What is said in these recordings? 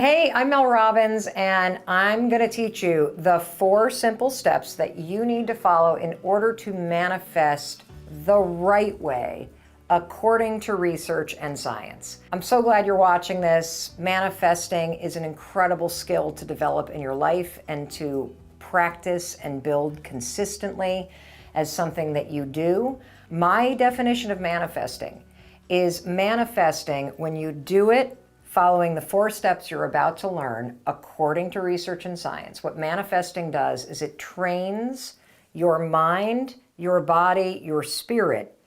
Hey, I'm Mel Robbins, and I'm going to teach you the 4 simple steps that you need to follow in order to manifest the right way according to research and science. I'm so glad you're watching this. Manifesting is an incredible skill to develop in your life and to practice and build consistently as something that you do. My definition of manifesting is manifesting when you do it following the 4 steps you're about to learn according to research and science. What manifesting does is it trains your mind, your body, your spirit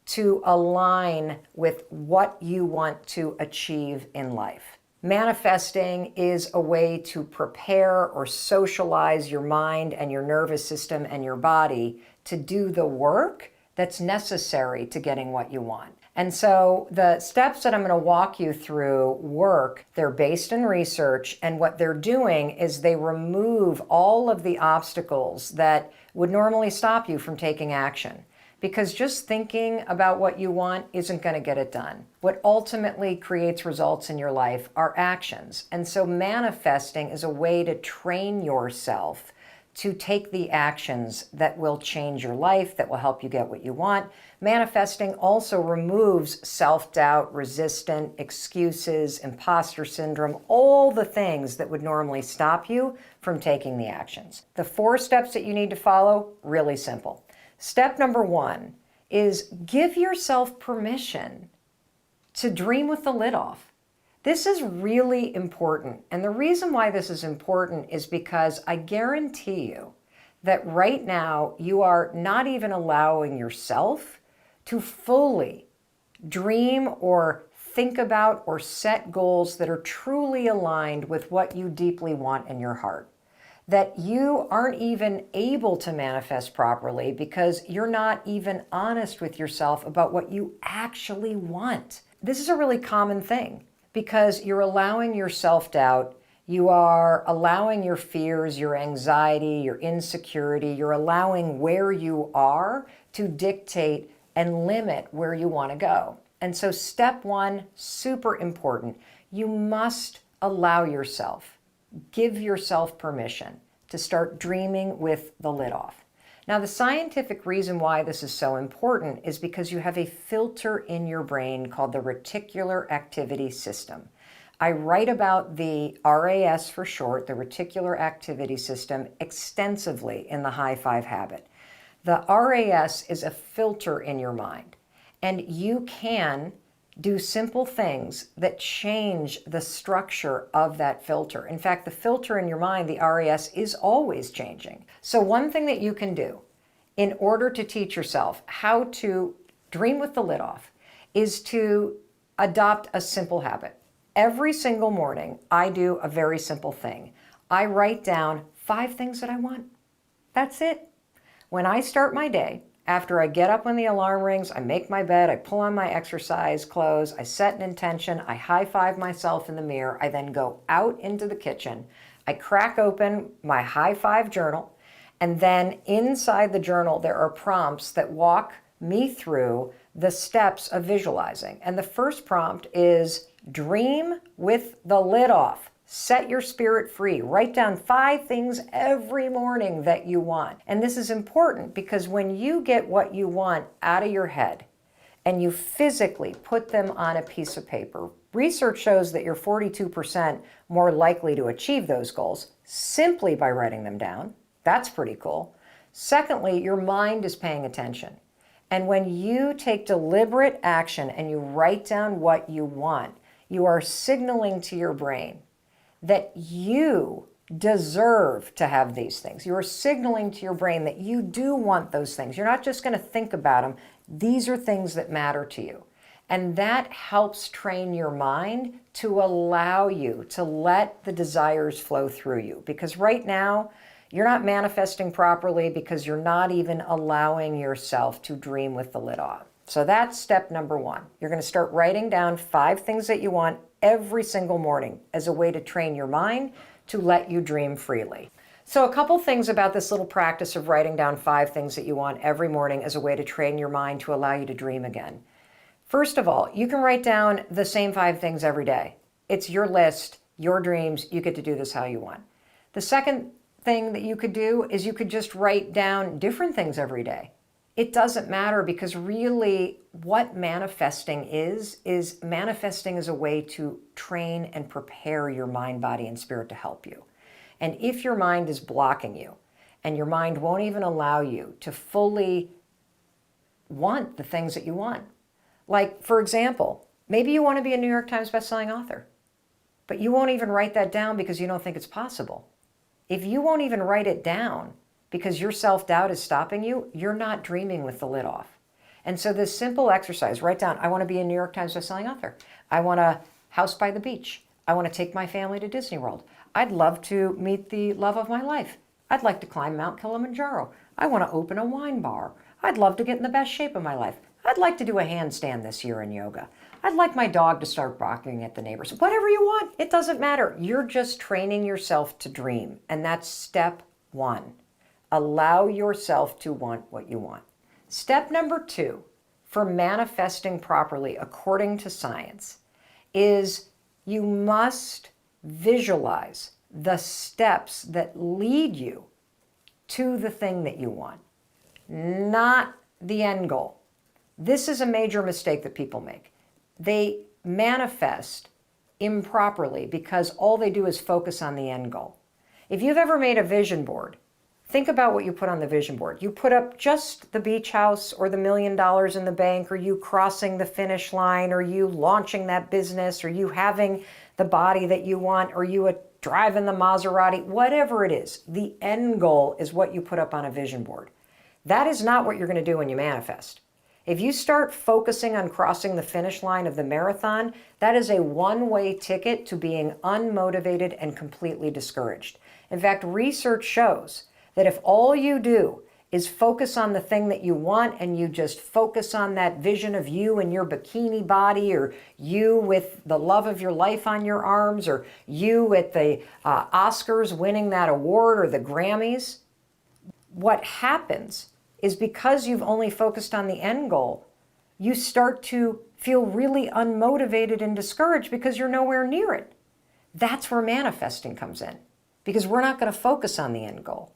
to align with what you want to achieve in life. Manifesting is a way to prepare or socialize your mind and your nervous system and your body to do the work that's necessary to getting what you want. And so the steps that I'm going to walk you through they're based in research, and what they're doing is they remove all of the obstacles that would normally stop you from taking action. Because just thinking about what you want isn't going to get it done. What ultimately creates results in your life are actions. And so manifesting is a way to train yourself to take the actions that will change your life, that will help you get what you want. Manifesting also removes self-doubt, resistance, excuses, imposter syndrome, all the things that would normally stop you from taking the actions. The 4 steps that you need to follow, really simple. Step number 1 is give yourself permission to dream with the lid off. This is really important. And the reason why this is important is because I guarantee you that right now you are not even allowing yourself to fully dream or think about or set goals that are truly aligned with what you deeply want in your heart. That you aren't even able to manifest properly because you're not even honest with yourself about what you actually want. This is a really common thing, because you're allowing your self-doubt, you are allowing your fears, your anxiety, your insecurity, you're allowing where you are to dictate and limit where you want to go. And so step 1, super important. You must allow yourself, give yourself permission to start dreaming with the lid off. Now, the scientific reason why this is so important is because you have a filter in your brain called the reticular activity system. I write about the RAS for short, the reticular activity system, extensively in the High 5 Habit. The RAS is a filter in your mind, and you can do simple things that change the structure of that filter. In fact, the filter in your mind, the RAS, is always changing. So one thing that you can do in order to teach yourself how to dream with the lid off is to adopt a simple habit. Every single morning, I do a very simple thing. I write down 5 things that I want. That's it. When I start my day, after I get up when the alarm rings, I make my bed, I pull on my exercise clothes, I set an intention, I high-five myself in the mirror, I then go out into the kitchen, I crack open my high-five journal, and then inside the journal there are prompts that walk me through the steps of visualizing. And the first prompt is dream with the lid off. Set your spirit free. Write down 5 things every morning that you want. And this is important because when you get what you want out of your head and you physically put them on a piece of paper, research shows that you're 42% more likely to achieve those goals simply by writing them down. That's pretty cool. Secondly, your mind is paying attention. And when you take deliberate action and you write down what you want, you are signaling to your brain that you deserve to have these things. You are signaling to your brain that you do want those things. You're not just going to think about them. These are things that matter to you. And that helps train your mind to allow you to let the desires flow through you. Because right now, you're not manifesting properly because you're not even allowing yourself to dream with the lid off. So that's step number 1. You're going to start writing down 5 things that you want every single morning as a way to train your mind to let you dream freely. So a couple things about this little practice of writing down 5 things that you want every morning as a way to train your mind to allow you to dream again. First of all, you can write down the same 5 things every day. It's your list. your dreams. You get to do this how you want. The second thing that you could do is you could just write down different things every day. It doesn't matter, because really what manifesting is manifesting is a way to train and prepare your mind, body, and spirit to help you. And if your mind is blocking you and your mind won't even allow you to fully want the things that you want, like, for example, maybe you want to be a New York Times bestselling author, but you won't even write that down because you don't think it's possible. If you won't even write it down because your self-doubt is stopping you, you're not dreaming with the lid off. And so this simple exercise, write down, I want to be a New York Times bestselling author. I want a house by the beach. I want to take my family to Disney World. I'd love to meet the love of my life. I'd like to climb Mount Kilimanjaro. I want to open a wine bar. I'd love to get in the best shape of my life. I'd like to do a handstand this year in yoga. I'd like my dog to start barking at the neighbors. Whatever you want, it doesn't matter. You're just training yourself to dream. And that's step one. Allow yourself to want what you want. Step number two for manifesting properly according to science is you must visualize the steps that lead you to the thing that you want, not the end goal. This is a major mistake that people make. They manifest improperly because all they do is focus on the end goal. If you've ever made a vision board, think about what you put on the vision board. You put up just the beach house or the $1 million in the bank, or you crossing the finish line, or you launching that business, or you having the body that you want, or you driving the Maserati, whatever it is. The end goal is what you put up on a vision board. That is not what you're going to do when you manifest. If you start focusing on crossing the finish line of the marathon, that is a one-way ticket to being unmotivated and completely discouraged. In fact, research shows that if all you do is focus on the thing that you want, and you just focus on that vision of you and your bikini body, or you with the love of your life on your arms, or you at the Oscars winning that award, or the Grammys, what happens is because you've only focused on the end goal, you start to feel really unmotivated and discouraged because you're nowhere near it. That's where manifesting comes in, because we're not going to focus on the end goal.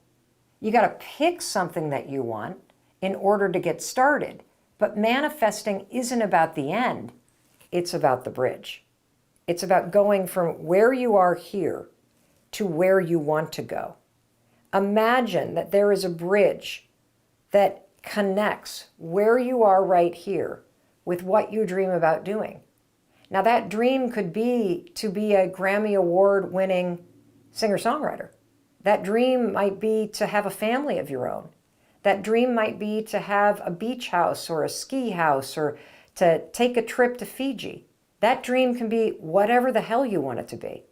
You got to pick something that you want in order to get started. But manifesting isn't about the end. It's about the bridge. It's about going from where you are here to where you want to go. Imagine that there is a bridge that connects where you are right here with what you dream about doing. Now, that dream could be to be a Grammy Award-winning singer-songwriter. That dream might be to have a family of your own. That dream might be to have a beach house or a ski house, or to take a trip to Fiji. That dream can be whatever the hell you want it to be.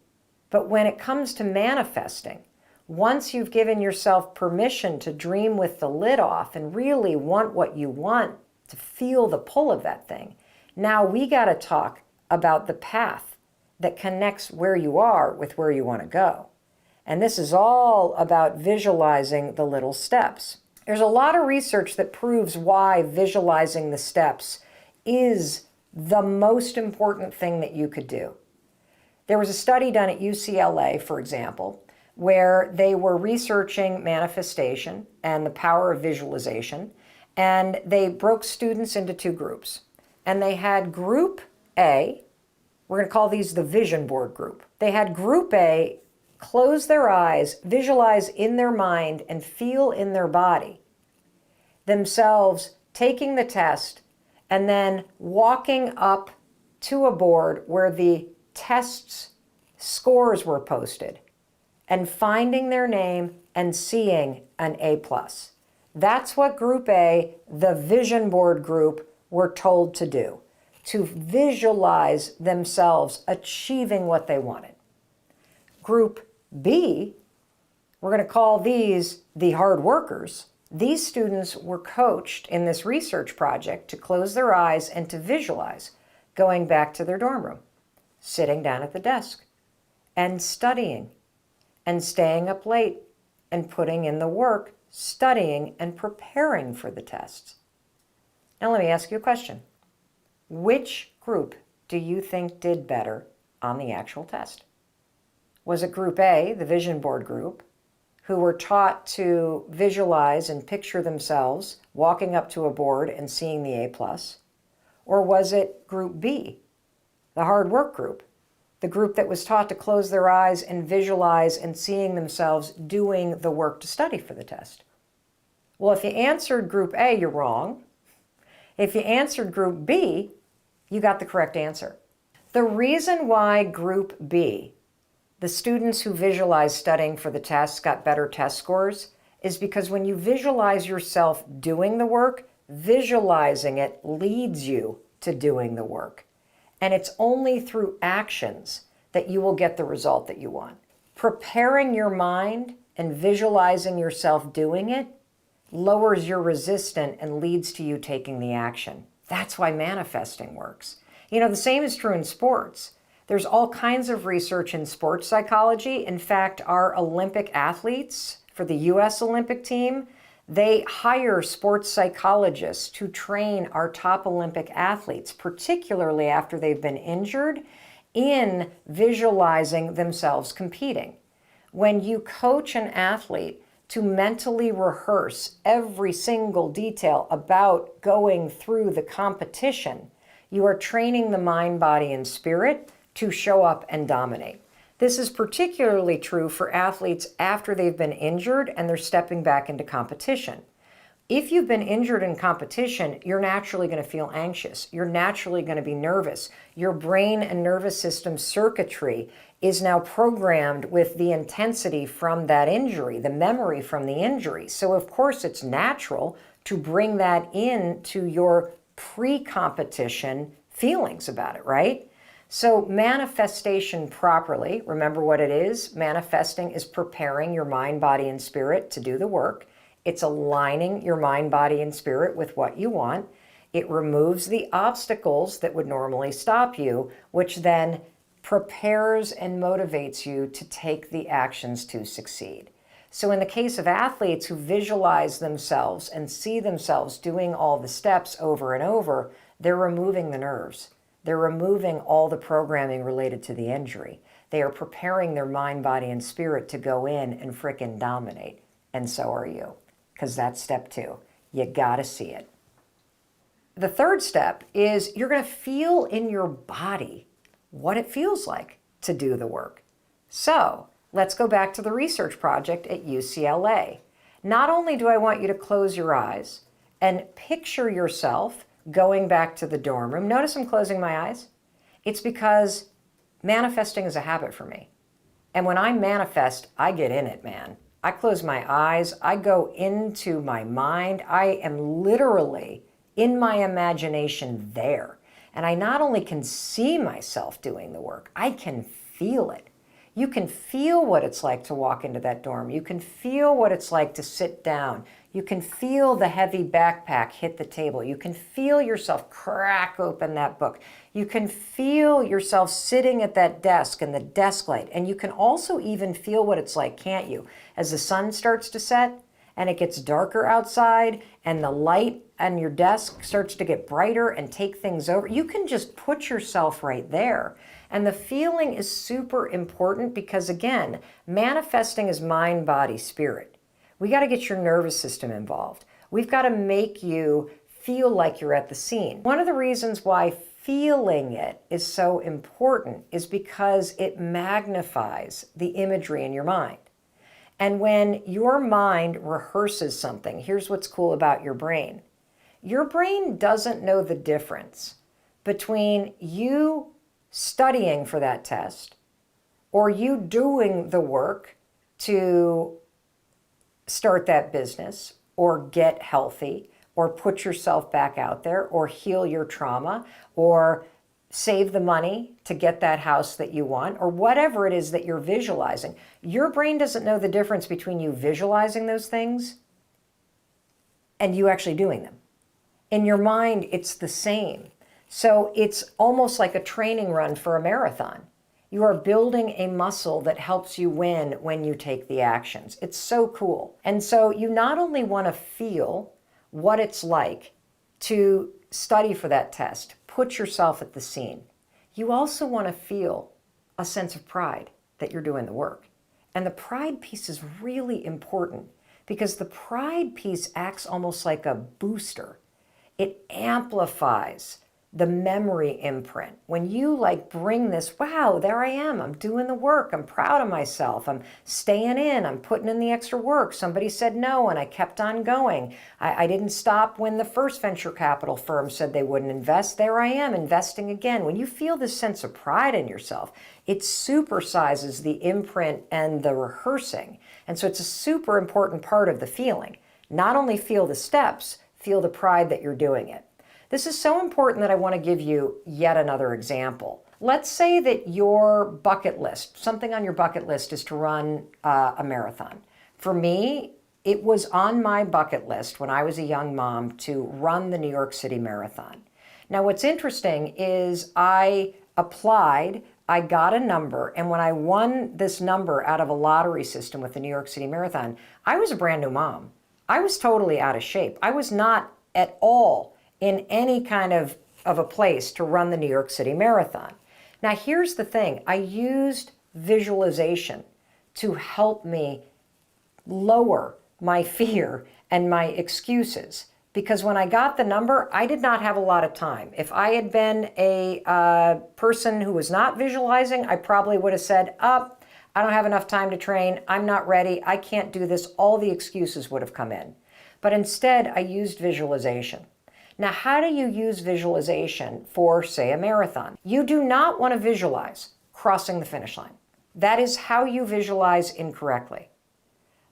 But when it comes to manifesting, once you've given yourself permission to dream with the lid off and really want what you want, to feel the pull of that thing, now we got to talk about the path that connects where you are with where you want to go. And this is all about visualizing the little steps. There's a lot of research that proves why visualizing the steps is the most important thing that you could do. There was a study done at UCLA, for example, where they were researching manifestation and the power of visualization, and they broke students into two groups. And they had Group A, we're going to call these the vision board group. They had Group A close their eyes, visualize in their mind, and feel in their body themselves taking the test, and then walking up to a board where the test's scores were posted, and finding their name and seeing an A+. That's what Group A, the vision board group, were told to do, to visualize themselves achieving what they wanted. Group B, we're going to call these the hard workers. These students were coached in this research project to close their eyes and to visualize going back to their dorm room, sitting down at the desk, and studying, and staying up late, and putting in the work, studying and preparing for the tests. Now let me ask you a question. Which group do you think did better on the actual test? Was it Group A, the vision board group, who were taught to visualize and picture themselves walking up to a board and seeing the A+? Or was it Group B, the hard work group, the group that was taught to close their eyes and visualize and seeing themselves doing the work to study for the test? Well, if you answered Group A, you're wrong. If you answered Group B, you got the correct answer. The reason why Group B, the students who visualized studying for the tests, got better test scores, is because when you visualize yourself doing the work, visualizing it leads you to doing the work. And it's only through actions that you will get the result that you want. Preparing your mind and visualizing yourself doing it lowers your resistance and leads to you taking the action. That's why manifesting works. You know, the same is true in sports. There's all kinds of research in sports psychology. In fact, our Olympic athletes for the U.S. Olympic team, they hire sports psychologists to train our top Olympic athletes, particularly after they've been injured, in visualizing themselves competing. When you coach an athlete to mentally rehearse every single detail about going through the competition, you are training the mind, body, and spirit to show up and dominate. This is particularly true for athletes after they've been injured and they're stepping back into competition. If you've been injured in competition, you're naturally going to feel anxious. You're naturally going to be nervous. Your brain and nervous system circuitry is now programmed with the intensity from that injury, the memory from the injury. So of course it's natural to bring that into your pre-competition feelings about it, right? So manifestation properly, remember what it is? Manifesting is preparing your mind, body, and spirit to do the work. It's aligning your mind, body, and spirit with what you want. It removes the obstacles that would normally stop you, which then prepares and motivates you to take the actions to succeed. So in the case of athletes who visualize themselves and see themselves doing all the steps over and over, they're removing the nerves. They're removing all the programming related to the injury. They are preparing their mind, body, and spirit to go in and frickin' dominate. And so are you, because that's step 2. You gotta see it. The third step is you're gonna feel in your body what it feels like to do the work. So let's go back to the research project at UCLA. Not only do I want you to close your eyes and picture yourself going back to the dorm room. Notice I'm closing my eyes. It's because manifesting is a habit for me. And when I manifest, I get in it, man. I close my eyes. I go into my mind. I am literally in my imagination there. And I not only can see myself doing the work, I can feel it. You can feel what it's like to walk into that dorm. You can feel what it's like to sit down. You can feel the heavy backpack hit the table. You can feel yourself crack open that book. You can feel yourself sitting at that desk and the desk light. And you can also even feel what it's like, can't you? As the sun starts to set and it gets darker outside and the light on your desk starts to get brighter and take things over. You can just put yourself right there. And the feeling is super important because, again, manifesting is mind, body, spirit. We got to get your nervous system involved. We've got to make you feel like you're at the scene. One of the reasons why feeling it is so important is because it magnifies the imagery in your mind. And when your mind rehearses something, here's what's cool about your brain. Your brain doesn't know the difference between you studying for that test or you doing the work to start that business or get healthy or put yourself back out there or heal your trauma or save the money to get that house that you want or whatever it is that you're visualizing. Your brain doesn't know the difference between you visualizing those things and you actually doing them. In your mind, it's the same. So it's almost like a training run for a marathon. You are building a muscle that helps you win when you take the actions. It's so cool. And so you not only want to feel what it's like to study for that test, put yourself at the scene. You also want to feel a sense of pride that you're doing the work. And the pride piece is really important because the pride piece acts almost like a booster. It amplifies the memory imprint. When you like bring this, wow, there I am, I'm doing the work, I'm proud of myself, I'm staying in, I'm putting in the extra work. Somebody said no and I kept on going. I didn't stop when the first venture capital firm said they wouldn't invest. There I am investing again. When you feel this sense of pride in yourself, it supersizes the imprint and the rehearsing. And so it's a super important part of the feeling. Not only feel the steps, feel the pride that you're doing it. This is so important that I want to give you yet another example. Let's say that your bucket list, something on your bucket list is to run a marathon. For me, it was on my bucket list when I was a young mom to run the New York City Marathon. Now, what's interesting is I applied, I got a number, and when I won this number out of a lottery system with the New York City Marathon, I was a brand new mom. I was totally out of shape. I was not at all in any kind of a place to run the New York City Marathon. Now, here's the thing. I used visualization to help me lower my fear and my excuses. Because when I got the number, I did not have a lot of time. If I had been a person who was not visualizing, I probably would have said, I don't have enough time to train, I'm not ready, I can't do this. All the excuses would have come in. But instead, I used visualization. Now, how do you use visualization for, say, a marathon? You do not want to visualize crossing the finish line. That is how you visualize incorrectly.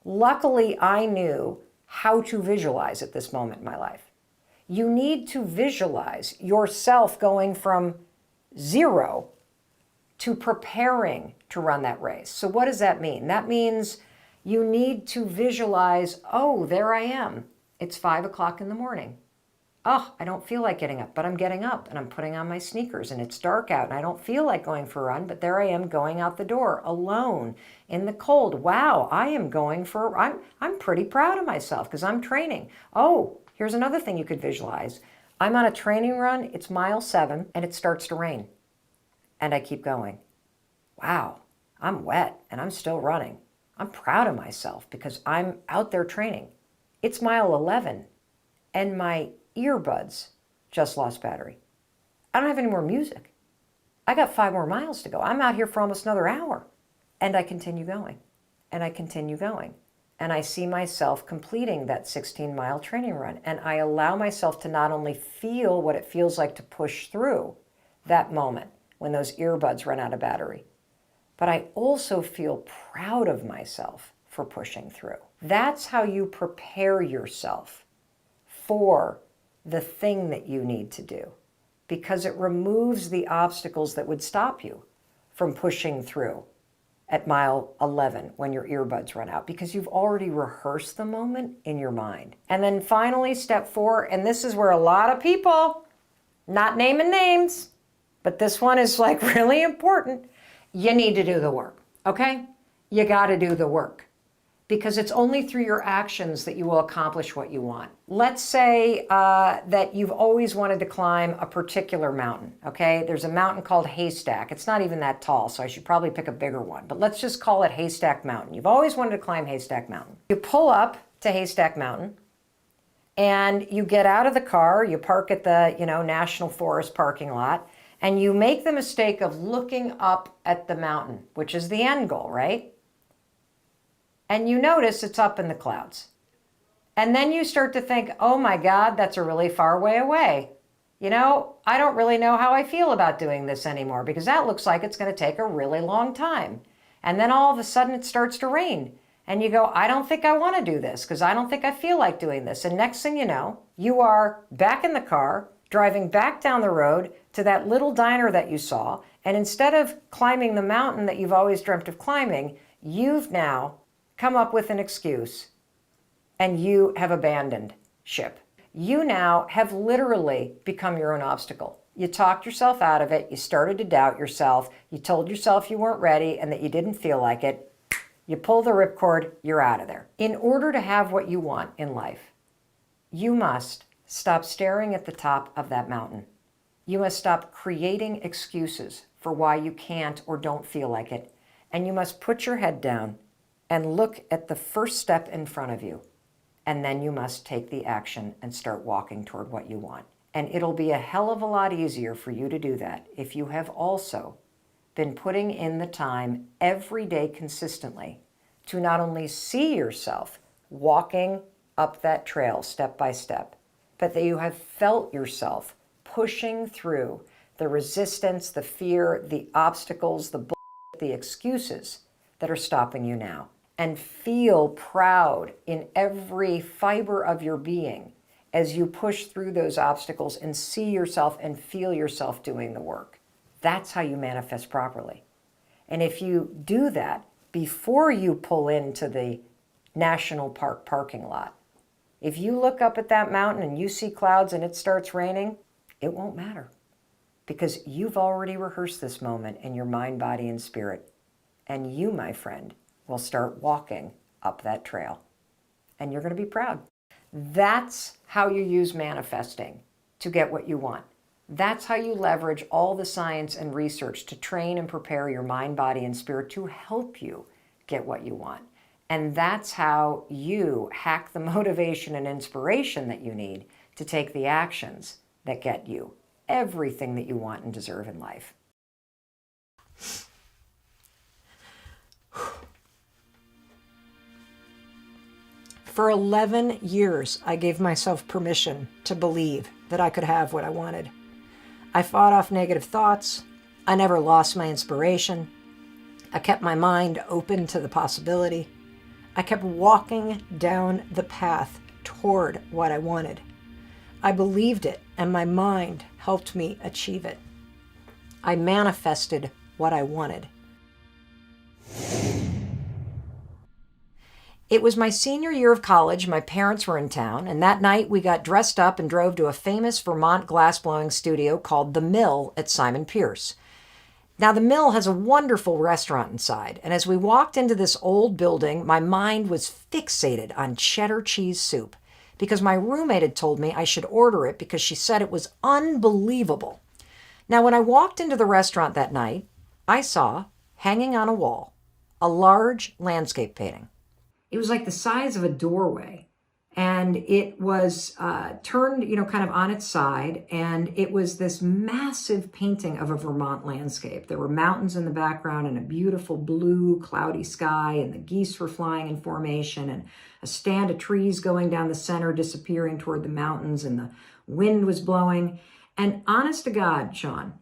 Luckily, I knew how to visualize at this moment in my life. You need to visualize yourself going from 0 to preparing to run that race. So what does that mean? That means you need to visualize, oh, there I am. It's 5 o'clock in the morning. Oh, I don't feel like getting up, but I'm getting up and I'm putting on my sneakers and it's dark out and I don't feel like going for a run, but there I am going out the door alone in the cold. Wow, I am going for, I'm pretty proud of myself because I'm training. Oh, here's another thing you could visualize. I'm on a training run, it's mile 7 and it starts to rain and I keep going. Wow, I'm wet and I'm still running. I'm proud of myself because I'm out there training. It's mile 11 and my earbuds just lost battery. I don't have any more music. I got 5 more miles to go. I'm out here for almost another hour. And I continue going. And I continue going. And I see myself completing that 16-mile training run. And I allow myself to not only feel what it feels like to push through that moment when those earbuds run out of battery, but I also feel proud of myself for pushing through. That's how you prepare yourself for the thing that you need to do, because it removes the obstacles that would stop you from pushing through at mile 11 when your earbuds run out, because you've already rehearsed the moment in your mind. And then finally, step 4, and this is where a lot of people, not naming names, but this one is like really important. You need to do the work, okay? You got to do the work. Because it's only through your actions that you will accomplish what you want. Let's say that you've always wanted to climb a particular mountain, okay? There's a mountain called Haystack. It's not even that tall, so I should probably pick a bigger one. But let's just call it Haystack Mountain. You've always wanted to climb Haystack Mountain. You pull up to Haystack Mountain, and you get out of the car, you park at the National Forest parking lot, and you make the mistake of looking up at the mountain, which is the end goal, right? And you notice it's up in the clouds. And then you start to think, oh my God, that's a really far way away. I don't really know how I feel about doing this anymore because that looks like it's going to take a really long time. And then all of a sudden it starts to rain. And you go, I don't think I want to do this because I don't think I feel like doing this. And next thing you know, you are back in the car, driving back down the road to that little diner that you saw. And instead of climbing the mountain that you've always dreamt of climbing, you've now come up with an excuse and you have abandoned ship. You now have literally become your own obstacle. You talked yourself out of it. You started to doubt yourself. You told yourself you weren't ready and that you didn't feel like it. You pull the ripcord, you're out of there. In order to have what you want in life, you must stop staring at the top of that mountain. You must stop creating excuses for why you can't or don't feel like it. And you must put your head down and look at the first step in front of you. And then you must take the action and start walking toward what you want. And it'll be a hell of a lot easier for you to do that if you have also been putting in the time every day consistently to not only see yourself walking up that trail step by step, but that you have felt yourself pushing through the resistance, the fear, the obstacles, the excuses that are stopping you now. And feel proud in every fiber of your being as you push through those obstacles and see yourself and feel yourself doing the work. That's how you manifest properly. And if you do that before you pull into the national park parking lot, if you look up at that mountain and you see clouds and it starts raining, it won't matter, because you've already rehearsed this moment in your mind, body, and spirit. And you, my friend, will start walking up that trail. And you're going to be proud. That's how you use manifesting to get what you want. That's how you leverage all the science and research to train and prepare your mind, body, and spirit to help you get what you want. And that's how you hack the motivation and inspiration that you need to take the actions that get you everything that you want and deserve in life. For 11 years, I gave myself permission to believe that I could have what I wanted. I fought off negative thoughts. I never lost my inspiration. I kept my mind open to the possibility. I kept walking down the path toward what I wanted. I believed it, and my mind helped me achieve it. I manifested what I wanted. It was my senior year of college. My parents were in town, and that night we got dressed up and drove to a famous Vermont glassblowing studio called The Mill at Simon Pierce. Now, The Mill has a wonderful restaurant inside, and as we walked into this old building, my mind was fixated on cheddar cheese soup because my roommate had told me I should order it because she said it was unbelievable. Now, when I walked into the restaurant that night, I saw, hanging on a wall, a large landscape painting. It was like the size of a doorway, and it was turned, kind of on its side, and it was this massive painting of a Vermont landscape. There were mountains in the background and a beautiful blue, cloudy sky, and the geese were flying in formation, and a stand of trees going down the center, disappearing toward the mountains, and the wind was blowing. And honest to God, Sean,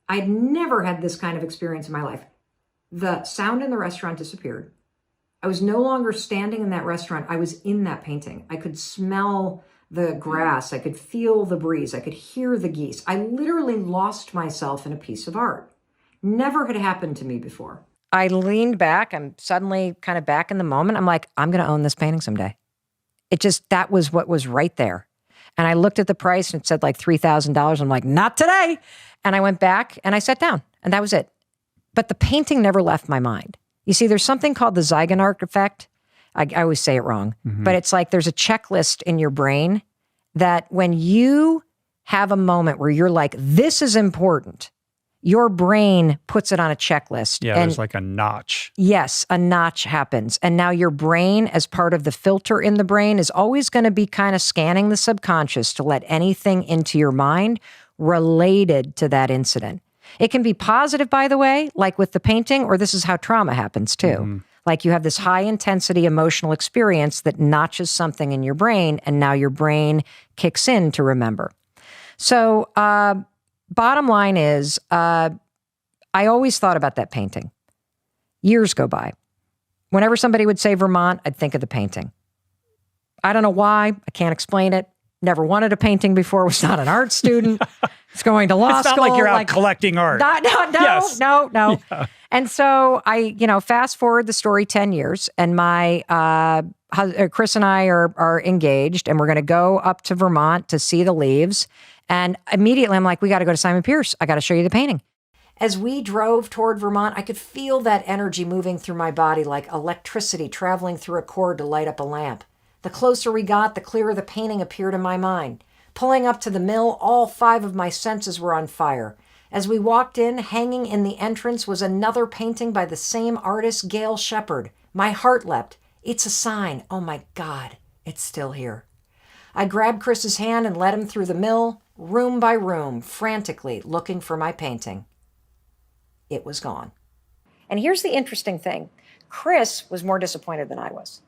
I'd never had this kind of experience in my life. The sound in the restaurant disappeared. I was no longer standing in that restaurant. I was in that painting. I could smell the grass. I could feel the breeze. I could hear the geese. I literally lost myself in a piece of art. Never had happened to me before. I leaned back. I'm suddenly kind of back in the moment. I'm like, I'm going to own this painting someday. That was what was right there. And I looked at the price and it said like $3,000. I'm like, not today. And I went back and I sat down and that was it. But the painting never left my mind. You see, there's something called the Zygon Art Effect. I always say it wrong, but it's like there's a checklist in your brain that when you have a moment where you're like, this is important, your brain puts it on a checklist. Yeah, there's like a notch. Yes, a notch happens. And now your brain, as part of the filter in the brain, is always going to be kind of scanning the subconscious to let anything into your mind related to that incident. It can be positive, by the way, like with the painting, or this is how trauma happens too. Like you have this high intensity emotional experience that notches something in your brain, and now your brain kicks in to remember. So bottom line is, I always thought about that painting. Years go by. Whenever somebody would say Vermont, I'd think of the painting. I don't know why. I can't explain it. Never wanted a painting before. Was not an art student. It's going to law school. It's not like you're out collecting art. No. Yeah. And so I, fast forward the story 10 years, and my Chris and I are engaged, and we're going to go up to Vermont to see the leaves. And immediately I'm like, we got to go to Simon Pierce. I got to show you the painting. As we drove toward Vermont, I could feel that energy moving through my body like electricity traveling through a cord to light up a lamp. The closer we got, the clearer the painting appeared in my mind. Pulling up to the mill, all 5 of my senses were on fire. As we walked in, hanging in the entrance was another painting by the same artist, Gail Shepard. My heart leapt. It's a sign. Oh my God, it's still here. I grabbed Chris's hand and led him through the mill, room by room, frantically looking for my painting. It was gone. And here's the interesting thing. Chris was more disappointed than I was,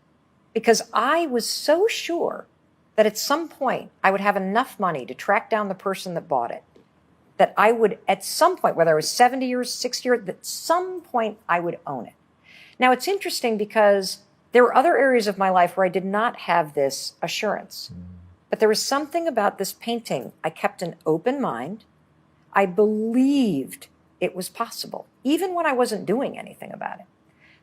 because I was so sure that at some point I would have enough money to track down the person that bought it, that I would, at some point, whether I was 70 years, 60 years, at some point I would own it. Now, it's interesting because there were other areas of my life where I did not have this assurance. But there was something about this painting. I kept an open mind. I believed it was possible, even when I wasn't doing anything about it.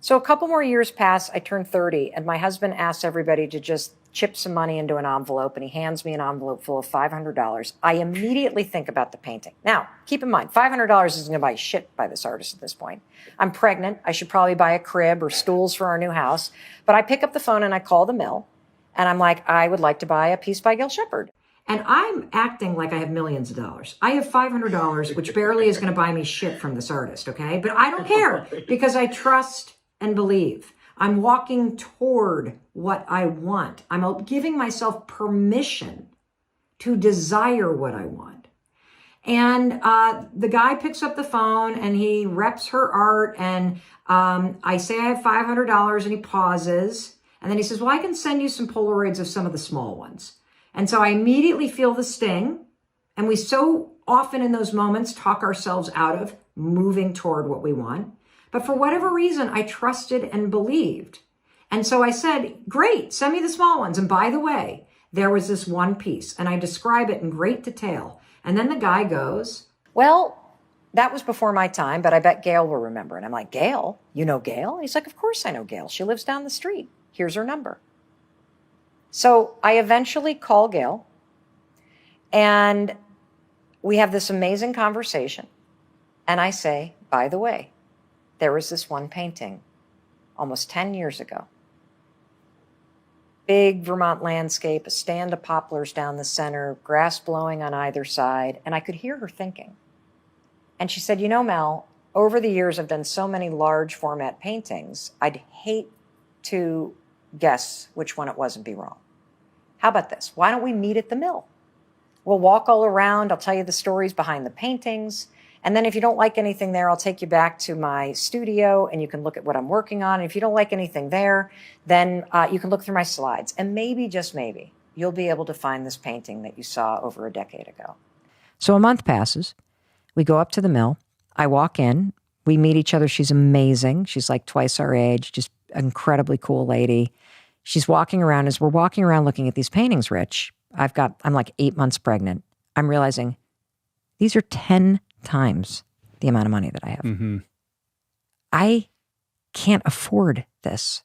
So a couple more years passed, I turned 30, and my husband asked everybody to just chip some money into an envelope, and he hands me an envelope full of $500. I immediately think about the painting. Now, keep in mind, $500 isn't going to buy shit by this artist at this point. I'm pregnant. I should probably buy a crib or stools for our new house. But I pick up the phone and I call the mill, and I'm like, I would like to buy a piece by Gail Shepard. And I'm acting like I have millions of dollars. I have $500, which barely is going to buy me shit from this artist, okay? But I don't care, because I trust and believe. I'm walking toward what I want. I'm giving myself permission to desire what I want. And the guy picks up the phone and he reps her art, and I say I have $500, and he pauses. And then he says, well, I can send you some Polaroids of some of the small ones. And so I immediately feel the sting. And we so often in those moments talk ourselves out of moving toward what we want. But for whatever reason, I trusted and believed. And so I said, great, send me the small ones. And by the way, there was this one piece, and I describe it in great detail. And then the guy goes, well, that was before my time, but I bet Gail will remember. And I'm like, Gail? You know Gail? And he's like, of course I know Gail. She lives down the street. Here's her number. So I eventually call Gail, and we have this amazing conversation. And I say, by the way, there was this one painting almost 10 years ago. Big Vermont landscape, a stand of poplars down the center, grass blowing on either side. And I could hear her thinking. And she said, you know, Mel, over the years I've done so many large format paintings, I'd hate to guess which one it was and be wrong. How about this? Why don't we meet at the mill? We'll walk all around. I'll tell you the stories behind the paintings. And then if you don't like anything there, I'll take you back to my studio and you can look at what I'm working on. And if you don't like anything there, then you can look through my slides. And maybe, just maybe, you'll be able to find this painting that you saw over a decade ago. So a month passes. We go up to the mill. I walk in. We meet each other. She's amazing. She's like twice our age, just an incredibly cool lady. She's walking around. As we're walking around looking at these paintings, Rich, I'm like 8 months pregnant. I'm realizing these are 10 times the amount of money that I have. Mm-hmm. I can't afford this.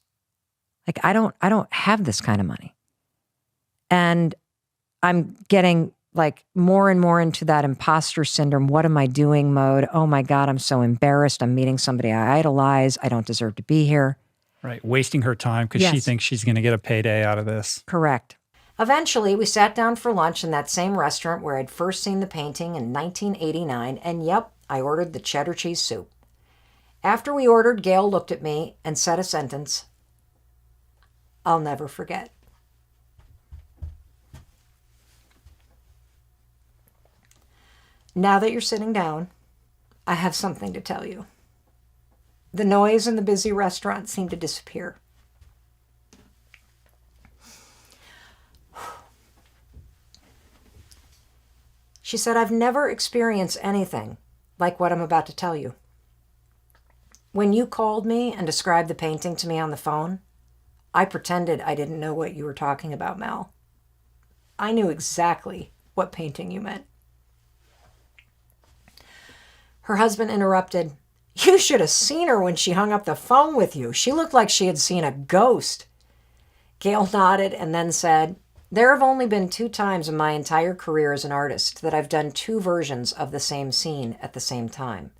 Like, I don't have this kind of money. And I'm getting like more and more into that imposter syndrome. What am I doing mode? Oh my God, I'm so embarrassed. I'm meeting somebody I idolize. I don't deserve to be here. Right. Wasting her time because she thinks she's going to get a payday out of this. Correct. Eventually, we sat down for lunch in that same restaurant where I'd first seen the painting in 1989, and yep, I ordered the cheddar cheese soup. After we ordered, Gail looked at me and said a sentence I'll never forget. Now that you're sitting down, I have something to tell you. The noise in the busy restaurant seemed to disappear. She said, I've never experienced anything like what I'm about to tell you. When you called me and described the painting to me on the phone, I pretended I didn't know what you were talking about, Mel. I knew exactly what painting you meant. Her husband interrupted. You should have seen her when she hung up the phone with you. She looked like she had seen a ghost. Gail nodded and then said, there have only been 2 times in my entire career as an artist that I've done 2 versions of the same scene at the same time.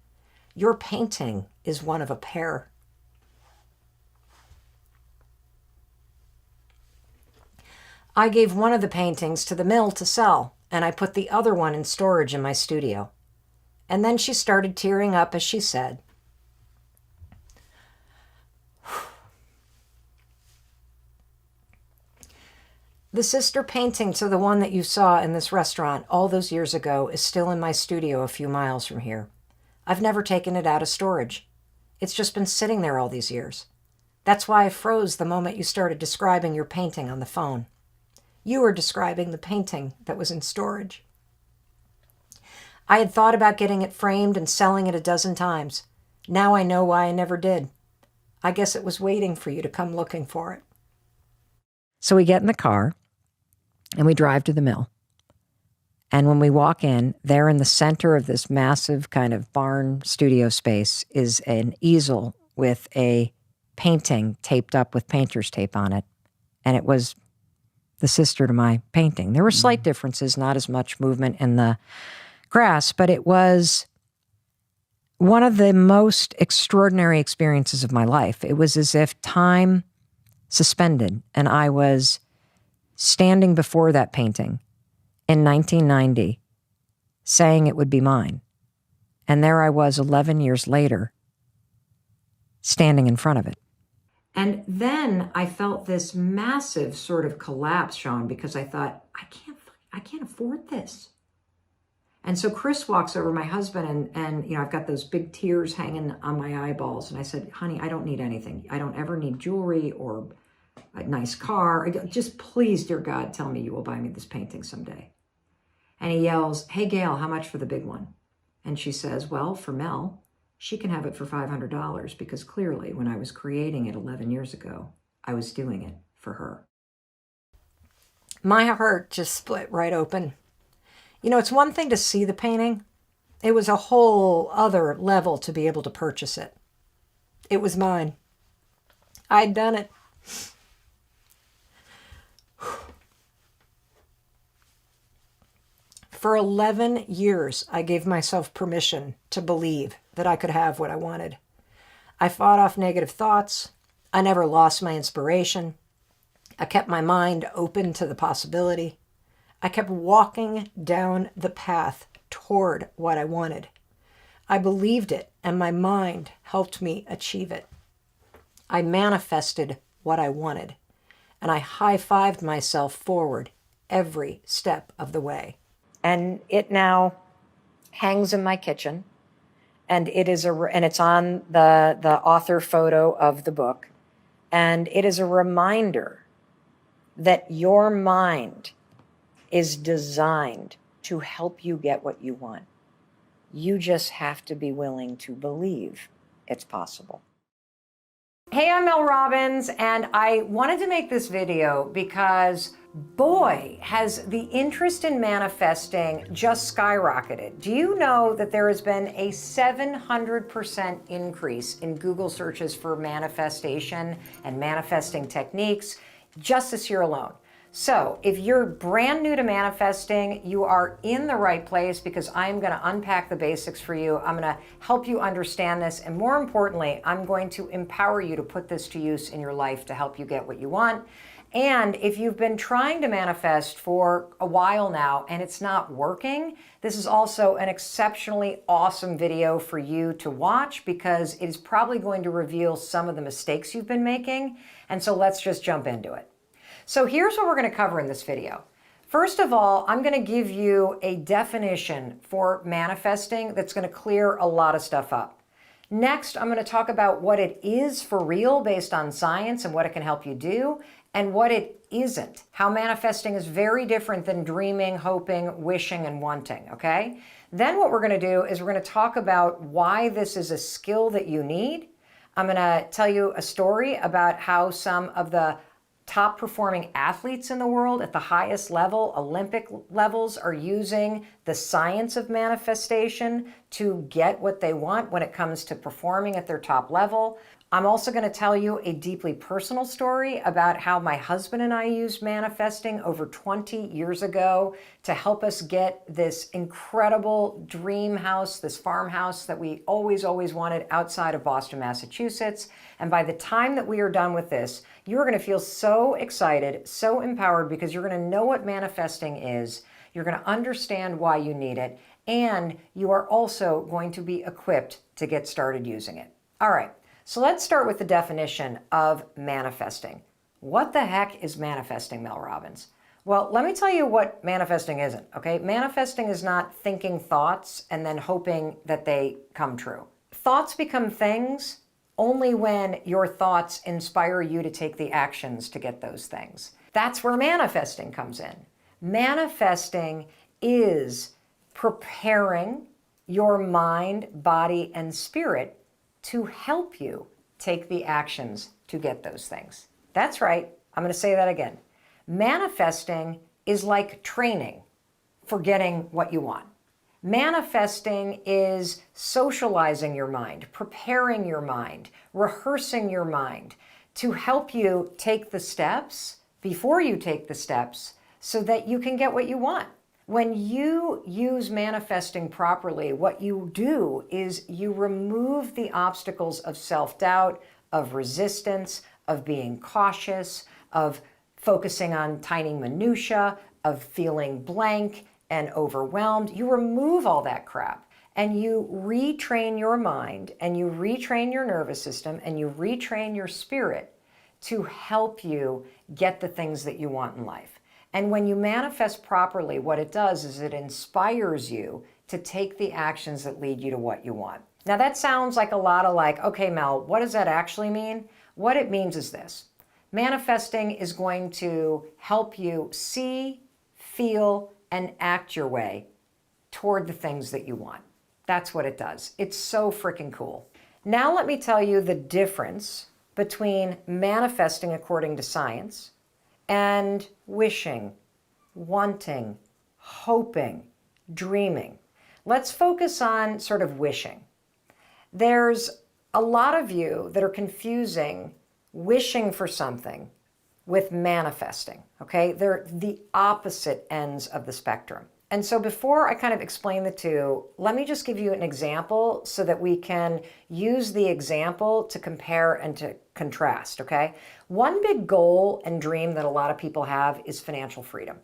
Your painting is one of a pair. I gave one of the paintings to the mill to sell, and I put the other one in storage in my studio. And then she started tearing up as she said, "The sister painting to the one that you saw in this restaurant all those years ago is still in my studio a few miles from here. I've never taken it out of storage. It's just been sitting there all these years. That's why I froze the moment you started describing your painting on the phone. You were describing the painting that was in storage. I had thought about getting it framed and selling it a dozen times. Now I know why I never did. I guess it was waiting for you to come looking for it." So we get in the car and we drive to the mill. And when we walk in, there in the center of this massive kind of barn studio space is an easel with a painting taped up with painter's tape on it. And it was the sister to my painting. There were slight differences, not as much movement in the grass, but it was one of the most extraordinary experiences of my life. It was as if time suspended and I was standing before that painting in 1990 saying it would be mine. And there I was 11 years later standing in front of it. And then I felt this massive sort of collapse, Sean, because I thought, I can't afford this. And so Chris walks over, my husband, and I've got those big tears hanging on my eyeballs. And I said, "Honey, I don't need anything. I don't ever need jewelry or a nice car. Just please, dear God, tell me you will buy me this painting someday." And he yells, "Hey, Gail, how much for the big one?" And she says, "Well, for Mel, she can have it for $500 because clearly when I was creating it 11 years ago, I was doing it for her." My heart just split right open. It's one thing to see the painting. It was a whole other level to be able to purchase it. It was mine. I'd done it. For 11 years, I gave myself permission to believe that I could have what I wanted. I fought off negative thoughts. I never lost my inspiration. I kept my mind open to the possibility. I kept walking down the path toward what I wanted. I believed it, and my mind helped me achieve it. I manifested what I wanted, and I high-fived myself forward every step of the way. And it now hangs in my kitchen, and it's on the author photo of the book, and it is a reminder that your mind is designed to help you get what you want. You just have to be willing to believe it's possible. Hey, I'm Mel Robbins, and I wanted to make this video because, boy, has the interest in manifesting just skyrocketed. Do you know that there has been a 700% increase in Google searches for manifestation and manifesting techniques just this year alone? So if you're brand new to manifesting, you are in the right place because I'm going to unpack the basics for you. I'm going to help you understand this. And more importantly, I'm going to empower you to put this to use in your life to help you get what you want. And if you've been trying to manifest for a while now and it's not working, this is also an exceptionally awesome video for you to watch because it is probably going to reveal some of the mistakes you've been making. And so let's just jump into it. So here's what we're going to cover in this video. First of all, I'm going to give you a definition for manifesting that's going to clear a lot of stuff up. Next, I'm going to talk about what it is for real based on science and what it can help you do, and what it isn't. How manifesting is very different than dreaming, hoping, wishing, and wanting, okay? Then what we're going to do is we're going to talk about why this is a skill that you need. I'm going to tell you a story about how some of the top performing athletes in the world at the highest level, Olympic levels, are using the science of manifestation to get what they want when it comes to performing at their top level. I'm also going to tell you a deeply personal story about how my husband and I used manifesting over 20 years ago to help us get this incredible dream house, this farmhouse that we always wanted outside of Boston, Massachusetts. And by the time that we are done with this, you're going to feel so excited, so empowered, because you're going to know what manifesting is. You're going to understand why you need it. and you are also going to be equipped to get started using it. All right, so let's start with the definition of manifesting. What the heck is manifesting, Mel Robbins? Well, let me tell you what manifesting isn't, okay? Manifesting is not thinking thoughts and then hoping that they come true. Thoughts become things only when your thoughts inspire you to take the actions to get those things. That's where manifesting comes in. Manifesting is preparing your mind, body, and spirit to help you take the actions to get those things. That's right. I'm going to say that again. Manifesting is like training for getting what you want. Manifesting is socializing your mind, preparing your mind, rehearsing your mind to help you take the steps before you take the steps so that you can get what you want. When you use manifesting properly, what you do is you remove the obstacles of self-doubt, of resistance, of being cautious, of focusing on tiny minutia, of feeling blank and overwhelmed. You remove all that crap and you retrain your mind and you retrain your nervous system and you retrain your spirit to help you get the things that you want in life. And when you manifest properly, what it does is it inspires you to take the actions that lead you to what you want. Now that sounds like a lot of like, okay, Mel, what does that actually mean? What it means is this. Manifesting is going to help you see, feel, and act your way toward the things that you want. That's what it does. It's so freaking cool. Now let me tell you the difference between manifesting according to science and wishing, wanting, hoping, dreaming. Let's focus on sort of wishing. There's a lot of you that are confusing wishing for something with manifesting, okay? They're the opposite ends of the spectrum. And so before I kind of explain the two, let me just give you an example so that we can use the example to compare and to contrast, okay? One big goal and dream that a lot of people have is financial freedom.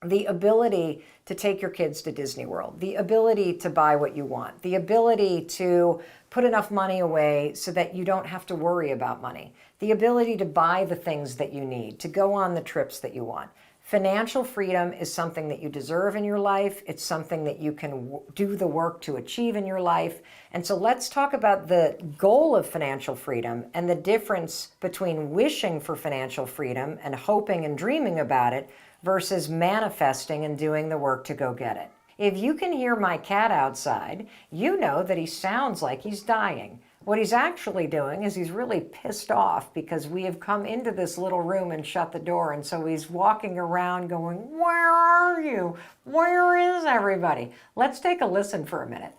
The ability to take your kids to Disney World, the ability to buy what you want, the ability to put enough money away so that you don't have to worry about money, the ability to buy the things that you need, to go on the trips that you want. Financial freedom is something that you deserve in your life. It's something that you can do the work to achieve in your life. And so let's talk about the goal of financial freedom and the difference between wishing for financial freedom and hoping and dreaming about it versus manifesting and doing the work to go get it. If you can hear my cat outside, you know that he sounds like he's dying. What he's actually doing is he's really pissed off because we have come into this little room and shut the door. And so he's walking around going, "Where are you? Where is everybody?" Let's take a listen for a minute.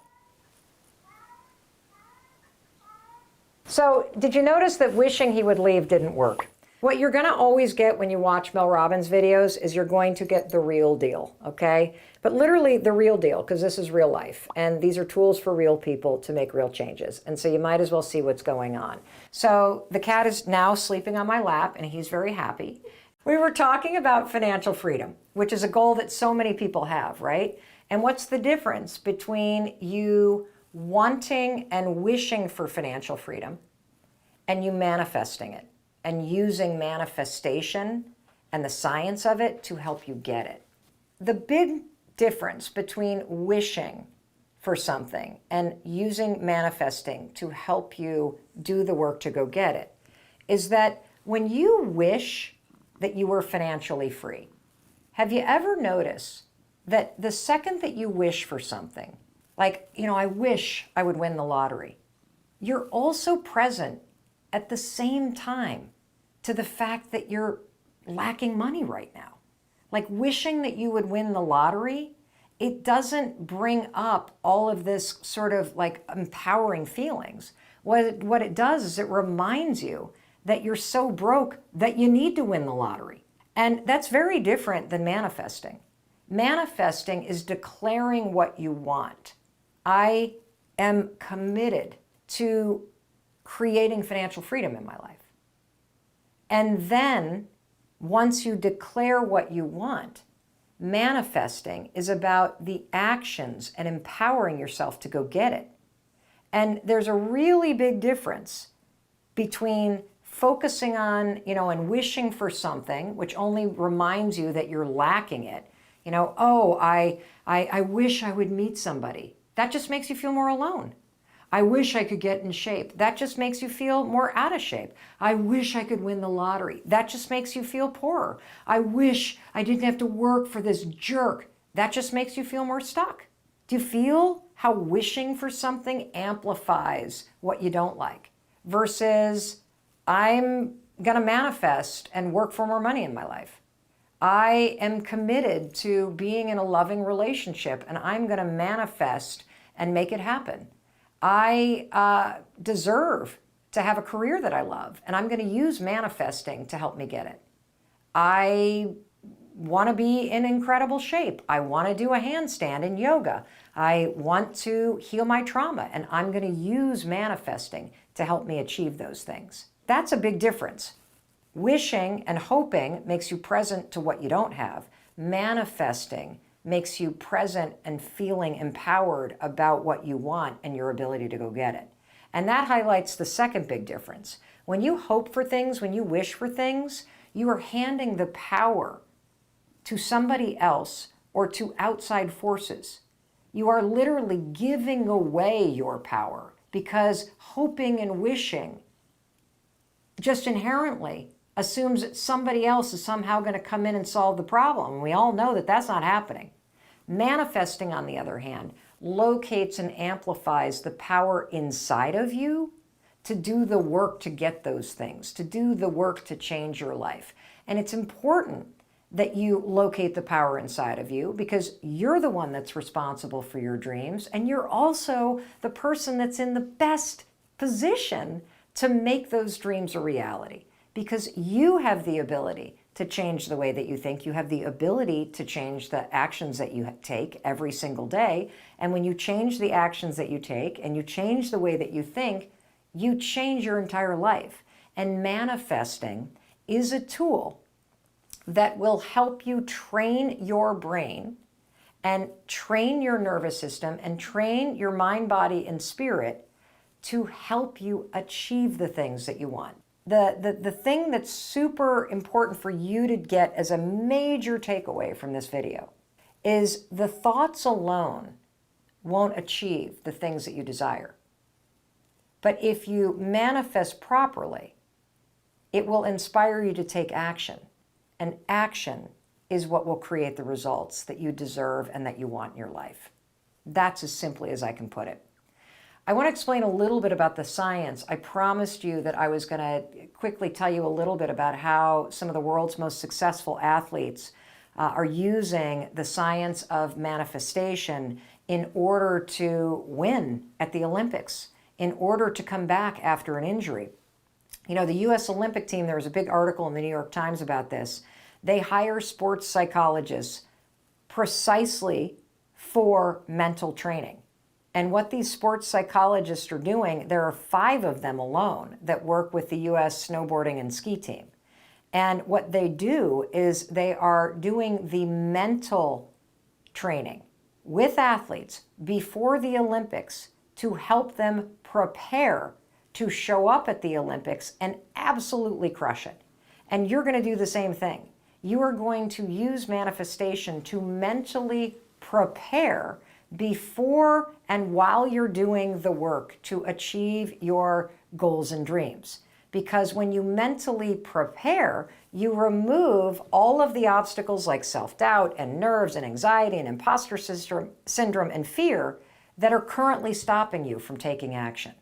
So did you notice that wishing he would leave didn't work? What you're going to always get when you watch Mel Robbins videos is you're going to get the real deal, okay? But literally the real deal, because this is real life. And these are tools for real people to make real changes. And so you might as well see what's going on. So the cat is now sleeping on my lap, and he's very happy. We were talking about financial freedom, which is a goal that so many people have, right? And what's the difference between you wanting and wishing for financial freedom and you manifesting it? And using manifestation and the science of it to help you get it. The big difference between wishing for something and using manifesting to help you do the work to go get it is that when you wish that you were financially free, have you ever noticed that the second that you wish for something, like, I wish I would win the lottery, you're also present at the same time to the fact that you're lacking money right now. Like wishing that you would win the lottery, it doesn't bring up all of this sort of like empowering feelings. What it does is it reminds you that you're so broke that you need to win the lottery. And that's very different than manifesting. Manifesting is declaring what you want. I am committed to creating financial freedom in my life. And then once you declare what you want, Manifesting is about the actions and empowering yourself to go get it. And there's a really big difference between focusing on, and wishing for something, which only reminds you that you're lacking it. Oh, I wish I would meet somebody. That just makes you feel more alone. I wish I could get in shape. That just makes you feel more out of shape. I wish I could win the lottery. That just makes you feel poorer. I wish I didn't have to work for this jerk. That just makes you feel more stuck. Do you feel how wishing for something amplifies what you don't like? Versus, I'm going to manifest and work for more money in my life. I am committed to being in a loving relationship, and I'm going to manifest and make it happen. I deserve to have a career that I love, and I'm going to use manifesting to help me get it. I want to be in incredible shape. I want to do a handstand in yoga. I want to heal my trauma, and I'm going to use manifesting to help me achieve those things. That's a big difference. Wishing and hoping makes you present to what you don't have. Manifesting makes you present and feeling empowered about what you want and your ability to go get it. And that highlights the second big difference. When you hope for things, when you wish for things, you are handing the power to somebody else or to outside forces. You are literally giving away your power, because hoping and wishing just inherently assumes that somebody else is somehow going to come in and solve the problem. And we all know that that's not happening. Manifesting, on the other hand, locates and amplifies the power inside of you to do the work to get those things, to do the work to change your life. And it's important that you locate the power inside of you, because you're the one that's responsible for your dreams, and you're also the person that's in the best position to make those dreams a reality, because you have the ability to change the way that you think. You have the ability to change the actions that you take every single day. And when you change the actions that you take and you change the way that you think, you change your entire life. And manifesting is a tool that will help you train your brain and train your nervous system and train your mind, body, and spirit to help you achieve the things that you want. The thing that's super important for you to get as a major takeaway from this video is the thoughts alone won't achieve the things that you desire. But if you manifest properly, it will inspire you to take action. And action is what will create the results that you deserve and that you want in your life. That's as simply as I can put it. I want to explain a little bit about the science. I promised you that I was going to quickly tell you a little bit about how some of the world's most successful athletes are using the science of manifestation in order to win at the Olympics, in order to come back after an injury. The U.S. Olympic team, there was a big article in the New York Times about this. They hire sports psychologists precisely for mental training. And what these sports psychologists are doing, there are 5 of them alone that work with the U.S. snowboarding and ski team. And what they do is they are doing the mental training with athletes before the Olympics to help them prepare to show up at the Olympics and absolutely crush it. And you're going to do the same thing. You are going to use manifestation to mentally prepare before and while you're doing the work to achieve your goals and dreams. Because when you mentally prepare, you remove all of the obstacles like self-doubt and nerves and anxiety and imposter syndrome and fear that are currently stopping you from taking action.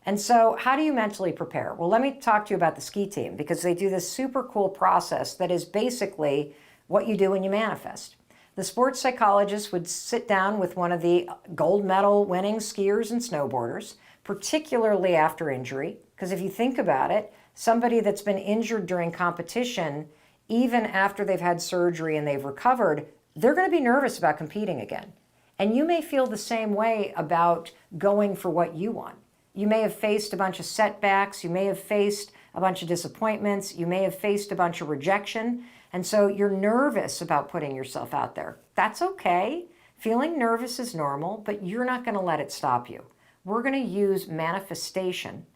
And so how do you mentally prepare? Well, let me talk to you about the ski team, because they do this super cool process that is basically what you do when you manifest. The sports psychologist would sit down with one of the gold medal winning skiers and snowboarders, particularly after injury, because if you think about it, somebody that's been injured during competition, even after they've had surgery and they've recovered, they're going to be nervous about competing again. And you may feel the same way about going for what you want. You may have faced a bunch of setbacks. You may have faced a bunch of disappointments. You may have faced a bunch of rejection. And so you're nervous about putting yourself out there. That's okay. Feeling nervous is normal, but you're not going to let it stop you. We're going to use manifestation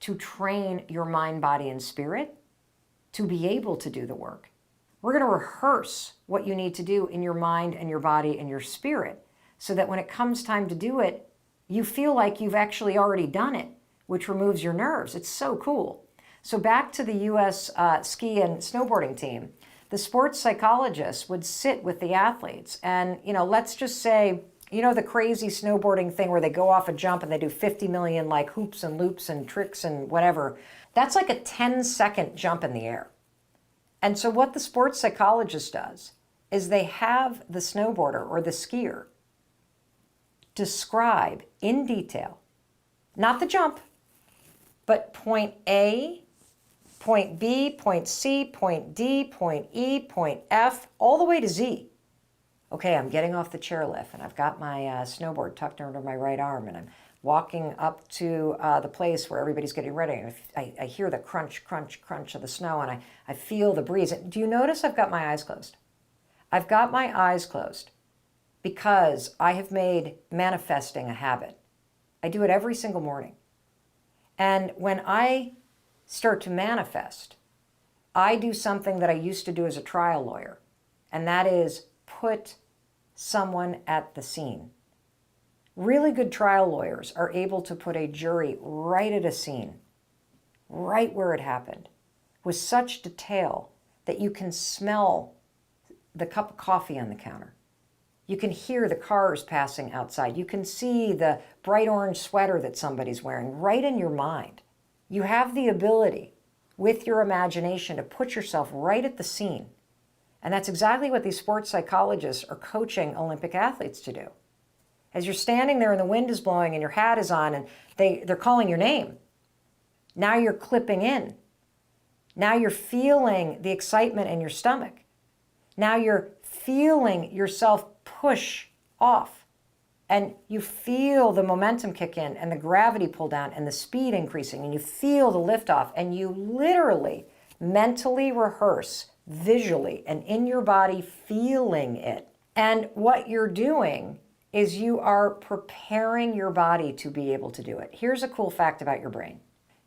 to train your mind, body, and spirit to be able to do the work. We're going to rehearse what you need to do in your mind and your body and your spirit so that when it comes time to do it, you feel like you've actually already done it, which removes your nerves. It's so cool. So back to the U.S. Ski and snowboarding team, the sports psychologists would sit with the athletes and, let's just say, the crazy snowboarding thing where they go off a jump and they do 50 million like hoops and loops and tricks and whatever. That's like a 10-second jump in the air. And so what the sports psychologist does is they have the snowboarder or the skier describe in detail, not the jump, but point A, point B, point C, point D, point E, point F, all the way to Z. Okay, I'm getting off the chairlift and I've got my snowboard tucked under my right arm and I'm walking up to the place where everybody's getting ready. And I hear the crunch, crunch, crunch of the snow and I feel the breeze. Do you notice I've got my eyes closed? I've got my eyes closed because I have made manifesting a habit. I do it every single morning. And when I start to manifest, I do something that I used to do as a trial lawyer, and that is put someone at the scene. Really good trial lawyers are able to put a jury right at a scene, right where it happened, with such detail that you can smell the cup of coffee on the counter. You can hear the cars passing outside. You can see the bright orange sweater that somebody's wearing right in your mind. You have the ability with your imagination to put yourself right at the scene. And that's exactly what these sports psychologists are coaching Olympic athletes to do. As you're standing there and the wind is blowing and your hat is on and they're calling your name, now you're clipping in. Now you're feeling the excitement in your stomach. Now you're feeling yourself push off. And you feel the momentum kick in and the gravity pull down and the speed increasing and you feel the lift off and you literally mentally rehearse visually and in your body feeling it. And what you're doing is you are preparing your body to be able to do it. Here's a cool fact about your brain.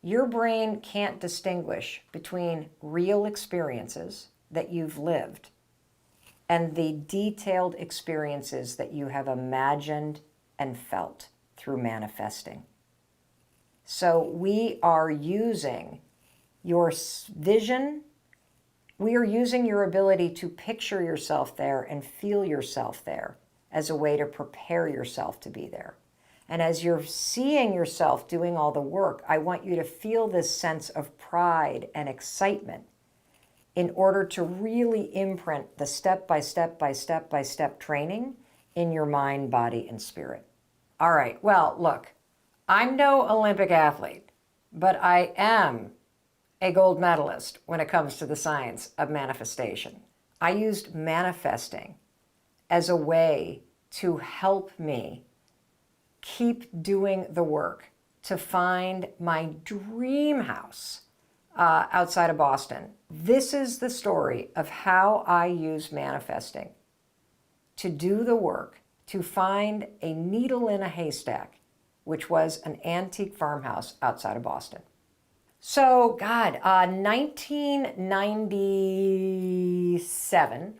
Your brain can't distinguish between real experiences that you've lived and the detailed experiences that you have imagined and felt through manifesting. So we are using your vision, we are using your ability to picture yourself there and feel yourself there as a way to prepare yourself to be there. And as you're seeing yourself doing all the work, I want you to feel this sense of pride and excitement in order to really imprint the step-by-step training in your mind, body, and spirit. All right, well, look, I'm no Olympic athlete, but I am a gold medalist when it comes to the science of manifestation. I used manifesting as a way to help me keep doing the work to find my dream house outside of Boston. This is the story of how I use manifesting to do the work to find a needle in a haystack, which was an antique farmhouse outside of Boston. So, 1997,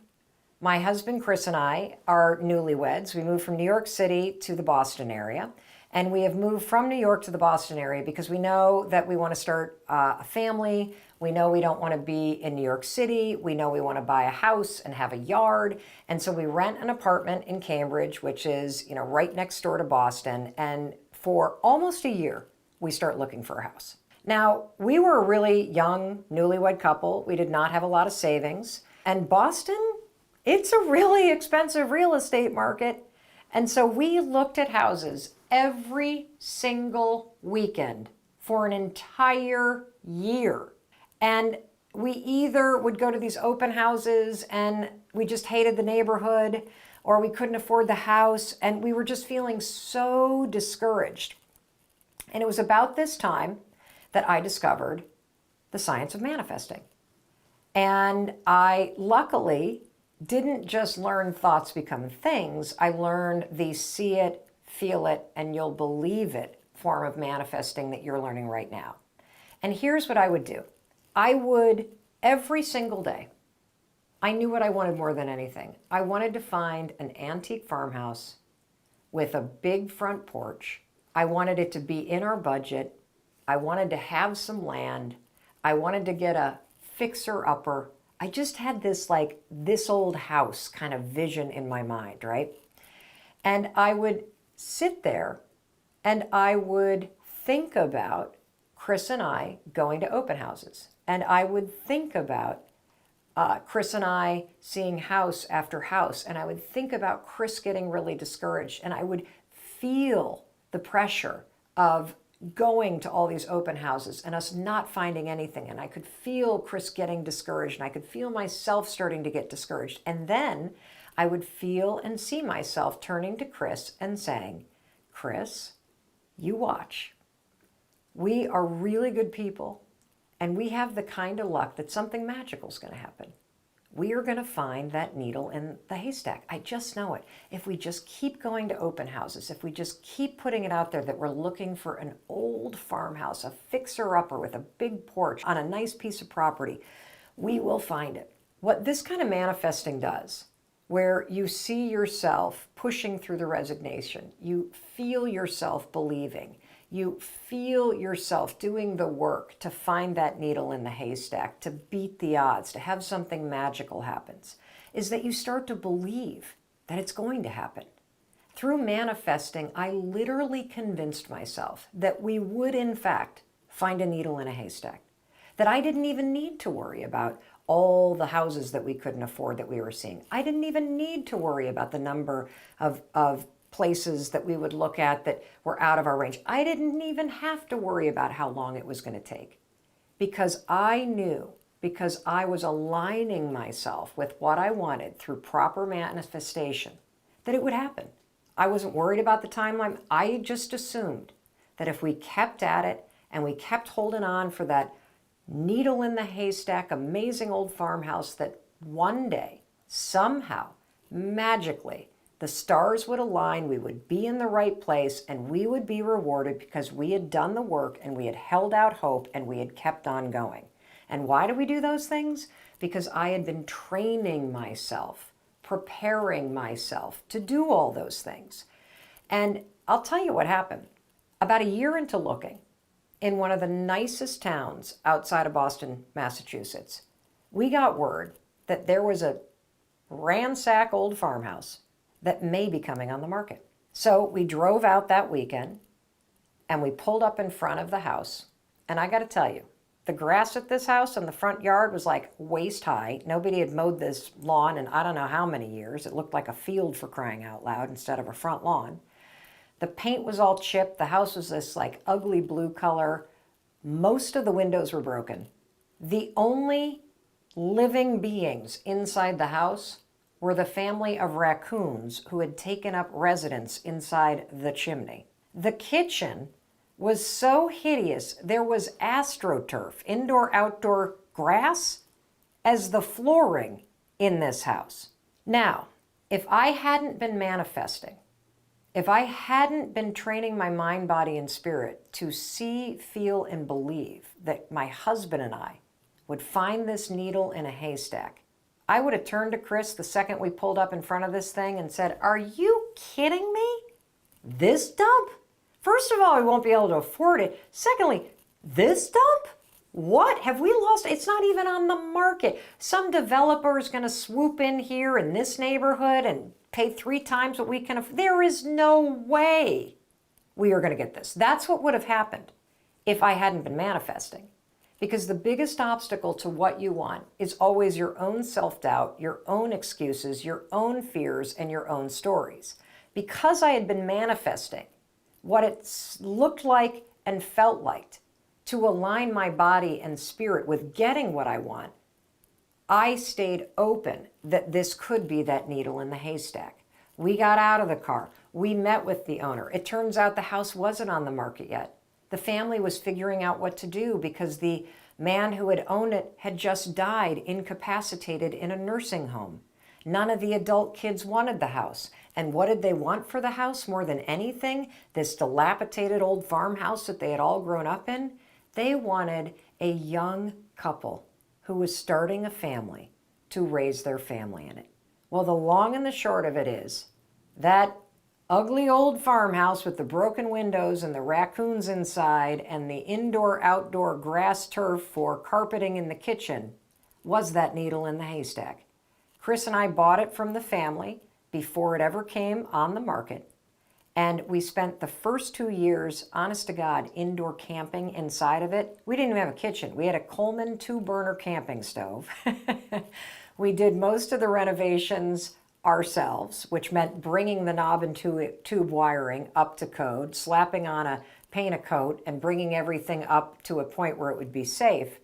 my husband Chris and I are newlyweds. We moved from New York City to the Boston area. And we have moved from New York to the Boston area because we know that we want to start a family. We know we don't want to be in New York City. We know we want to buy a house and have a yard. And so we rent an apartment in Cambridge, which is, right next door to Boston. And for almost a year, we start looking for a house. Now, we were a really young, newlywed couple. We did not have a lot of savings. And Boston, it's a really expensive real estate market. And so we looked at houses every single weekend for an entire year. And we either would go to these open houses and we just hated the neighborhood, or we couldn't afford the house, and we were just feeling so discouraged. And it was about this time that I discovered the science of manifesting. And I luckily didn't just learn thoughts become things. I learned the see it, feel it, and you'll believe it form of manifesting that you're learning right now. And here's what I would do. I would, every single day, I knew what I wanted more than anything. I wanted to find an antique farmhouse with a big front porch. I wanted it to be in our budget. I wanted to have some land. I wanted to get a fixer-upper. I just had this like this old house kind of vision in my mind, right? And I would sit there and I would think about Chris and I going to open houses. And I would think about Chris and I seeing house after house. And I would think about Chris getting really discouraged. And I would feel the pressure of going to all these open houses and us not finding anything. And I could feel Chris getting discouraged, and I could feel myself starting to get discouraged. And then I would feel and see myself turning to Chris and saying, Chris, you watch. We are really good people, and we have the kind of luck that something magical is going to happen. We are going to find that needle in the haystack. I just know it. If we just keep going to open houses, if we just keep putting it out there that we're looking for an old farmhouse, a fixer-upper with a big porch on a nice piece of property, we will find it. What this kind of manifesting does, where you see yourself pushing through the resignation, you feel yourself believing, you feel yourself doing the work to find that needle in the haystack, to beat the odds, to have something magical happens, is that you start to believe that it's going to happen. Through manifesting, I literally convinced myself that we would, in fact, find a needle in a haystack, that I didn't even need to worry about all the houses that we couldn't afford that we were seeing. I didn't even need to worry about the number of places that we would look at that were out of our range. I didn't even have to worry about how long it was going to take, because I knew, because I was aligning myself with what I wanted through proper manifestation, that it would happen. I wasn't worried about the timeline. I just assumed that if we kept at it and we kept holding on for that needle in the haystack, amazing old farmhouse, that one day, somehow, magically, the stars would align, we would be in the right place, and we would be rewarded because we had done the work and we had held out hope and we had kept on going. And why do we do those things? Because I had been training myself, preparing myself to do all those things. And I'll tell you what happened. About a year into looking, in one of the nicest towns outside of Boston, Massachusetts, we got word that there was a ransack old farmhouse that may be coming on the market. So we drove out that weekend and we pulled up in front of the house. And I got to tell you, the grass at this house in the front yard was like waist high. Nobody had mowed this lawn in I don't know how many years. It looked like a field, for crying out loud, instead of a front lawn. The paint was all chipped. The house was this like ugly blue color. Most of the windows were broken. The only living beings inside the house were the family of raccoons who had taken up residence inside the chimney. The kitchen was so hideous, there was astroturf, indoor-outdoor grass, as the flooring in this house. Now, if I hadn't been manifesting, if I hadn't been training my mind, body, and spirit to see, feel, and believe that my husband and I would find this needle in a haystack, I would have turned to Chris the second we pulled up in front of this thing and said, "Are you kidding me? This dump? First of all, we won't be able to afford it. Secondly, this dump? What? Have we lost? It's not even on the market. Some developer is going to swoop in here in this neighborhood and pay 3 times what we can afford. There is no way we are going to get this." That's what would have happened if I hadn't been manifesting. Because the biggest obstacle to what you want is always your own self-doubt, your own excuses, your own fears, and your own stories. Because I had been manifesting what it looked like and felt like to align my body and spirit with getting what I want, I stayed open that this could be that needle in the haystack. We got out of the car. We met with the owner. It turns out the house wasn't on the market yet. The family was figuring out what to do because the Man who had owned it had just died, incapacitated in a nursing home. None of the adult kids wanted the house. And what did they want for the house more than anything? This dilapidated old farmhouse that they had all grown up in? They wanted a young couple who was starting a family to raise their family in it. Well, the long and the short of it is that ugly old farmhouse with the broken windows and the raccoons inside and the indoor-outdoor grass turf for carpeting in the kitchen was that needle in the haystack. Chris and I bought it from the family before it ever came on the market. And we spent the first 2 years, honest to God, indoor camping inside of it. We didn't even have a kitchen. We had a Coleman 2-burner camping stove. We did most of the renovations ourselves, which meant bringing the knob and tube wiring up to code, slapping on a paint a coat, and bringing everything up to a point where it would be safe.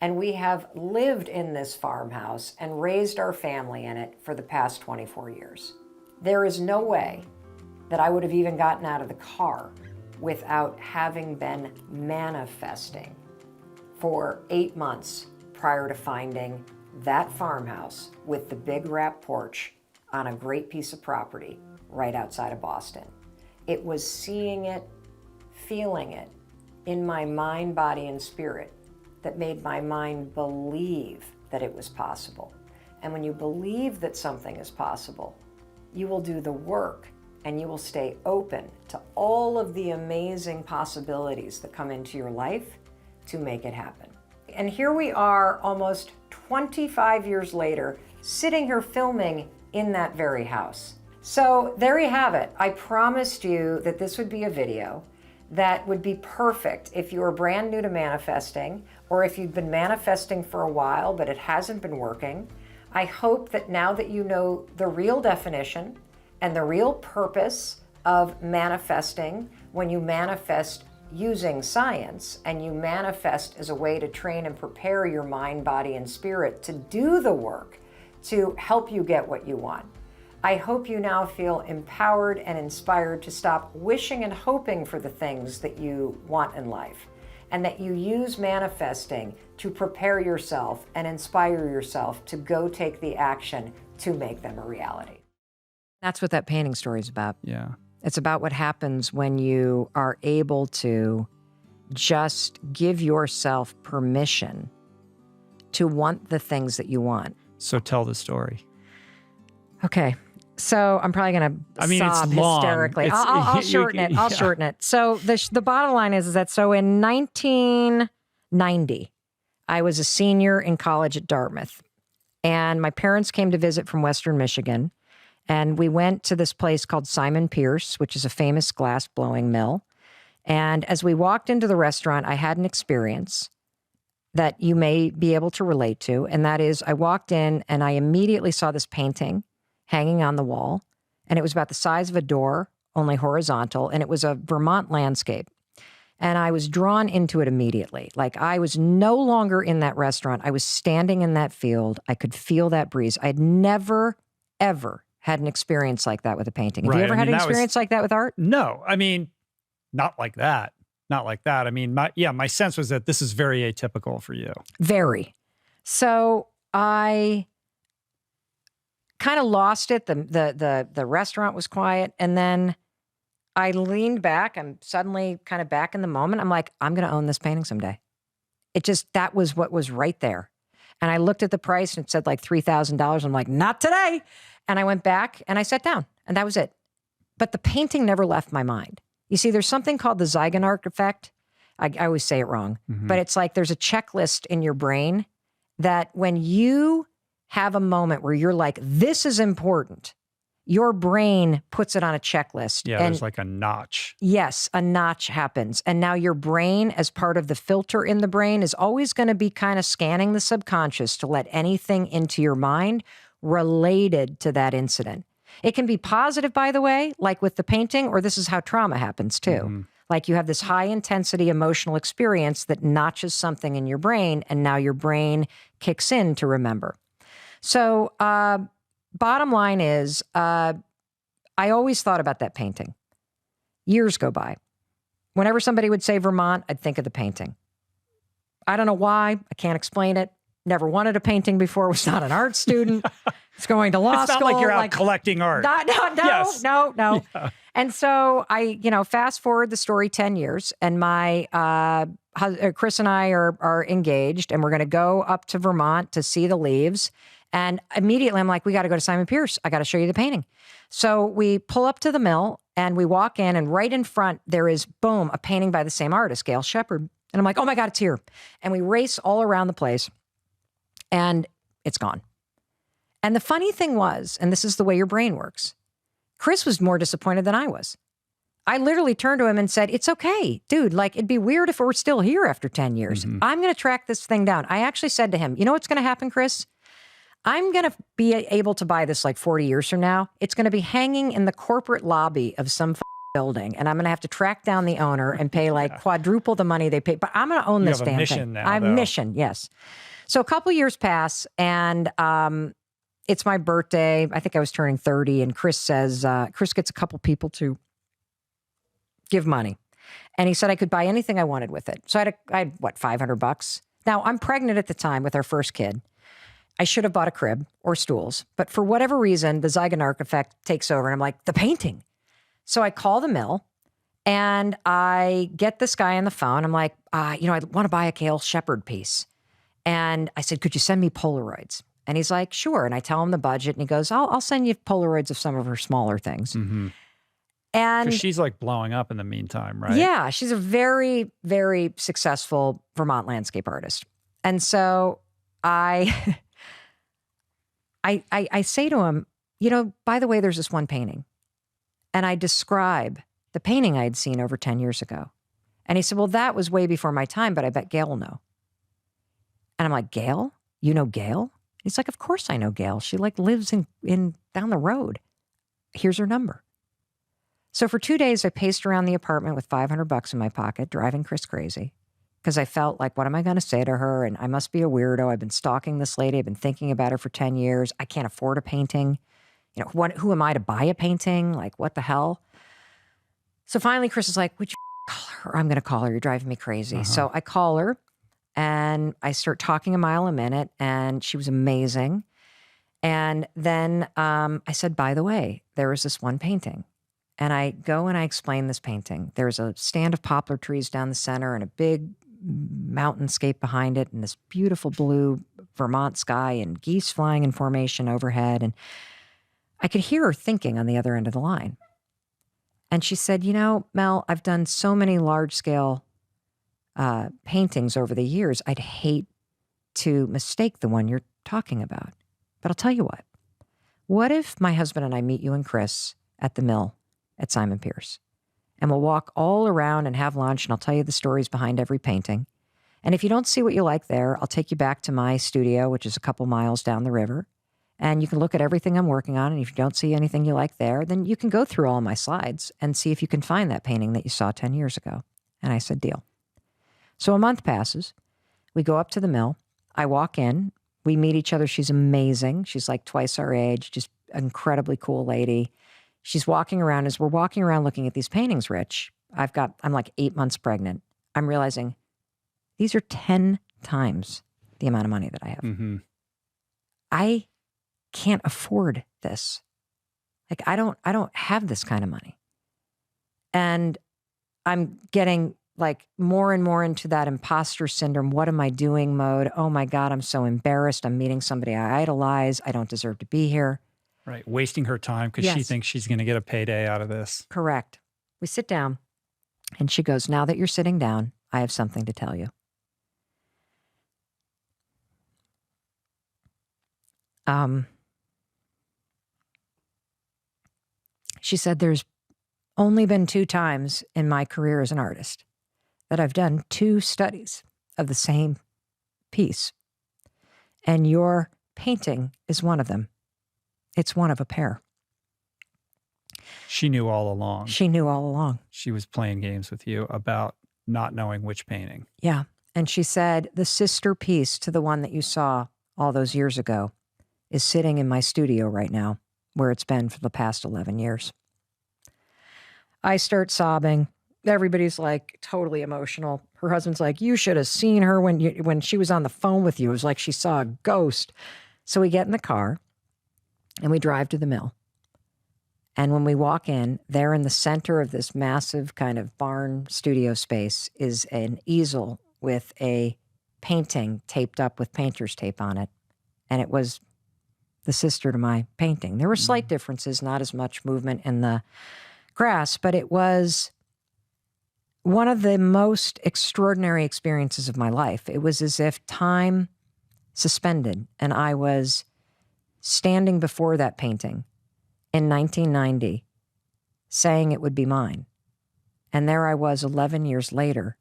And we have lived in this farmhouse and raised our family in it for the past 24 years. There is no way that I would have even gotten out of the car without having been manifesting for 8 months prior to finding that farmhouse with the big wrap porch on a great piece of property right outside of Boston. It was seeing it, feeling it in my mind, body, and spirit that made my mind believe that it was possible. And when you believe that something is possible, you will do the work and you will stay open to all of the amazing possibilities that come into your life to make it happen. And here we are almost 25 years later, sitting here filming in that very house. So there you have it. I promised you that this would be a video that would be perfect if you were brand new to manifesting, or if you've been manifesting for a while but it hasn't been working. I hope that now that you know the real definition and the real purpose of manifesting, when you manifest using science and you manifest as a way to train and prepare your mind, body, and spirit to do the work to help you get what you want. I hope you now feel empowered and inspired to stop wishing and hoping for the things that you want in life, and that you use manifesting to prepare yourself and inspire yourself to go take the action to make them a reality. That's what that painting story is about. Yeah. It's about what happens when you are able to just give yourself permission to want the things that you want. So tell the story. Okay. So I'm probably going to sob it's long. hysterically. I'll shorten it. I'll shorten it. So the bottom line is that so in 1990, I was a senior in college at Dartmouth, and my parents came to visit from Western Michigan, and we went to this place called Simon Pierce, which is a famous glass blowing mill. And as we walked into the restaurant, I had an experience that you may be able to relate to, and that is I walked in and I immediately saw this painting hanging on the wall, and it was about the size of a door, only horizontal, and it was a Vermont landscape. And I was drawn into it immediately. Like, I was no longer in that restaurant. I was standing in that field. I could feel that breeze. I had never, ever had an experience like that with a painting. Have you ever had an experience like that with art? No, not like that. Not like that. My sense was that this is very atypical for you. Very. So I kind of lost it. The restaurant was quiet. And then I leaned back. I'm suddenly kind of back in the moment. I'm like, I'm going to own this painting someday. That was what was right there. And I looked at the price and it said like $3,000. I'm like, not today. And I went back and I sat down and that was it. But the painting never left my mind. You see, there's something called the Zygon Art Effect. I always say it wrong, but it's like there's a checklist in your brain that when you have a moment where you're like, this is important, your brain puts it on a checklist. Yeah, there's like a notch. Yes, a notch happens. And now your brain, as part of the filter in the brain, is always going to be kind of scanning the subconscious to let anything into your mind related to that incident. It can be positive, by the way, like with the painting, or this is how trauma happens too. Like you have this high intensity emotional experience that notches something in your brain, and now your brain kicks in to remember. So bottom line is, I always thought about that painting. Years go by. Whenever somebody would say Vermont, I'd think of the painting. I don't know why. I can't explain it. Never wanted a painting before. Was not an art student. It's going to law It's school. not like you're out collecting art. No. Yes. Yeah. And so I, fast forward the story 10 years, and my Chris and I are engaged, and we're going to go up to Vermont to see the leaves. And immediately I'm like, we got to go to Simon Pierce. I got to show you the painting. So we pull up to the mill and we walk in, and right in front there is, boom, a painting by the same artist, Gail Shepard. And I'm like, oh my God, it's here. And we race all around the place, and it's gone. And the funny thing was, and this is the way your brain works, Chris was more disappointed than I was. I literally turned to him and said, it's okay, dude. Like, it'd be weird if it were still here after 10 years. Mm-hmm. I'm going to track this thing down. I actually said to him, you know what's going to happen, Chris? I'm going to be able to buy this like 40 years from now. It's going to be hanging in the corporate lobby of some building, and I'm going to have to track down the owner and pay like quadruple the money they pay. But I'm going to own this damn thing. Now, I have a mission, yes. So a couple years pass, and it's my birthday. I think I was turning 30, and Chris gets a couple people to give money. And he said I could buy anything I wanted with it. So I had what, $500? Now, I'm pregnant at the time with our first kid. I should have bought a crib or stools, but for whatever reason, the Zygon Art Effect takes over, and I'm like, the painting. So I call the mill, and I get this guy on the phone. I'm like, I want to buy a Gail Shepard piece. And I said, could you send me Polaroids? And he's like, sure. And I tell him the budget, and he goes, I'll send you Polaroids of some of her smaller things. Mm-hmm. And she's like blowing up in the meantime, right? Yeah, she's a very, very successful Vermont landscape artist. And so I say to him, by the way, there's this one painting. And I describe the painting I had seen over 10 years ago. And he said, well, that was way before my time, but I bet Gail will know. And I'm like, Gail? You know Gail? He's like, of course I know Gail. She like lives in down the road. Here's her number. So for 2 days, I paced around the apartment with $500 in my pocket, driving Chris crazy. Because I felt like, what am I going to say to her? And I must be a weirdo. I've been stalking this lady. I've been thinking about her for 10 years. I can't afford a painting. Who am I to buy a painting? Like, what the hell? So finally, Chris is like, would you call her? I'm going to call her. You're driving me crazy. Uh-huh. So I call her, and I start talking a mile a minute, and she was amazing. And then I said, by the way, there was this one painting. And I go and I explain this painting. There's a stand of poplar trees down the center and a big mountainscape behind it, and this beautiful blue Vermont sky and geese flying in formation overhead. And I could hear her thinking on the other end of the line. And she said, Mel, I've done so many large-scale paintings over the years. I'd hate to mistake the one you're talking about. But I'll tell you what. What if my husband and I meet you and Chris at the mill at Simon Pierce? And we'll walk all around and have lunch, and I'll tell you the stories behind every painting. And if you don't see what you like there, I'll take you back to my studio, which is a couple miles down the river. And you can look at everything I'm working on. And if you don't see anything you like there, then you can go through all my slides and see if you can find that painting that you saw 10 years ago. And I said, deal. So a month passes. We go up to the mill. I walk in. We meet each other. She's amazing. She's like twice our age, just an incredibly cool lady. She's walking around. As we're walking around looking at these paintings, Rich, I'm like 8 months pregnant. I'm realizing these are 10 times the amount of money that I have. Mm-hmm. I can't afford this. Like, I don't have this kind of money. And I'm getting like more and more into that imposter syndrome. What am I doing mode? Oh my God, I'm so embarrassed. I'm meeting somebody I idolize. I don't deserve to be here. Right. Wasting her time because she thinks she's going to get a payday out of this. Correct. We sit down, and she goes, now that you're sitting down, I have something to tell you. She said, there's only been 2 times in my career as an artist that I've done 2 studies of the same piece. And your painting is one of them. It's one of a pair. She knew all along. She knew all along. She was playing games with you about not knowing which painting. Yeah. And she said, the sister piece to the one that you saw all those years ago is sitting in my studio right now, where it's been for the past 11 years. I start sobbing. Everybody's like totally emotional. Her husband's like, you should have seen her when she was on the phone with you. It was like she saw a ghost. So we get in the car and we drive to the mill. And when we walk in, there in the center of this massive kind of barn studio space is an easel with a painting taped up with painter's tape on it. And it was the sister to my painting. There were slight differences, not as much movement in the grass, but it was one of the most extraordinary experiences of my life. It was as if time suspended and I was standing before that painting in 1990 saying it would be mine. And there I was 11 years later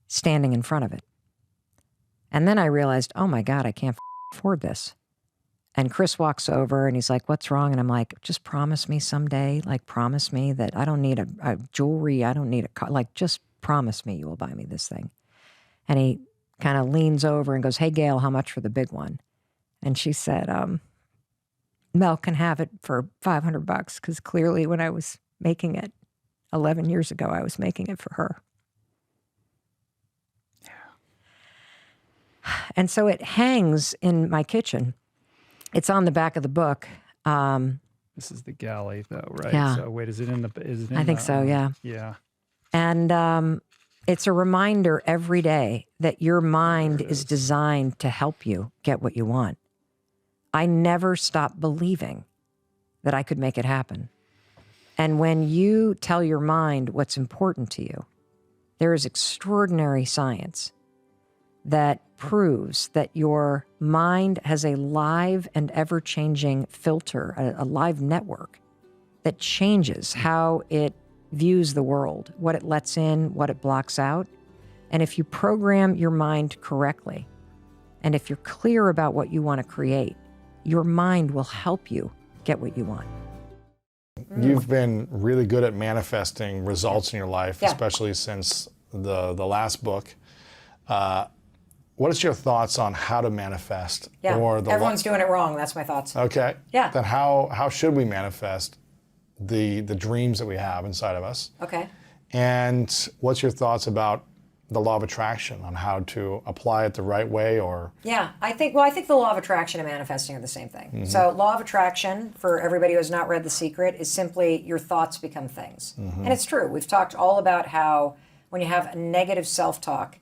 standing in front of it. And then I realized, oh my God, I can't afford this. And Chris walks over and he's like, what's wrong? And I'm like, just promise me someday, like promise me that I don't need a jewelry, I don't need a car, like just promise me you will buy me this thing. And he kind of leans over and goes, hey, Gail, how much for the big one? And she said, Mel can have it for $500 because clearly when I was making it 11 years ago, I was making it for her. And so it hangs in my kitchen. It's on the back of the book. This is the galley, though, right? Yeah. So wait, is it in the? Is it in I think so. Yeah. Yeah. And it's a reminder every day that your mind is designed to help you get what you want. I never stopped believing that I could make it happen. And when you tell your mind what's important to you, there is extraordinary science that proves that your mind has a live and ever-changing filter, a live network that changes how it views the world, what it lets in, what it blocks out. And if you program your mind correctly, and if you're clear about what you want to create, your mind will help you get what you want. You've been really good at manifesting results in your life, Yeah. especially since the last book. What is your thoughts on how to manifest? Yeah, Or everyone's doing it wrong. That's my thoughts. Okay. Yeah. Then how should we manifest the dreams that we have inside of us? Okay. And what's your thoughts about the law of attraction, on how to apply it the right way? Or Yeah, I think the law of attraction and manifesting are the same thing. So law of attraction, for everybody who has not read The Secret, is simply your thoughts become things. And it's true. We've talked all about how when you have a negative self-talk,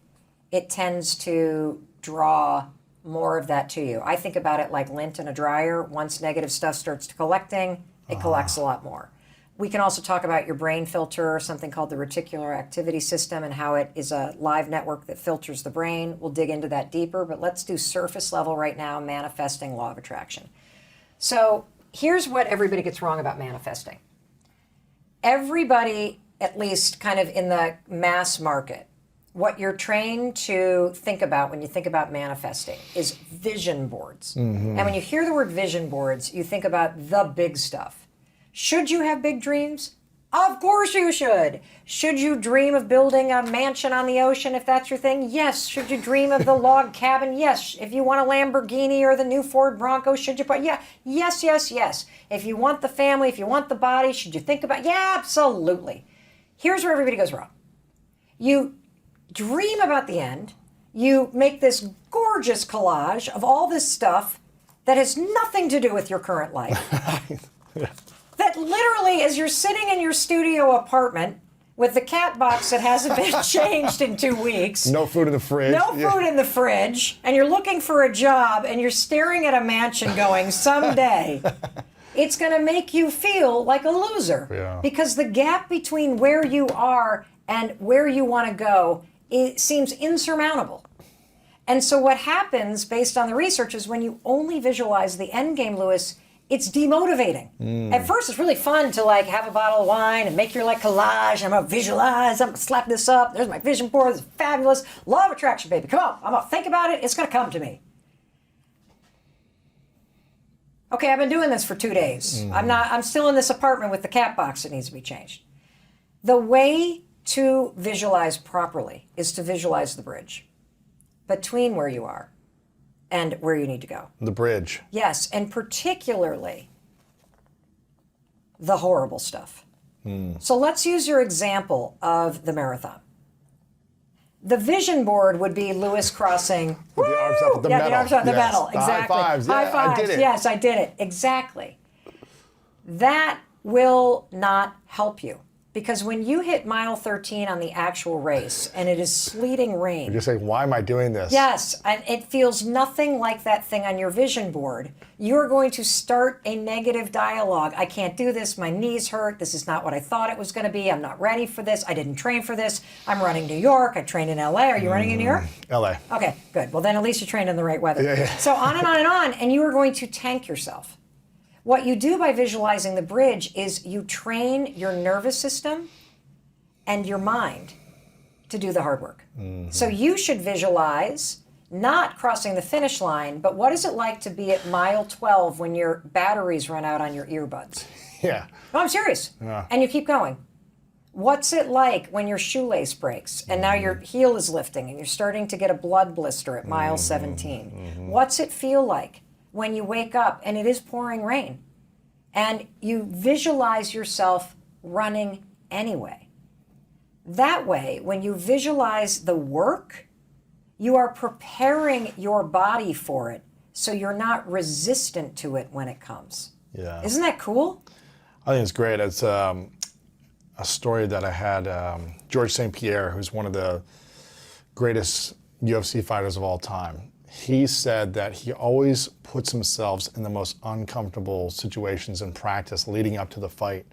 it tends to draw more of that to you. I think about it like lint in a dryer. Once negative stuff starts collecting, it collects a lot more. We can also talk about your brain filter, something called the reticular activity system, and how it is a live network that filters the brain. We'll dig into that deeper, but let's do surface level right now, manifesting law of attraction. So here's what everybody gets wrong about manifesting. Everybody, at least kind of in the mass market, what you're trained to think about when you think about manifesting is vision boards. And when you hear the word vision boards, you think about the big stuff. Should you have big dreams? Of course you should. Should you dream of building a mansion on the ocean if that's your thing? Yes. Should you dream of the log cabin? Yes. If you want a Lamborghini or the new Ford Bronco, should you put, yeah, yes, yes, yes. If you want the family, if you want the body, should you think about, yeah, absolutely. Here's where everybody goes wrong. You dream about the end. You make this gorgeous collage of all this stuff that has nothing to do with your current life. That literally, as you're sitting in your studio apartment with the cat box that hasn't been changed in 2 weeks. no food in the fridge. No food in the fridge, and you're looking for a job, and you're staring at a mansion going, someday, it's going to make you feel like a loser. Yeah. Because the gap between where you are and where you want to go, it seems insurmountable. And so what happens, based on the research, is when you only visualize the end game, Lewis, it's demotivating. At first, it's really fun to like have a bottle of wine and make your like collage. I'm gonna visualize. I'm gonna slap this up. There's my vision board. It's fabulous. Law of attraction, baby. Come on. I'm gonna think about it. It's gonna come to me. Okay, I've been doing this for 2 days. I'm still in this apartment with the cat box that needs to be changed. The way to visualize properly is to visualize the bridge between where you are and where you need to go. The bridge. Yes, and particularly the horrible stuff. So let's use your example of the marathon. The vision board would be Lewis crossing. With the arms up at the yeah, metal. the arms up at the Yes. metal. The Exactly. high fives. Yeah, High fives. I did it. Yes, I did it. Exactly. That will not help you. Because when you hit mile 13 on the actual race and it is sleeting rain. You're saying, why am I doing this? Yes, and it feels nothing like that thing on your vision board. You're going to start a negative dialogue. I can't do this. My knees hurt. This is not what I thought it was going to be. I'm not ready for this. I didn't train for this. I'm running New York. I trained in LA. Are you running in New York? LA. Okay, good. Well, then at least you trained in the right weather. Yeah. So on and on and on, and you are going to tank yourself. What you do by visualizing the bridge is you train your nervous system and your mind to do the hard work. So you should visualize not crossing the finish line, but what is it like to be at mile 12 when your batteries run out on your earbuds? Yeah. No, I'm serious. Yeah. And you keep going. What's it like when your shoelace breaks and now your heel is lifting and you're starting to get a blood blister at mile 17? What's it feel like when you wake up and it is pouring rain and you visualize yourself running anyway? That way, when you visualize the work, you are preparing your body for it so you're not resistant to it when it comes. Yeah. Isn't that cool? I think it's great. It's a story that I had George St. Pierre, who's one of the greatest UFC fighters of all time. He said that he always puts himself in the most uncomfortable situations in practice leading up to the fight.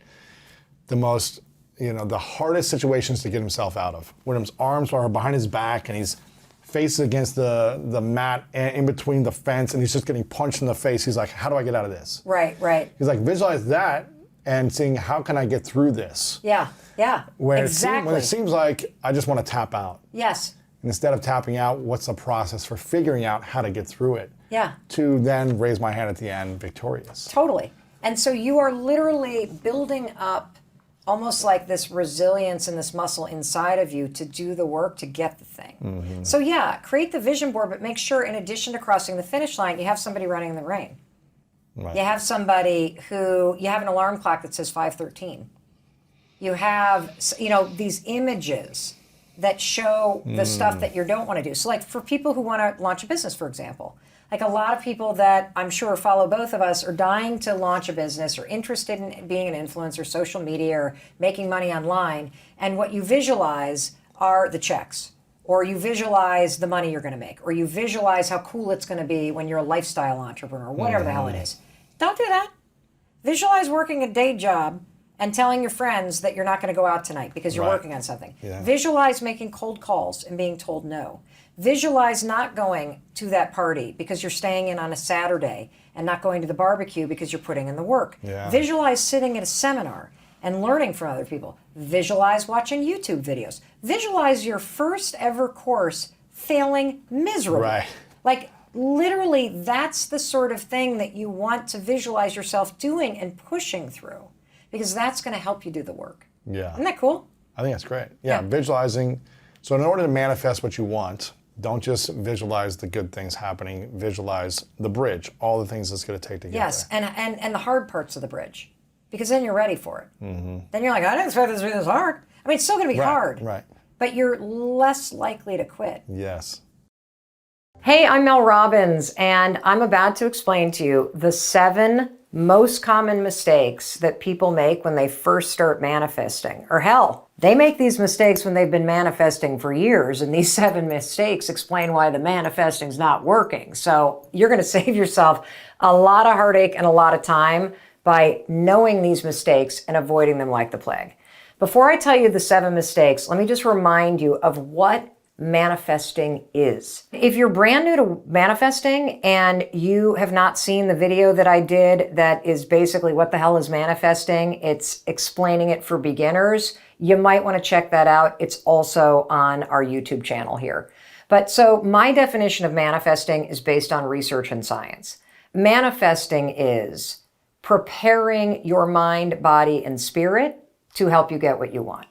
The hardest situations to get himself out of. When his arms are behind his back and he's face against the mat in between the fence and he's just getting punched in the face. He's like, how do I get out of this? Right. He's like, visualize that and seeing how can I get through this? Yeah. Exactly. When it seems like I just want to tap out. Yes. And instead of tapping out, what's the process for figuring out how to get through it? Yeah. To then raise my hand at the end victorious. Totally. And so you are literally building up almost like this resilience and this muscle inside of you to do the work to get the thing. So yeah, create the vision board, but make sure in addition to crossing the finish line, you have somebody running in the rain. Right. You have somebody you have an alarm clock that says 5:13. You have, these images that show the stuff that you don't want to do. So like for people who want to launch a business, for example, like a lot of people that I'm sure follow both of us are dying to launch a business or interested in being an influencer, social media, or making money online. And what you visualize are the checks, or you visualize the money you're going to make, or you visualize how cool it's going to be when you're a lifestyle entrepreneur, whatever the hell it is. Don't do that. Visualize working a day job and telling your friends that you're not going to go out tonight because you're working on something. Yeah. Visualize making cold calls and being told no. Visualize not going to that party because you're staying in on a Saturday and not going to the barbecue because you're putting in the work. Yeah. Visualize sitting at a seminar and learning from other people. Visualize watching YouTube videos. Visualize your first ever course failing miserably. Right. Like literally, that's the sort of thing that you want to visualize yourself doing and pushing through, because that's going to help you do the work. Yeah. Isn't that cool? I think that's great. Yeah, Yeah. visualizing. So in order to manifest what you want, don't just visualize the good things happening, visualize the bridge, all the things it's going to take to get Yes, there. and the hard parts of the bridge, because then you're ready for it. Then you're like, I didn't expect this to be this hard. I mean, it's still going to be hard, Right. but you're less likely to quit. Yes. Hey, I'm Mel Robbins, and I'm about to explain to you the 7 most common mistakes that people make when they first start manifesting. Or hell, they make these mistakes when they've been manifesting for years, and these 7 mistakes explain why the manifesting's not working. So you're going to save yourself a lot of heartache and a lot of time by knowing these mistakes and avoiding them like the plague. Before I tell you the 7 mistakes, let me just remind you of what manifesting is. If you're brand new to manifesting and you have not seen the video that I did that is basically what the hell is manifesting, it's explaining it for beginners, you might want to check that out. It's also on our YouTube channel here. But so my definition of manifesting is based on research and science. Manifesting is preparing your mind, body, and spirit to help you get what you want.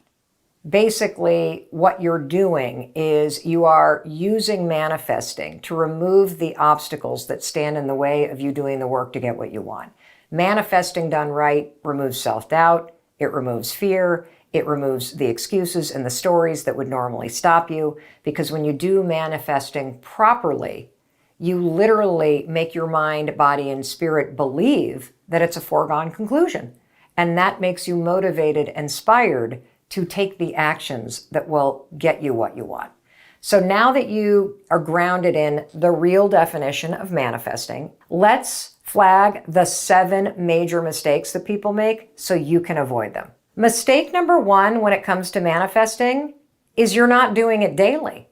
Basically, what you're doing is you are using manifesting to remove the obstacles that stand in the way of you doing the work to get what you want. Manifesting done right removes self-doubt, it removes fear, It removes the excuses and the stories that would normally stop you, because when you do manifesting properly, you literally make your mind, body, and spirit believe that it's a foregone conclusion. And that makes you motivated, inspired to take the actions that will get you what you want. So now that you are grounded in the real definition of manifesting, let's flag the 7 major mistakes that people make so you can avoid them. Mistake number 1 when it comes to manifesting is you're not doing it daily.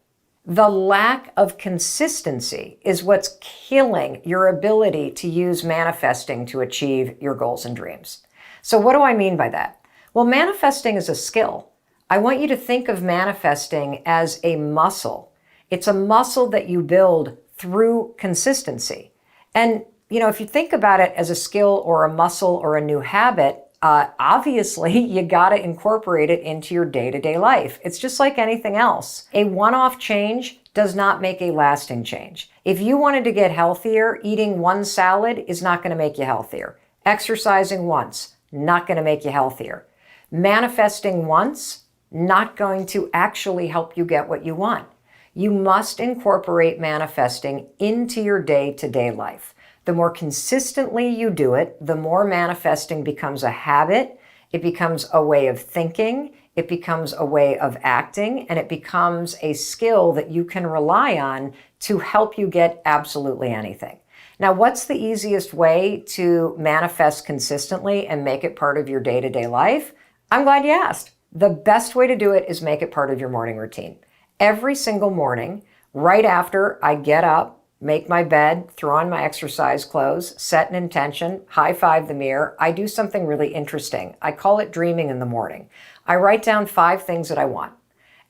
The lack of consistency is what's killing your ability to use manifesting to achieve your goals and dreams. So what do I mean by that? Well, manifesting is a skill. I want you to think of manifesting as a muscle. It's a muscle that you build through consistency. And, if you think about it as a skill or a muscle or a new habit, obviously you got to incorporate it into your day-to-day life. It's just like anything else. A one-off change does not make a lasting change. If you wanted to get healthier, eating one salad is not going to make you healthier. Exercising once, not going to make you healthier. Manifesting once, not going to actually help you get what you want. You must incorporate manifesting into your day-to-day life. The more consistently you do it, the more manifesting becomes a habit, it becomes a way of thinking, it becomes a way of acting, and it becomes a skill that you can rely on to help you get absolutely anything. Now, what's the easiest way to manifest consistently and make it part of your day-to-day life? I'm glad you asked. The best way to do it is make it part of your morning routine. Every single morning, right after I get up, make my bed, throw on my exercise clothes, set an intention, high five the mirror, I do something really interesting. I call it dreaming in the morning. I write down 5 things that I want.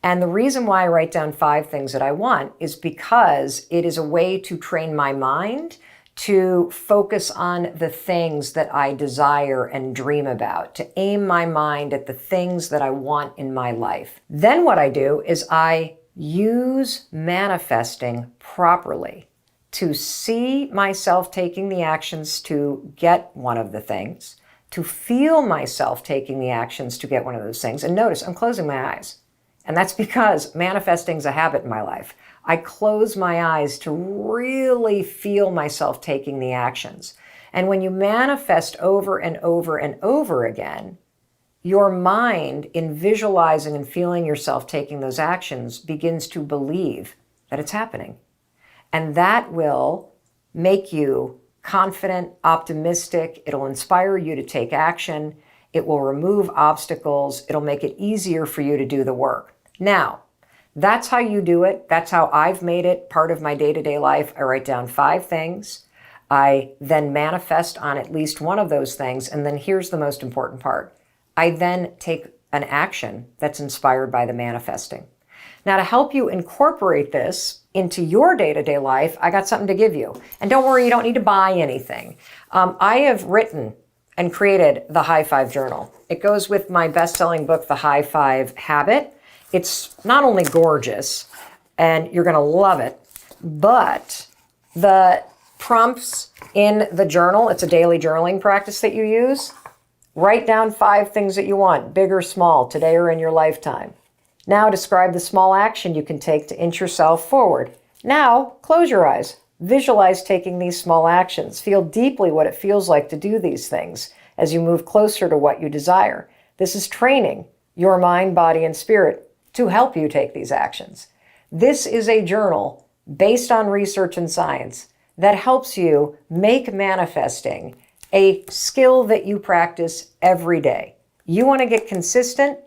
And the reason why I write down 5 things that I want is because it is a way to train my mind to focus on the things that I desire and dream about, to aim my mind at the things that I want in my life. Then what I do is I use manifesting properly to see myself taking the actions to get one of the things, to feel myself taking the actions to get one of those things. And notice, I'm closing my eyes. And that's because manifesting is a habit in my life. I close my eyes to really feel myself taking the actions. And when you manifest over and over and over again, your mind, in visualizing and feeling yourself taking those actions, begins to believe that it's happening. And that will make you confident, optimistic. It'll inspire you to take action. It will remove obstacles. It'll make it easier for you to do the work. Now, that's how you do it. That's how I've made it part of my day-to-day life. I write down 5 things. I then manifest on at least one of those things. And then here's the most important part. I then take an action that's inspired by the manifesting. Now, to help you incorporate this into your day-to-day life, I got something to give you. And don't worry, you don't need to buy anything. I have written and created the High Five Journal. It goes with my best-selling book, The High Five Habit. It's not only gorgeous, and you're going to love it, but the prompts in the journal, it's a daily journaling practice that you use. Write down 5 things that you want, big or small, today or in your lifetime. Now describe the small action you can take to inch yourself forward. Now close your eyes. Visualize taking these small actions. Feel deeply what it feels like to do these things as you move closer to what you desire. This is training your mind, body, and spirit to help you take these actions. This is a journal based on research and science that helps you make manifesting a skill that you practice every day. You want to get consistent?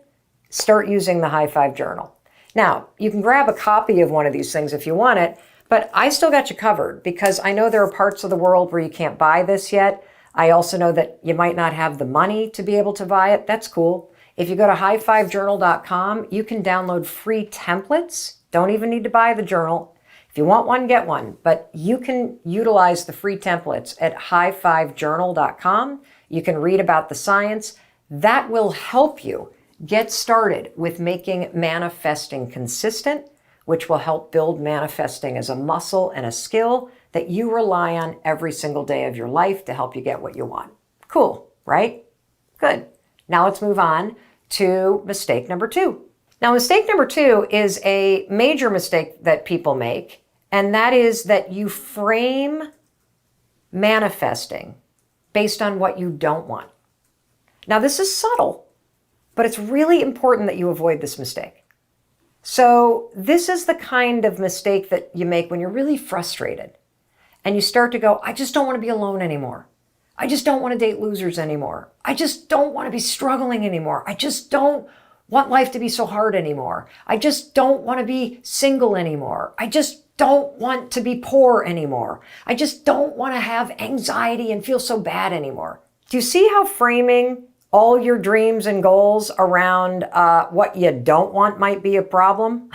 Start using the High Five Journal. Now, you can grab a copy of one of these things if you want it, but I still got you covered because I know there are parts of the world where you can't buy this yet. I also know that you might not have the money to be able to buy it. That's cool. If you go to highfivejournal.com, you can download free templates. Don't even need to buy the journal. If you want one, get one. But you can utilize the free templates at highfivejournal.com. You can read about the science. That will help you get started with making manifesting consistent, which will help build manifesting as a muscle and a skill that you rely on every single day of your life to help you get what you want. Cool, right? Good. Now let's move on to mistake number 2. Now, mistake number 2 is a major mistake that people make, and that is that you frame manifesting based on what you don't want. Now, this is subtle, but it's really important that you avoid this mistake. So this is the kind of mistake that you make when you're really frustrated and you start to go, I just don't want to be alone anymore. I just don't want to date losers anymore. I just don't want to be struggling anymore. I just don't want life to be so hard anymore. I just don't want to be single anymore. I just don't want to be poor anymore. I just don't want to have anxiety and feel so bad anymore. Do you see how framing all your dreams and goals around what you don't want might be a problem?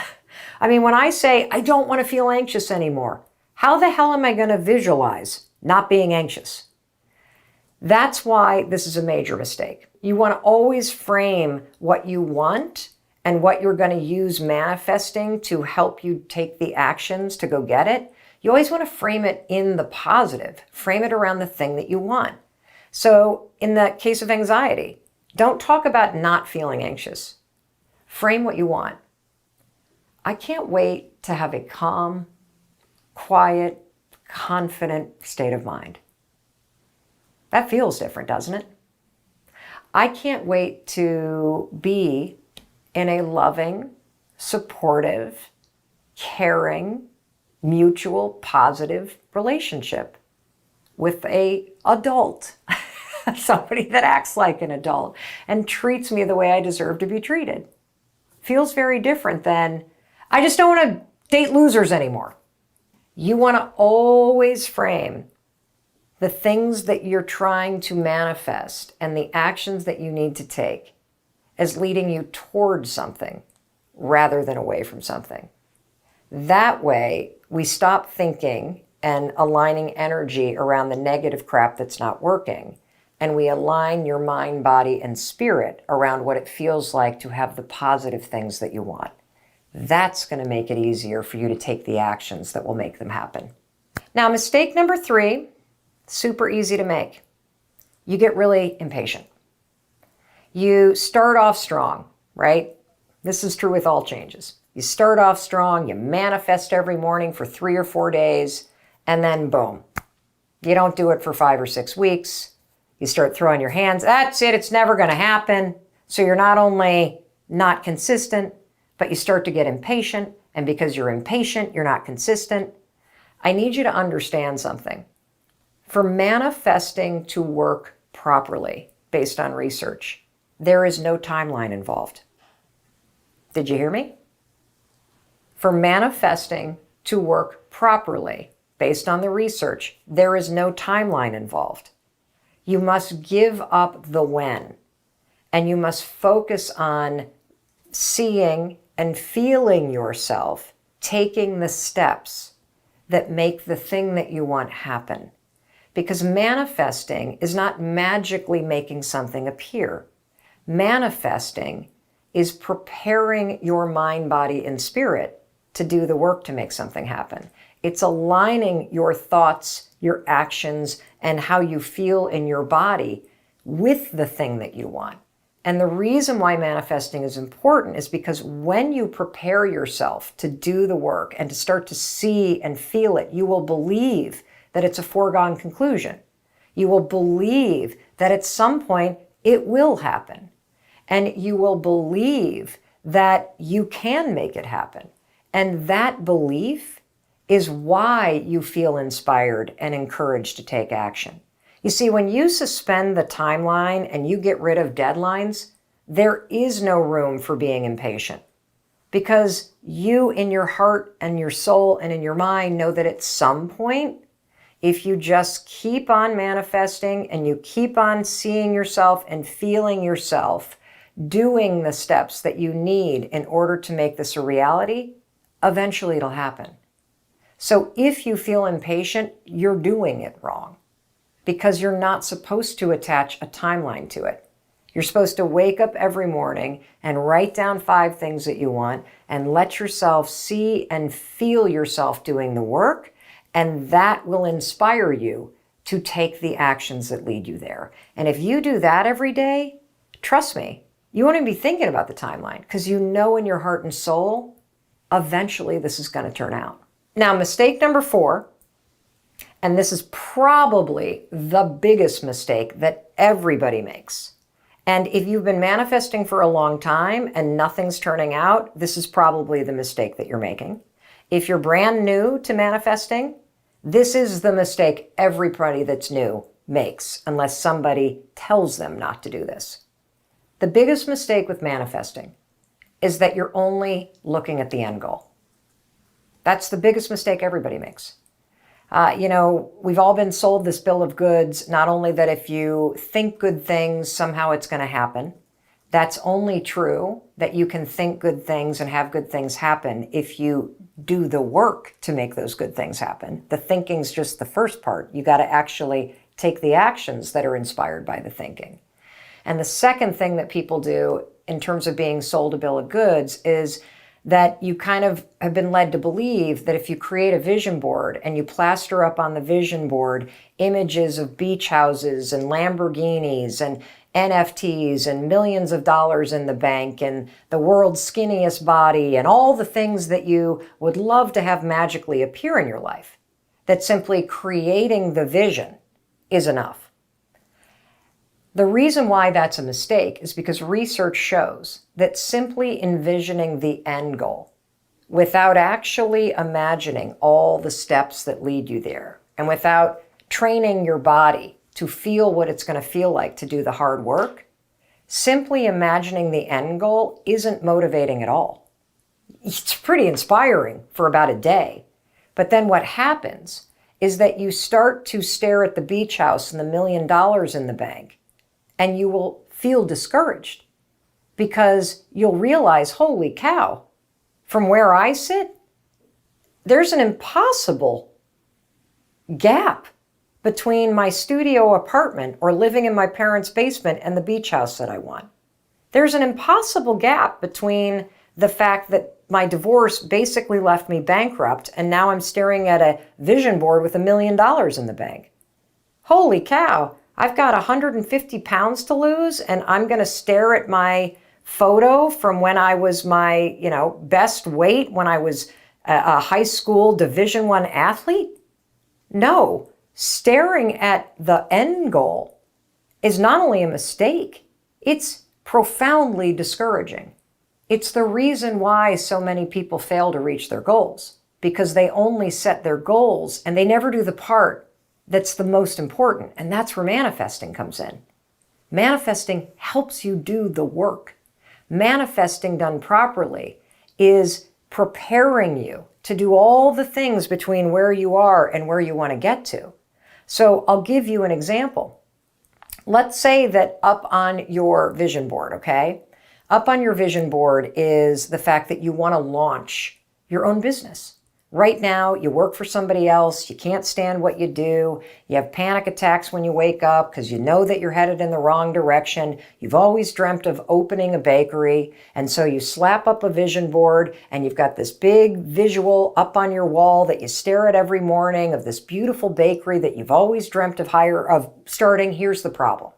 I mean, when I say, I don't want to feel anxious anymore, how the hell am I going to visualize not being anxious? That's why this is a major mistake. You want to always frame what you want and what you're going to use manifesting to help you take the actions to go get it. You always want to frame it in the positive. Frame it around the thing that you want. So in the case of anxiety, don't talk about not feeling anxious. Frame what you want. I can't wait to have a calm, quiet, confident state of mind. That feels different, doesn't it? I can't wait to be in a loving, supportive, caring, mutual, positive relationship with an adult, somebody that acts like an adult and treats me the way I deserve to be treated. Feels very different than, I just don't want to date losers anymore. You want to always frame the things that you're trying to manifest and the actions that you need to take as leading you towards something rather than away from something. That way, we stop thinking and aligning energy around the negative crap that's not working, and we align your mind, body, and spirit around what it feels like to have the positive things that you want. That's going to make it easier for you to take the actions that will make them happen. Now, mistake number 3, super easy to make. You get really impatient. You start off strong, right? This is true with all changes. You start off strong, you manifest every morning for 3 or 4 days, and then boom. You don't do it for 5 or 6 weeks. You start throwing your hands, that's it, it's never going to happen. So you're not only not consistent, but you start to get impatient, and because you're impatient, you're not consistent. I need you to understand something. For manifesting to work properly, based on research, there is no timeline involved. Did you hear me? For manifesting to work properly, based on the research, there is no timeline involved. You must give up the when, and you must focus on seeing and feeling yourself taking the steps that make the thing that you want happen. Because manifesting is not magically making something appear. Manifesting is preparing your mind, body, and spirit to do the work to make something happen. It's aligning your thoughts, your actions, and how you feel in your body with the thing that you want. And the reason why manifesting is important is because when you prepare yourself to do the work and to start to see and feel it, you will believe that it's a foregone conclusion. You will believe that at some point it will happen. And you will believe that you can make it happen. And that belief is why you feel inspired and encouraged to take action. You see, when you suspend the timeline and you get rid of deadlines, there is no room for being impatient. Because you in your heart and your soul and in your mind know that at some point, if you just keep on manifesting and you keep on seeing yourself and feeling yourself doing the steps that you need in order to make this a reality, eventually it'll happen. So if you feel impatient, you're doing it wrong because you're not supposed to attach a timeline to it. You're supposed to wake up every morning and write down 5 things that you want and let yourself see and feel yourself doing the work, and that will inspire you to take the actions that lead you there. And if you do that every day, trust me, You won't even be thinking about the timeline because you know in your heart and soul, eventually this is going to turn out. Now, mistake number 4, and this is probably the biggest mistake that everybody makes. And if you've been manifesting for a long time and nothing's turning out, this is probably the mistake that you're making. If you're brand new to manifesting, this is the mistake everybody that's new makes, unless somebody tells them not to do this. The biggest mistake with manifesting is that you're only looking at the end goal. That's the biggest mistake everybody makes. We've all been sold this bill of goods, not only that if you think good things, somehow it's going to happen. That's only true that you can think good things and have good things happen if you do the work to make those good things happen. The thinking's just the first part. You got to actually take the actions that are inspired by the thinking. And the second thing that people do in terms of being sold a bill of goods is that you kind of have been led to believe that if you create a vision board and you plaster up on the vision board images of beach houses and Lamborghinis and NFTs and millions of dollars in the bank and the world's skinniest body and all the things that you would love to have magically appear in your life, that simply creating the vision is enough. The reason why that's a mistake is because research shows that simply envisioning the end goal without actually imagining all the steps that lead you there and without training your body to feel what it's going to feel like to do the hard work, simply imagining the end goal isn't motivating at all. It's pretty inspiring for about a day. But then what happens is that you start to stare at the beach house and the $1 million in the bank, and you will feel discouraged because you'll realize, holy cow, from where I sit, there's an impossible gap between my studio apartment or living in my parents' basement and the beach house that I want. There's an impossible gap between the fact that my divorce basically left me bankrupt and now I'm staring at a vision board with $1 million in the bank. Holy cow, I've got 150 pounds to lose and I'm going to stare at my photo from when I was my, best weight when I was a high school Division I athlete? No. Staring at the end goal is not only a mistake, it's profoundly discouraging. It's the reason why so many people fail to reach their goals, because they only set their goals and they never do the part that's the most important, and that's where manifesting comes in. Manifesting helps you do the work. Manifesting done properly is preparing you to do all the things between where you are and where you want to get to. So I'll give you an example. Let's say that up on your vision board, okay? Up on your vision board is the fact that you want to launch your own business. Right now, you work for somebody else, you can't stand what you do, you have panic attacks when you wake up because you know that you're headed in the wrong direction, you've always dreamt of opening a bakery, and so you slap up a vision board and you've got this big visual up on your wall that you stare at every morning of this beautiful bakery that you've always dreamt of starting. Here's the problem.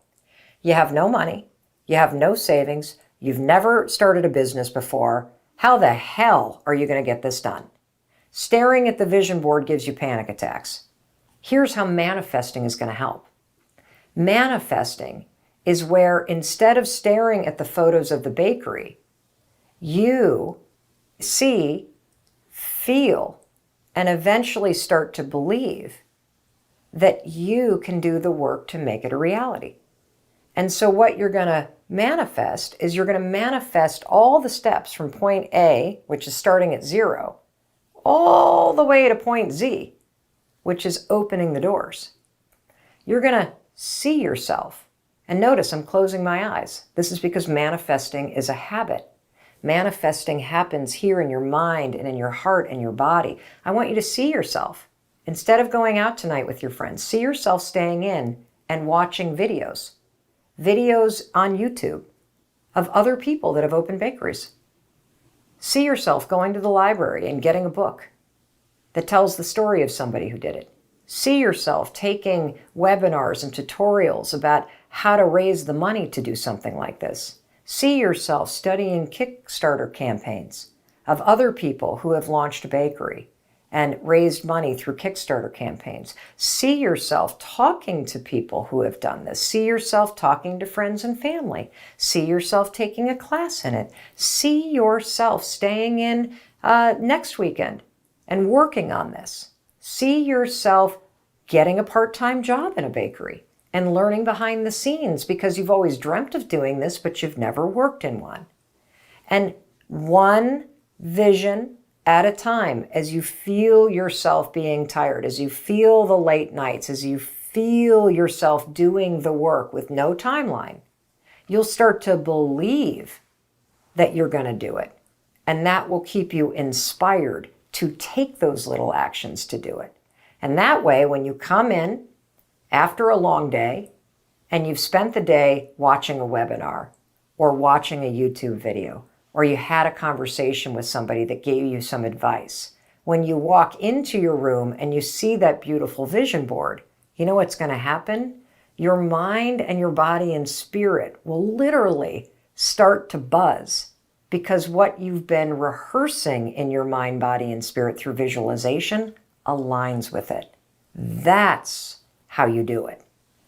You have no money, you have no savings, you've never started a business before. How the hell are you going to get this done? Staring at the vision board gives you panic attacks. Here's how manifesting is going to help. Manifesting is where instead of staring at the photos of the bakery, you see, feel, and eventually start to believe that you can do the work to make it a reality. And so what you're going to manifest is you're going to manifest all the steps from point A, which is starting at 0, all the way to point Z, which is opening the doors. You're going to see yourself. And notice I'm closing my eyes. This is because manifesting is a habit. Manifesting happens here in your mind and in your heart and your body. I want you to see yourself. Instead of going out tonight with your friends, see yourself staying in and watching videos. Videos on YouTube of other people that have opened bakeries. See yourself going to the library and getting a book that tells the story of somebody who did it. See yourself taking webinars and tutorials about how to raise the money to do something like this. See yourself studying Kickstarter campaigns of other people who have launched a bakery and raised money through Kickstarter campaigns. See yourself talking to people who have done this. See yourself talking to friends and family. See yourself taking a class in it. See yourself staying in next weekend and working on this. See yourself getting a part-time job in a bakery and learning behind the scenes because you've always dreamt of doing this, but you've never worked in one. And one vision at a time, as you feel yourself being tired, as you feel the late nights, as you feel yourself doing the work with no timeline, you'll start to believe that you're going to do it. And that will keep you inspired to take those little actions to do it. And that way, when you come in after a long day and you've spent the day watching a webinar or watching a YouTube video, or you had a conversation with somebody that gave you some advice, when you walk into your room and you see that beautiful vision board, you know what's going to happen? Your mind and your body and spirit will literally start to buzz, because what you've been rehearsing in your mind, body, and spirit through visualization aligns with it. That's how you do it.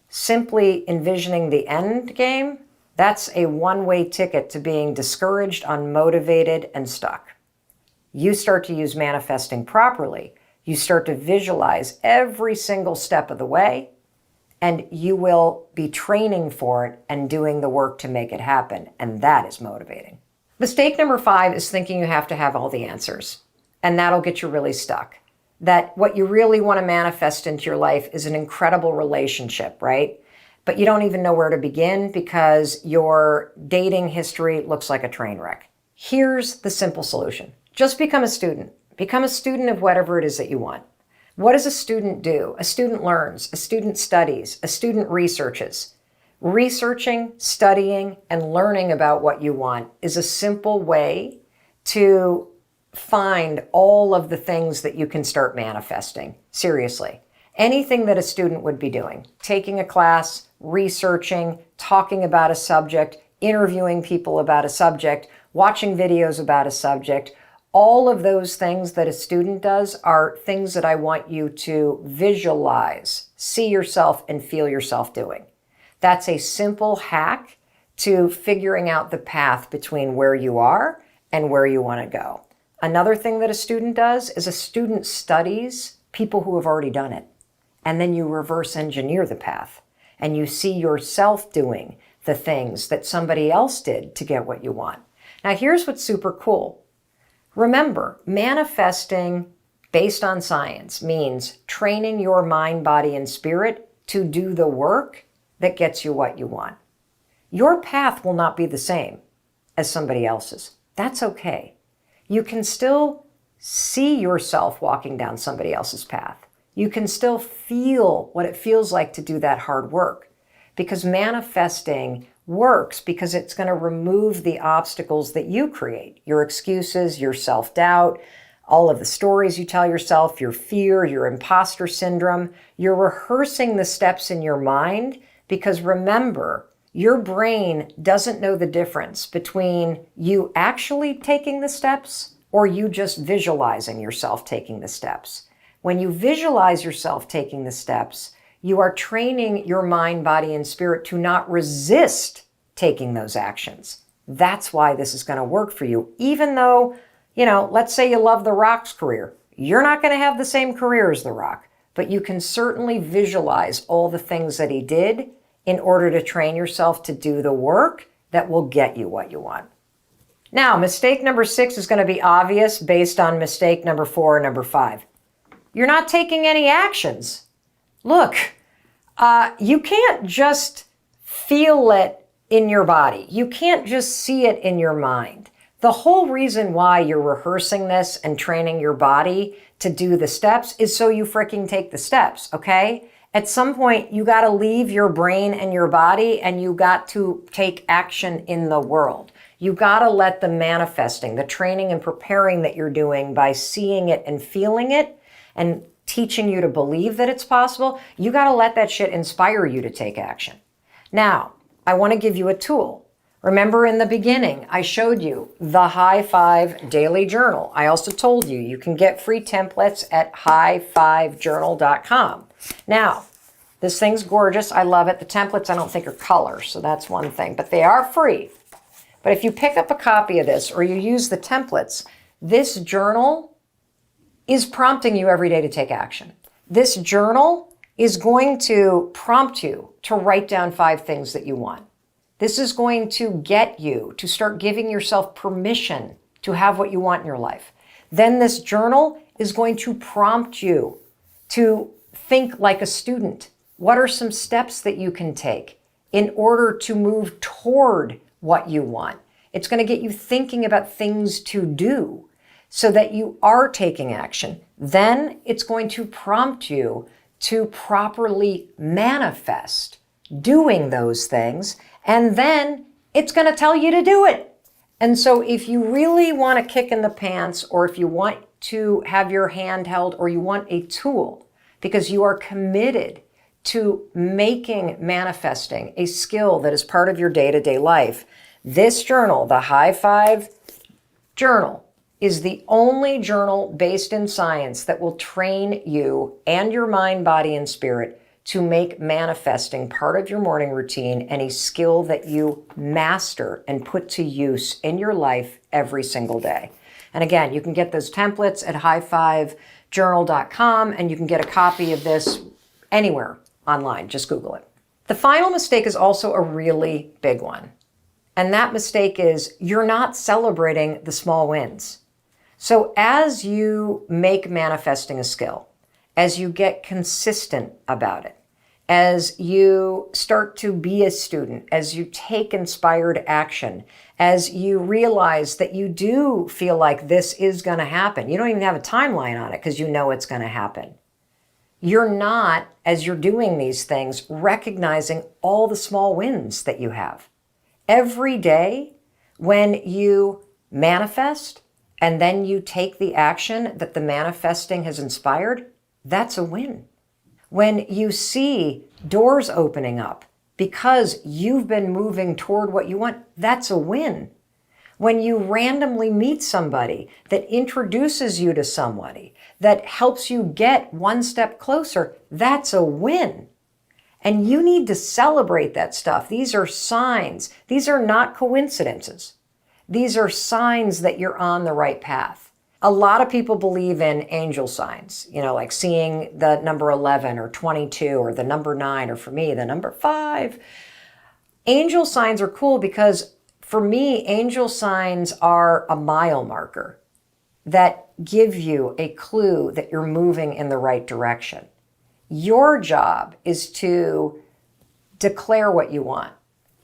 Simply envisioning the end game, that's a one-way ticket to being discouraged, unmotivated, and stuck. You start to use manifesting properly. You start to visualize every single step of the way, and you will be training for it and doing the work to make it happen. And that is motivating. Mistake number 5 is thinking you have to have all the answers. And that'll get you really stuck. That what you really want to manifest into your life is an incredible relationship, right? But you don't even know where to begin because your dating history looks like a train wreck. Here's the simple solution. Just become a student. Become a student of whatever it is that you want. What does a student do? A student learns, a student studies, a student researches. Researching, studying, and learning about what you want is a simple way to find all of the things that you can start manifesting. Seriously. Anything that a student would be doing, taking a class, researching, talking about a subject, interviewing people about a subject, watching videos about a subject, all of those things that a student does are things that I want you to visualize, see yourself, and feel yourself doing. That's a simple hack to figuring out the path between where you are and where you want to go. Another thing that a student does is a student studies people who have already done it. And then you reverse engineer the path and you see yourself doing the things that somebody else did to get what you want. Now, here's what's super cool. Remember, manifesting based on science means training your mind, body, and spirit to do the work that gets you what you want. Your path will not be the same as somebody else's. That's okay. You can still see yourself walking down somebody else's path. You can still feel what it feels like to do that hard work, because manifesting works because it's going to remove the obstacles that you create, your excuses, your self-doubt, all of the stories you tell yourself, your fear, your imposter syndrome. You're rehearsing the steps in your mind because remember, your brain doesn't know the difference between you actually taking the steps or you just visualizing yourself taking the steps. When you visualize yourself taking the steps, you are training your mind, body, and spirit to not resist taking those actions. That's why this is going to work for you. Even though, let's say you love The Rock's career. You're not going to have the same career as The Rock, but you can certainly visualize all the things that he did in order to train yourself to do the work that will get you what you want. Now, mistake number 6 is going to be obvious based on mistake number 4 and number 5. You're not taking any actions. Look, you can't just feel it in your body. You can't just see it in your mind. The whole reason why you're rehearsing this and training your body to do the steps is so you freaking take the steps, okay? At some point, you got to leave your brain and your body and you got to take action in the world. You got to let the manifesting, the training and preparing that you're doing by seeing it and feeling it and teaching you to believe that it's possible, you got to let that shit inspire you to take action. Now, I want to give you a tool. Remember in the beginning, I showed you the High Five Daily Journal. I also told you you can get free templates at high5journal.com. Now, this thing's gorgeous. I love it. The templates I don't think are color, so that's one thing, but they are free. But if you pick up a copy of this or you use the templates, this journal is prompting you every day to take action. This journal is going to prompt you to write down 5 things that you want. This is going to get you to start giving yourself permission to have what you want in your life. Then this journal is going to prompt you to think like a student. What are some steps that you can take in order to move toward what you want? It's going to get you thinking about things to do so that you are taking action. Then it's going to prompt you to properly manifest doing those things. And then it's going to tell you to do it. And so if you really want a kick in the pants, or if you want to have your hand held, or you want a tool because you are committed to making manifesting a skill that is part of your day-to-day life, this journal, the High Five Journal, is the only journal based in science that will train you and your mind, body, and spirit to make manifesting part of your morning routine and a skill that you master and put to use in your life every single day. And again, you can get those templates at high5journal.com, and you can get a copy of this anywhere online. Just Google it. The final mistake is also a really big one. And that mistake is you're not celebrating the small wins. So as you make manifesting a skill, as you get consistent about it, as you start to be a student, as you take inspired action, as you realize that you do feel like this is going to happen. You don't even have a timeline on it because you know it's going to happen. You're not, as you're doing these things, recognizing all the small wins that you have. Every day when you manifest and then you take the action that the manifesting has inspired, that's a win. When you see doors opening up because you've been moving toward what you want, that's a win. When you randomly meet somebody that introduces you to somebody that helps you get one step closer, that's a win. And you need to celebrate that stuff. These are signs. These are not coincidences. These are signs that you're on the right path. A lot of people believe in angel signs, like seeing the number 11 or 22 or the number 9, or for me, the number 5. Angel signs are cool because for me, angel signs are a mile marker that give you a clue that you're moving in the right direction. Your job is to declare what you want.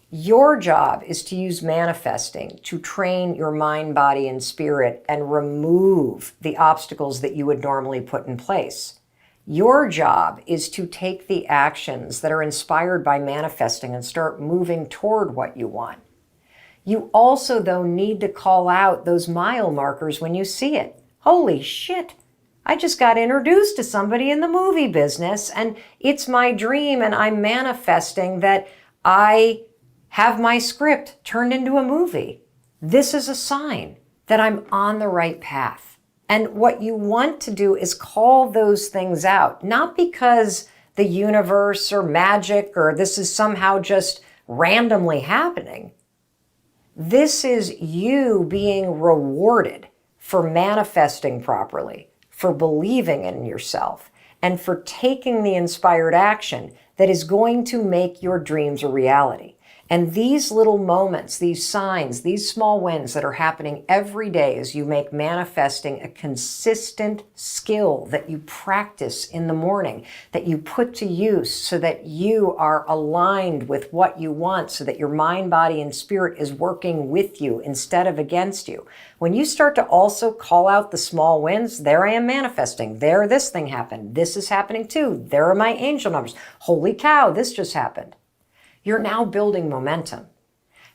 Your job is to use manifesting to train your mind, body, and spirit and remove the obstacles that you would normally put in place. Your job is to take the actions that are inspired by manifesting and start moving toward what you want. You also, though, need to call out those mile markers when you see it. Holy shit! I just got introduced to somebody in the movie business, and it's my dream, and I'm manifesting that I have my script turned into a movie. This is a sign that I'm on the right path. And what you want to do is call those things out, not because the universe or magic or this is somehow just randomly happening. This is you being rewarded for manifesting properly, for believing in yourself, and for taking the inspired action that is going to make your dreams a reality. And these little moments, these signs, these small wins that are happening every day as you make manifesting a consistent skill that you practice in the morning, that you put to use so that you are aligned with what you want, so that your mind, body, and spirit is working with you instead of against you. When you start to also call out the small wins, there I am manifesting. There, this thing happened. This is happening too. There are my angel numbers. Holy cow, this just happened. You're now building momentum.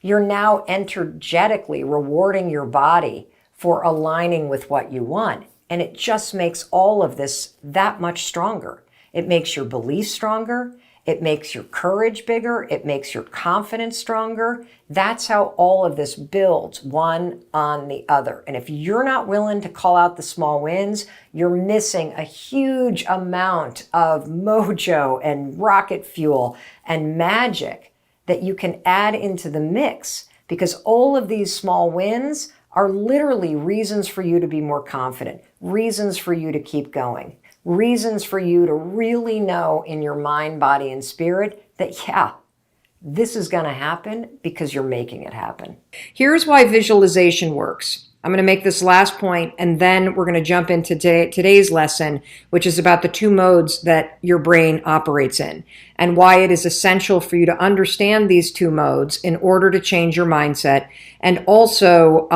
You're now energetically rewarding your body for aligning with what you want. And it just makes all of this that much stronger. It makes your beliefs stronger. It makes your courage bigger. It makes your confidence stronger. That's how all of this builds one on the other. And if you're not willing to call out the small wins, you're missing a huge amount of mojo and rocket fuel and magic that you can add into the mix, because all of these small wins are literally reasons for you to be more confident, reasons for you to keep going, reasons for you to really know in your mind, body, and spirit that, yeah, this is going to happen because you're making it happen. Here's why visualization works. I'm going to make this last point, and then we're going to jump into today's lesson, which is about the two modes that your brain operates in, and why it is essential for you to understand these two modes in order to change your mindset, and also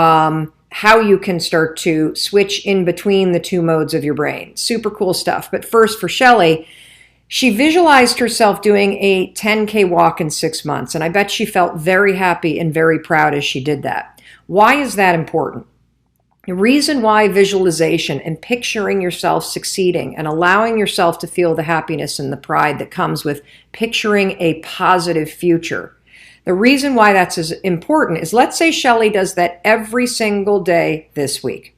how you can start to switch in between the two modes of your brain. Super cool stuff. But first, for Shelly, she visualized herself doing a 10K walk in 6 months, and I bet she felt very happy and very proud as she did that. Why is that important? The reason why visualization and picturing yourself succeeding and allowing yourself to feel the happiness and the pride that comes with picturing a positive future. The reason why that's as important is, let's say Shelly does that every single day this week.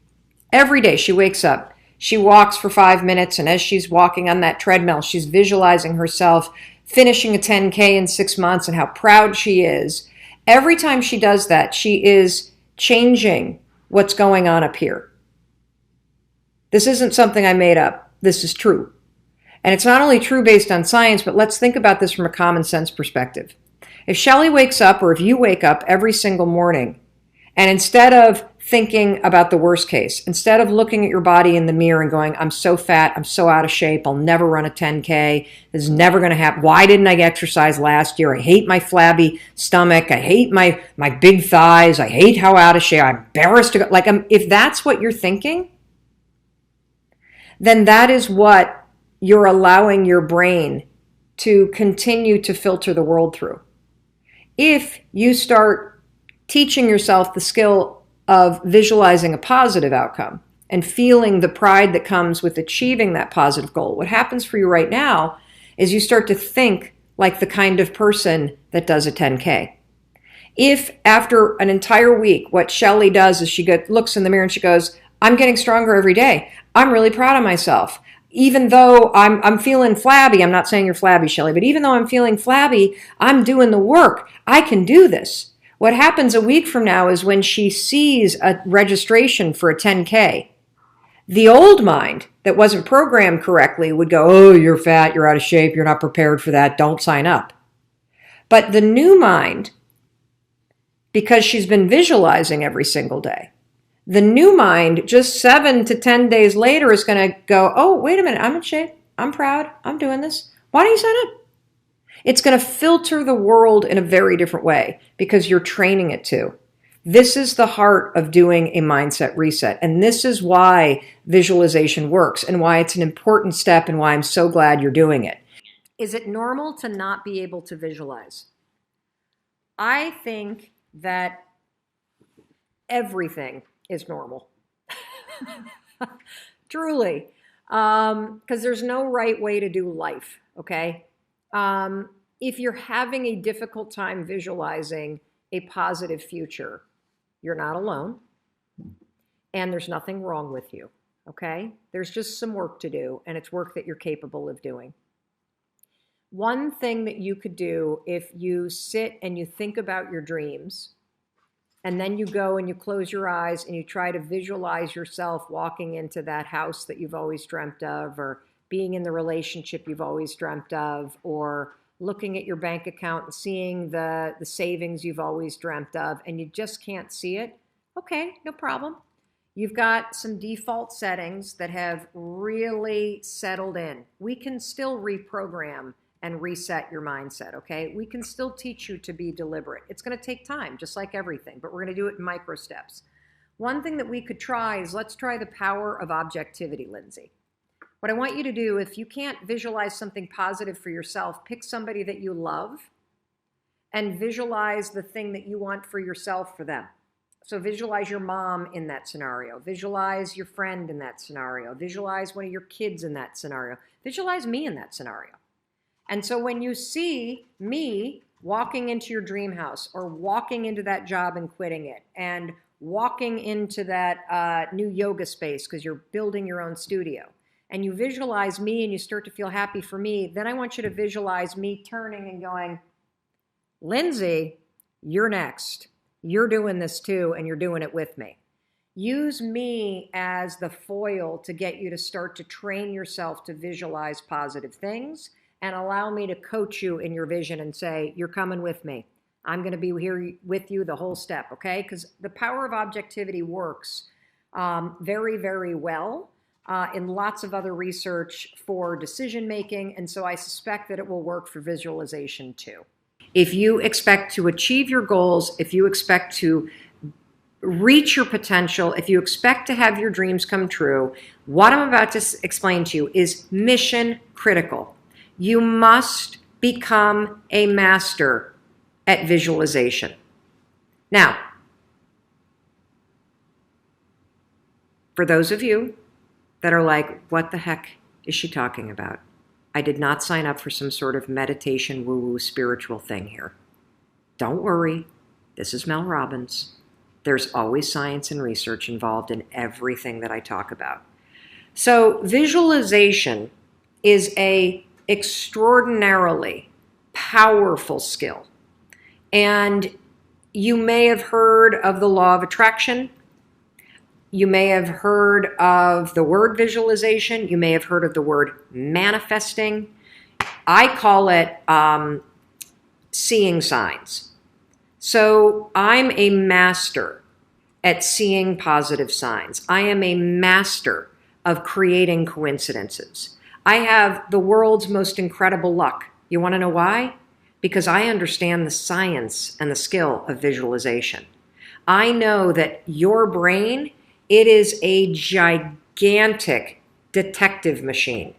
Every day she wakes up, she walks for 5 minutes, and as she's walking on that treadmill, she's visualizing herself finishing a 10K in 6 months and how proud she is. Every time she does that, she is changing what's going on up here. This isn't something I made up. This is true. And it's not only true based on science, but let's think about this from a common sense perspective. If Shelly wakes up, or if you wake up every single morning, and instead of thinking about the worst case, instead of looking at your body in the mirror and going, I'm so fat, I'm so out of shape, I'll never run a 10K, this is never going to happen, why didn't I exercise last year, I hate my flabby stomach, I hate my big thighs, I hate how out of shape, I'm embarrassed to go, if that's what you're thinking, then that is what you're allowing your brain to continue to filter the world through. If you start teaching yourself the skill of visualizing a positive outcome and feeling the pride that comes with achieving that positive goal, what happens for you right now is you start to think like the kind of person that does a 10K. If after an entire week, what Shelly does is she looks in the mirror and she goes, I'm getting stronger every day. I'm really proud of myself. Even though I'm feeling flabby, I'm not saying you're flabby, Shelly, but even though I'm feeling flabby, I'm doing the work. I can do this. What happens a week from now is when she sees a registration for a 10K, the old mind that wasn't programmed correctly would go, oh, you're fat, you're out of shape, you're not prepared for that, don't sign up. But the new mind, because she's been visualizing every single day, the new mind, just 7 to 10 days later, is going to go, oh, wait a minute, I'm in shape, I'm proud, I'm doing this. Why don't you sign up? It's going to filter the world in a very different way because you're training it to. This is the heart of doing a mindset reset. And this is why visualization works and why it's an important step and why I'm so glad you're doing it. Is it normal to not be able to visualize? I think that everything is normal. Truly. Because there's no right way to do life, okay? If you're having a difficult time visualizing a positive future, you're not alone, and there's nothing wrong with you, okay? There's just some work to do, and it's work that you're capable of doing. One thing that you could do if you sit and you think about your dreams, and then you go and you close your eyes and you try to visualize yourself walking into that house that you've always dreamt of, or being in the relationship you've always dreamt of, or looking at your bank account and seeing the savings you've always dreamt of, and you just can't see it, okay, no problem. You've got some default settings that have really settled in. We can still reprogram and reset your mindset, okay? We can still teach you to be deliberate. It's going to take time, just like everything, but we're going to do it in micro steps. One thing that we could try is, let's try the power of objectivity, Lindsay. What I want you to do, if you can't visualize something positive for yourself, pick somebody that you love and visualize the thing that you want for yourself for them. So visualize your mom in that scenario. Visualize your friend in that scenario. Visualize one of your kids in that scenario. Visualize me in that scenario. And so when you see me walking into your dream house or walking into that job and quitting it and walking into that new yoga space because you're building your own studio, and you visualize me and you start to feel happy for me, then I want you to visualize me turning and going, Lindsay, you're next. You're doing this too, and you're doing it with me. Use me as the foil to get you to start to train yourself to visualize positive things, and allow me to coach you in your vision and say, you're coming with me. I'm going to be here with you the whole step, okay? Because the power of objectivity works very, very well in lots of other research for decision making, and so I suspect that it will work for visualization too. If you expect to achieve your goals, if you expect to reach your potential, if you expect to have your dreams come true, what I'm about to explain to you is mission critical. You must become a master at visualization. Now, for those of you that are like, what the heck is she talking about? I did not sign up for some sort of meditation woo-woo spiritual thing here. Don't worry, this is Mel Robbins. There's always science and research involved in everything that I talk about. So visualization is a extraordinarily powerful skill. And you may have heard of the law of attraction. You may have heard of the word visualization. You may have heard of the word manifesting. I call it seeing signs. So I'm a master at seeing positive signs. I am a master of creating coincidences. I have the world's most incredible luck. You want to know why? Because I understand the science and the skill of visualization. I know that your brain, it is a gigantic detective machine.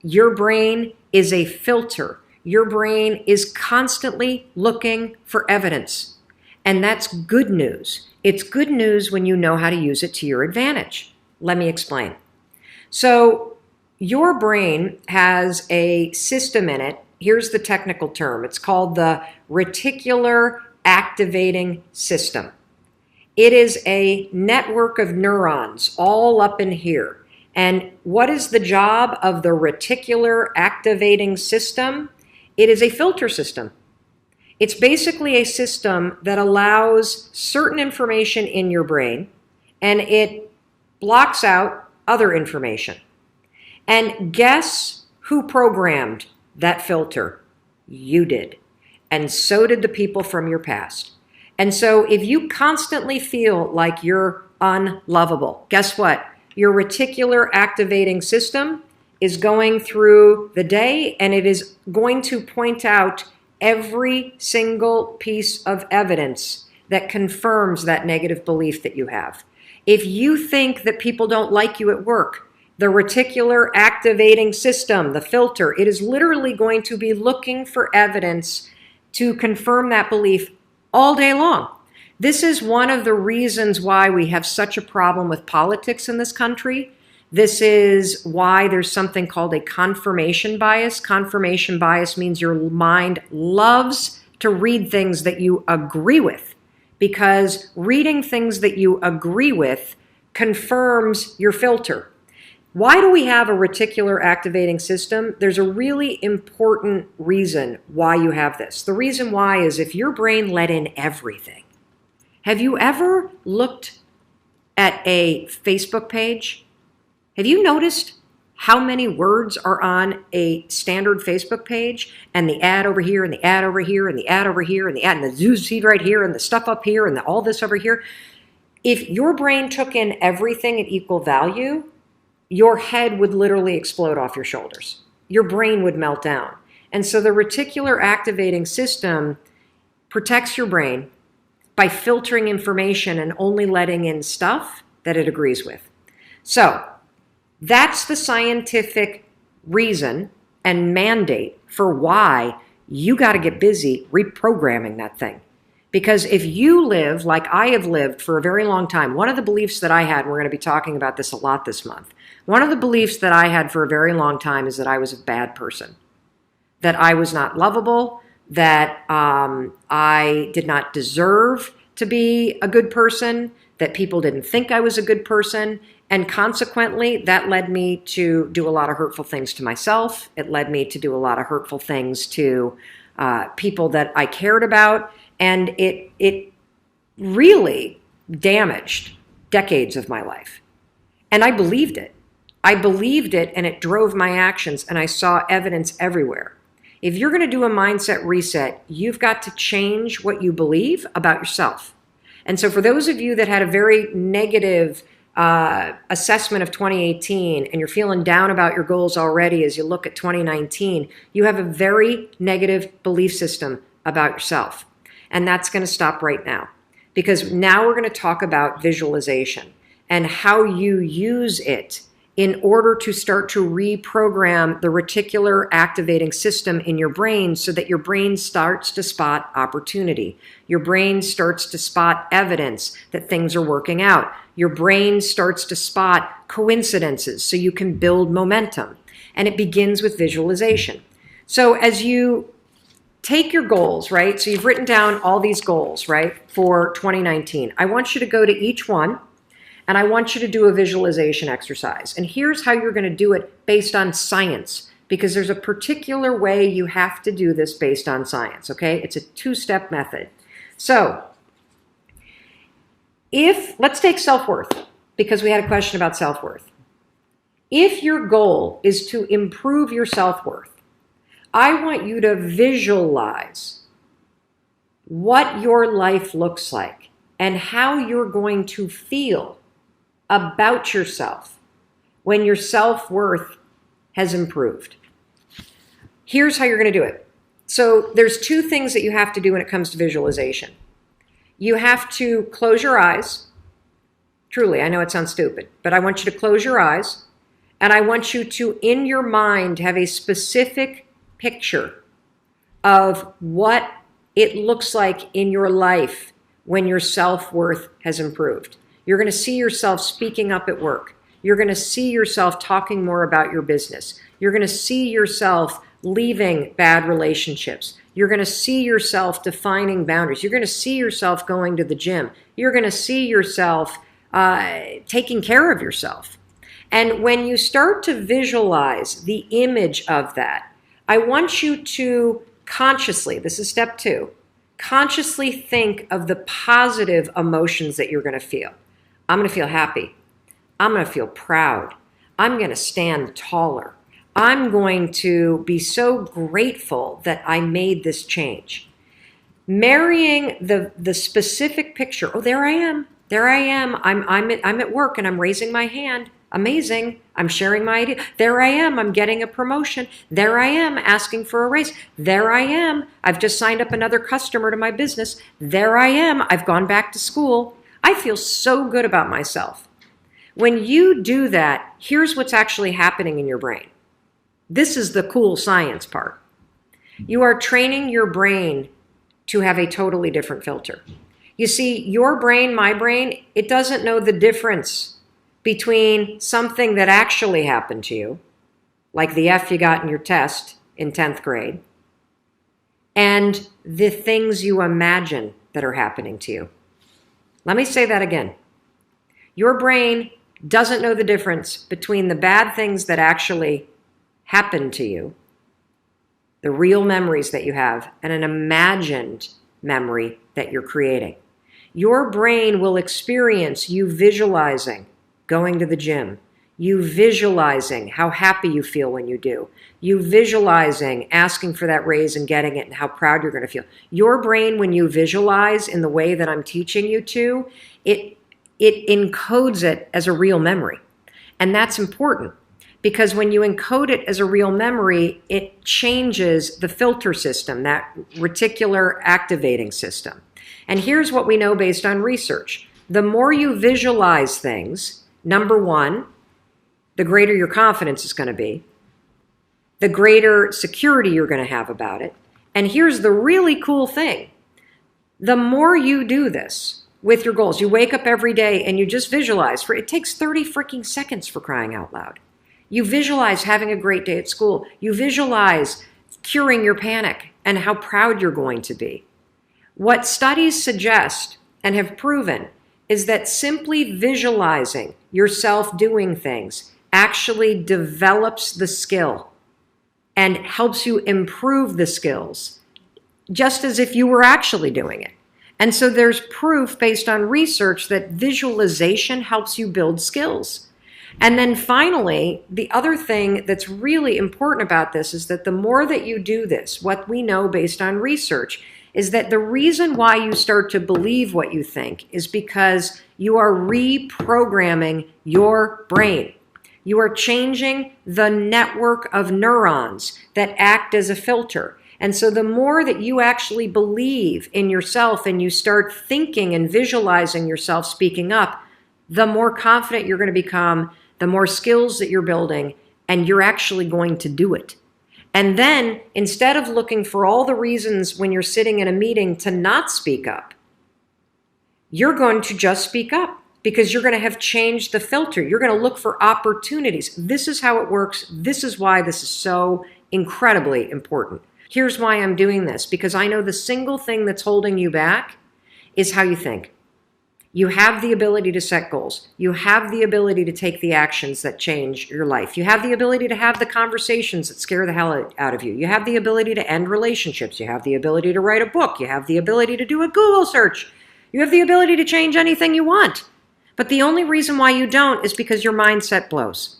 Your brain is a filter. Your brain is constantly looking for evidence. And that's good news. It's good news when you know how to use it to your advantage. Let me explain. So your brain has a system in it. Here's the technical term. It's called the reticular activating system. It is a network of neurons all up in here. And what is the job of the reticular activating system? It is a filter system. It's basically a system that allows certain information in your brain, and it blocks out other information. And guess who programmed that filter? You did. And so did the people from your past. And so if you constantly feel like you're unlovable, guess what? Your reticular activating system is going through the day, and it is going to point out every single piece of evidence that confirms that negative belief that you have. If you think that people don't like you at work, the reticular activating system, the filter, it is literally going to be looking for evidence to confirm that belief all day long. This is one of the reasons why we have such a problem with politics in this country. This is why there's something called a confirmation bias. Confirmation bias means your mind loves to read things that you agree with, because reading things that you agree with confirms your filter. Why do we have a reticular activating system? There's a really important reason why you have this. The reason why is if your brain let in everything. Have you ever looked at a Facebook page? Have you noticed how many words are on a standard Facebook page, and the ad over here, and the ad over here, and the ad over here, and the ad, and the news feed right here, and the stuff up here, and all this over here? If your brain took in everything at equal value, your head would literally explode off your shoulders. Your brain would melt down. And so the reticular activating system protects your brain by filtering information and only letting in stuff that it agrees with. So that's the scientific reason and mandate for why you got to get busy reprogramming that thing. Because if you live like I have lived for a very long time, one of the beliefs that I had, and we're going to be talking about this a lot this month, one of the beliefs that I had for a very long time is that I was a bad person. that I was not lovable, that I did not deserve to be a good person, that people didn't think I was a good person. And consequently, that led me to do a lot of hurtful things to myself. It led me to do a lot of hurtful things to people that I cared about. And it really damaged decades of my life. And I believed it. I believed it, and it drove my actions, and I saw evidence everywhere. If you're going to do a mindset reset, you've got to change what you believe about yourself. And so for those of you that had a very negative assessment of 2018 and you're feeling down about your goals already as you look at 2019, you have a very negative belief system about yourself. And that's going to stop right now, because now we're going to talk about visualization and how you use it in order to start to reprogram the reticular activating system in your brain so that your brain starts to spot opportunity. Your brain starts to spot evidence that things are working out. Your brain starts to spot coincidences so you can build momentum. And it begins with visualization. So as you take your goals, right? So you've written down all these goals, right, for 2019. I want you to go to each one, and I want you to do a visualization exercise. And here's how you're going to do it based on science, because there's a particular way you have to do this based on science, okay? It's a two-step method. So let's take self-worth, because we had a question about self-worth. If your goal is to improve your self-worth, I want you to visualize what your life looks like and how you're going to feel about yourself when your self-worth has improved. Here's how you're going to do it. So there's two things that you have to do when it comes to visualization. You have to close your eyes. Truly, I know it sounds stupid, but I want you to close your eyes, and I want you to, in your mind, have a specific picture of what it looks like in your life when your self-worth has improved. You're going to see yourself speaking up at work. You're going to see yourself talking more about your business. You're going to see yourself leaving bad relationships. You're going to see yourself defining boundaries. You're going to see yourself going to the gym. You're going to see yourself taking care of yourself. And when you start to visualize the image of that, I want you to consciously, this is step 2, consciously think of the positive emotions that you're going to feel. I'm going to feel happy. I'm going to feel proud. I'm going to stand taller. I'm going to be so grateful that I made this change. Marrying the specific picture. Oh, there I am. There I am. I'm at work and I'm raising my hand. Amazing. I'm sharing my idea. There I am. I'm getting a promotion. There I am asking for a raise. There I am. I've just signed up another customer to my business. There I am. I've gone back to school. I feel so good about myself. When you do that, here's what's actually happening in your brain. This is the cool science part. You are training your brain to have a totally different filter. You see, your brain, my brain, it doesn't know the difference between something that actually happened to you, like the F you got in your test in 10th grade, and the things you imagine that are happening to you. Let me say that again. Your brain doesn't know the difference between the bad things that actually happened to you, the real memories that you have, and an imagined memory that you're creating. Your brain will experience you visualizing going to the gym, you visualizing how happy you feel when you do, you visualizing asking for that raise and getting it and how proud you're going to feel. Your brain, when you visualize in the way that I'm teaching you to, it encodes it as a real memory. And that's important because when you encode it as a real memory, it changes the filter system, that reticular activating system. And here's what we know based on research. The more you visualize things, number one, the greater your confidence is going to be, the greater security you're going to have about it. And here's the really cool thing. The more you do this with your goals, you wake up every day and you just visualize. It takes 30 freaking seconds, for crying out loud. You visualize having a great day at school. You visualize curing your panic and how proud you're going to be. What studies suggest and have proven is that simply visualizing yourself doing things actually develops the skill and helps you improve the skills, just as if you were actually doing it. And so there's proof based on research that visualization helps you build skills. And then finally, the other thing that's really important about this is that the more that you do this, what we know based on research is that the reason why you start to believe what you think is because you are reprogramming your brain. You are changing the network of neurons that act as a filter. And so the more that you actually believe in yourself and you start thinking and visualizing yourself speaking up, the more confident you're going to become, the more skills that you're building, and you're actually going to do it. And then instead of looking for all the reasons when you're sitting in a meeting to not speak up, you're going to just speak up because you're going to have changed the filter. You're going to look for opportunities. This is how it works. This is why this is so incredibly important. Here's why I'm doing this, because I know the single thing that's holding you back is how you think. You have the ability to set goals. You have the ability to take the actions that change your life. You have the ability to have the conversations that scare the hell out of you. You have the ability to end relationships. You have the ability to write a book. You have the ability to do a Google search. You have the ability to change anything you want. But the only reason why you don't is because your mindset blows.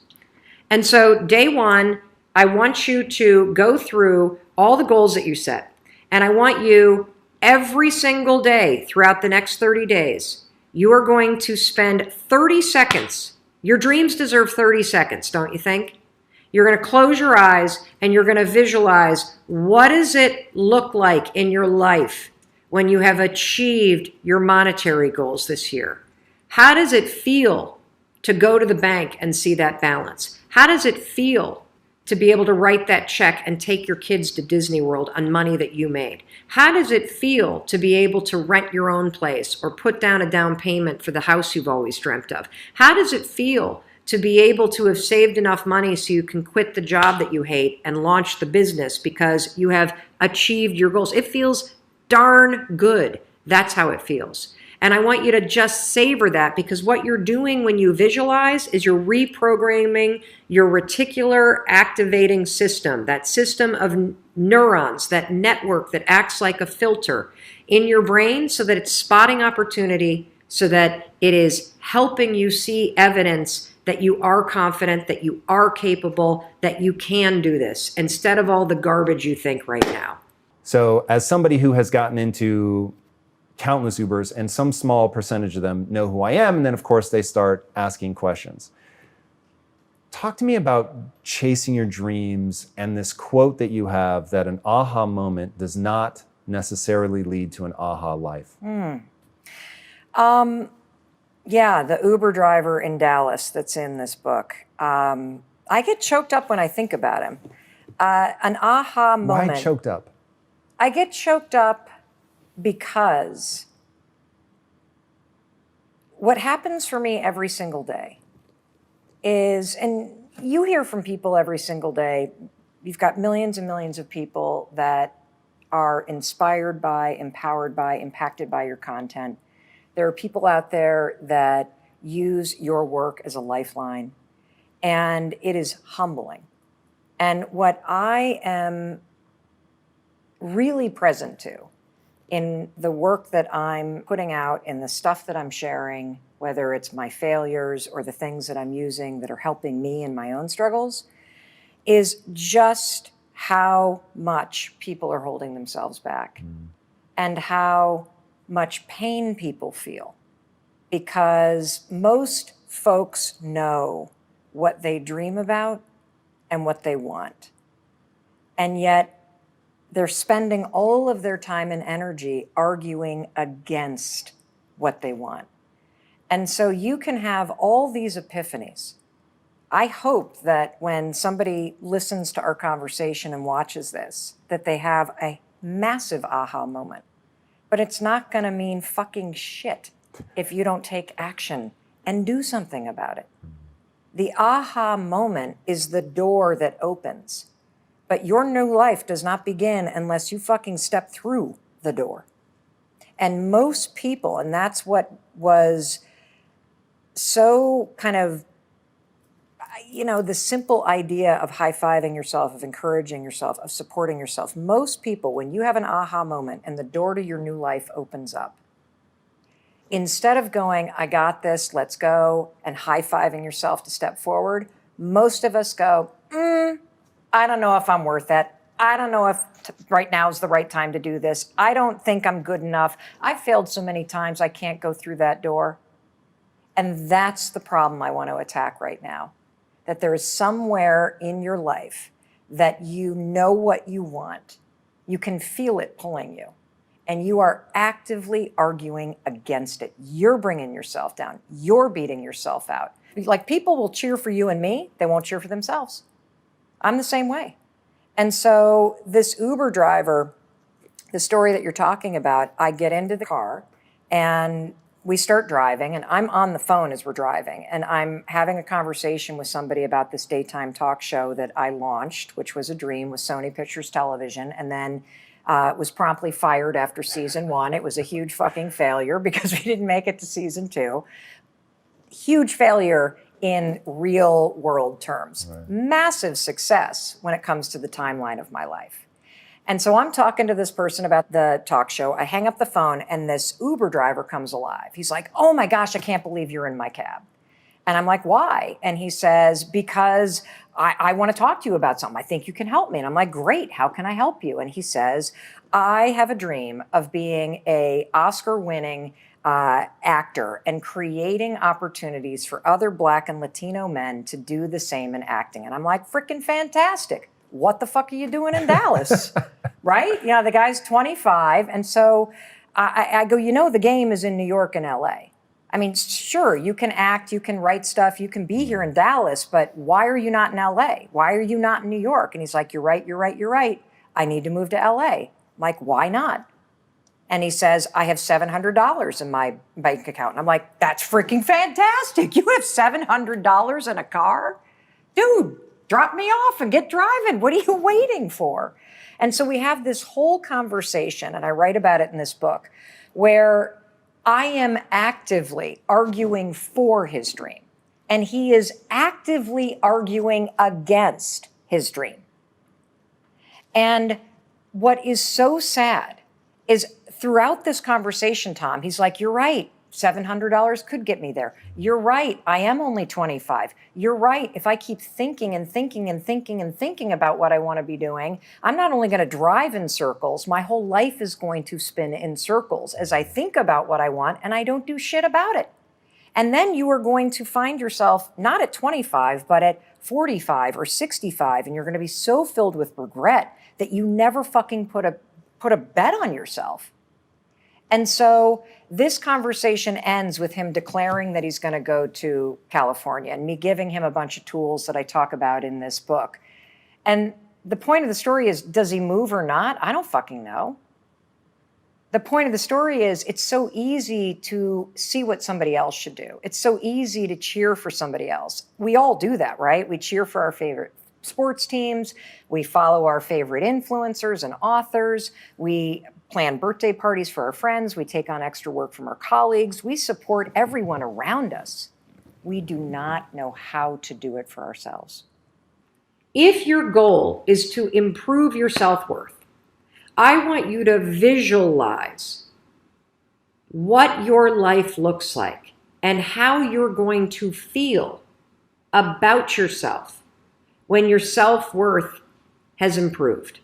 And so day one, I want you to go through all the goals that you set. And I want you every single day throughout the next 30 days, you are going to spend 30 seconds. Your dreams deserve 30 seconds, don't you think? You're going to close your eyes and you're going to visualize what does it look like in your life when you have achieved your monetary goals this year? How does it feel to go to the bank and see that balance? How does it feel to be able to write that check and take your kids to Disney World on money that you made? How does it feel to be able to rent your own place or put down a down payment for the house you've always dreamt of? How does it feel to be able to have saved enough money so you can quit the job that you hate and launch the business because you have achieved your goals? It feels darn good. That's how it feels. And I want you to just savor that, because what you're doing when you visualize is you're reprogramming your reticular activating system, that system of neurons, that network that acts like a filter in your brain so that it's spotting opportunity, so that it is helping you see evidence that you are confident, that you are capable, that you can do this, instead of all the garbage you think right now. So as somebody who has gotten into countless Ubers, and some small percentage of them know who I am, and then of course they start asking questions. Talk to me about chasing your dreams and this quote that you have that an aha moment does not necessarily lead to an aha life. Yeah, the Uber driver in Dallas that's in this book. I get choked up when I think about him. An aha moment. Why choked up? I get choked up because what happens for me every single day is, and you hear from people every single day, you've got millions and millions of people that are inspired by, empowered by, impacted by your content. There are people out there that use your work as a lifeline, and it is humbling. And what I am really present to in the work that I'm putting out, in the stuff that I'm sharing, whether it's my failures or the things that I'm using that are helping me in my own struggles, is just how much people are holding themselves back and how much pain people feel. Because most folks know what they dream about and what they want. And yet, they're spending all of their time and energy arguing against what they want. And so you can have all these epiphanies. I hope that when somebody listens to our conversation and watches this, that they have a massive aha moment. But it's not going to mean fucking shit if you don't take action and do something about it. The aha moment is the door that opens. But your new life does not begin unless you fucking step through the door. And most people, and that's what was so kind of, the simple idea of high-fiving yourself, of encouraging yourself, of supporting yourself. Most people, when you have an aha moment and the door to your new life opens up, instead of going, I got this, let's go, and high-fiving yourself to step forward, most of us go, I don't know if I'm worth it. I don't know if right now is the right time to do this. I don't think I'm good enough. I've failed so many times, I can't go through that door. And that's the problem I want to attack right now. That there is somewhere in your life that you know what you want. You can feel it pulling you. And you are actively arguing against it. You're bringing yourself down. You're beating yourself out. Like, people will cheer for you and me. They won't cheer for themselves. I'm the same way. And so this Uber driver, the story that you're talking about, I get into the car and we start driving, and I'm on the phone as we're driving, and I'm having a conversation with somebody about this daytime talk show that I launched, which was a dream with Sony Pictures Television, and then was promptly fired after season 1. It was a huge fucking failure because we didn't make it to season 2. Huge failure in real world terms. Right. Massive success when it comes to the timeline of my life. And so I'm talking to this person about the talk show. I hang up the phone and this Uber driver comes alive. He's like, oh my gosh, I can't believe you're in my cab. And I'm like, why? And he says, because I want to talk to you about something. I think you can help me. And I'm like, great, how can I help you? And he says, I have a dream of being an Oscar-winning actor and creating opportunities for other Black and Latino men to do the same in acting. And I'm like, freaking fantastic. What the fuck are you doing in Dallas? Right? The guy's 25. And so I go, the game is in New York and LA. I mean, sure, you can act, you can write stuff, you can be here in Dallas, but why are you not in LA? Why are you not in New York? And he's like, you're right. I need to move to LA. I'm like, why not? And he says, I have $700 in my bank account. And I'm like, that's freaking fantastic. You have $700 in a car? Dude, drop me off and get driving. What are you waiting for? And so we have this whole conversation, and I write about it in this book, where I am actively arguing for his dream, and he is actively arguing against his dream. And what is so sad is throughout this conversation, Tom, he's like, you're right. $700 could get me there. You're right. I am only 25. You're right. If I keep thinking and thinking and thinking and thinking about what I want to be doing, I'm not only going to drive in circles, my whole life is going to spin in circles as I think about what I want and I don't do shit about it. And then you are going to find yourself not at 25, but at 45 or 65, and you're going to be so filled with regret that you never fucking put a bet on yourself. And so this conversation ends with him declaring that he's going to go to California and me giving him a bunch of tools that I talk about in this book. And the point of the story is, does he move or not? I don't fucking know. The point of the story is, it's so easy to see what somebody else should do. It's so easy to cheer for somebody else. We all do that, right? We cheer for our favorite sports teams. We follow our favorite influencers and authors. We plan birthday parties for our friends. We take on extra work from our colleagues. We support everyone around us. We do not know how to do it for ourselves. If your goal is to improve your self-worth, I want you to visualize what your life looks like and how you're going to feel about yourself when your self-worth has improved.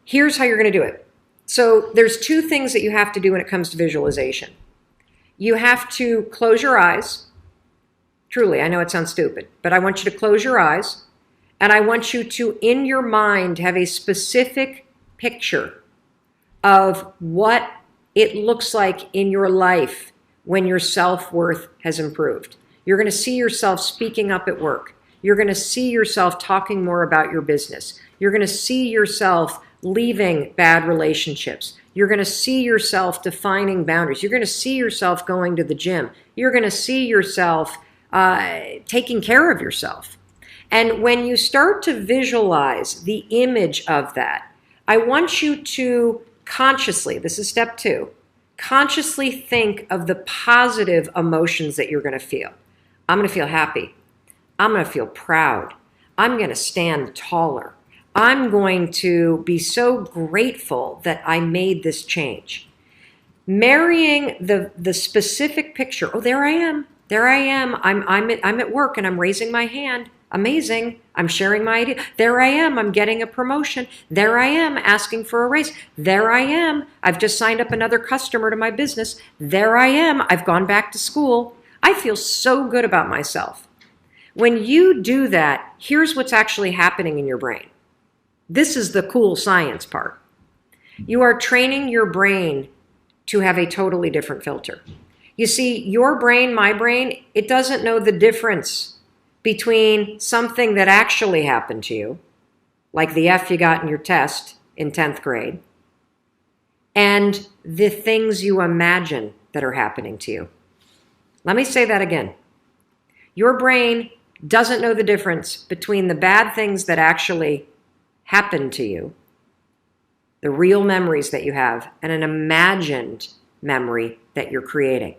Here's how you're going to do it. So there's two things that you have to do when it comes to visualization. You have to close your eyes. Truly, I know it sounds stupid, but I want you to close your eyes, and I want you to, in your mind, have a specific picture of what it looks like in your life when your self-worth has improved. You're going to see yourself speaking up at work. You're going to see yourself talking more about your business. You're going to see yourself leaving bad relationships. You're going to see yourself defining boundaries. You're going to see yourself going to the gym. You're going to see yourself taking care of yourself. And when you start to visualize the image of that, I want you to consciously, this is step 2, consciously think of the positive emotions that you're going to feel. I'm going to feel happy. I'm going to feel proud. I'm going to stand taller. I'm going to be so grateful that I made this change. Marrying the specific picture. Oh, there I am. There I am. I'm at work and I'm raising my hand. Amazing. I'm sharing my idea. There I am. I'm getting a promotion. There I am asking for a raise. There I am. I've just signed up another customer to my business. There I am. I've gone back to school. I feel so good about myself. When you do that, here's what's actually happening in your brain. This is the cool science part. You are training your brain to have a totally different filter. You see, your brain, my brain, it doesn't know the difference between something that actually happened to you, like the F you got in your test in 10th grade, and the things you imagine that are happening to you. Let me say that again. Your brain doesn't know the difference between the bad things that actually happened to you, the real memories that you have, and an imagined memory that you're creating.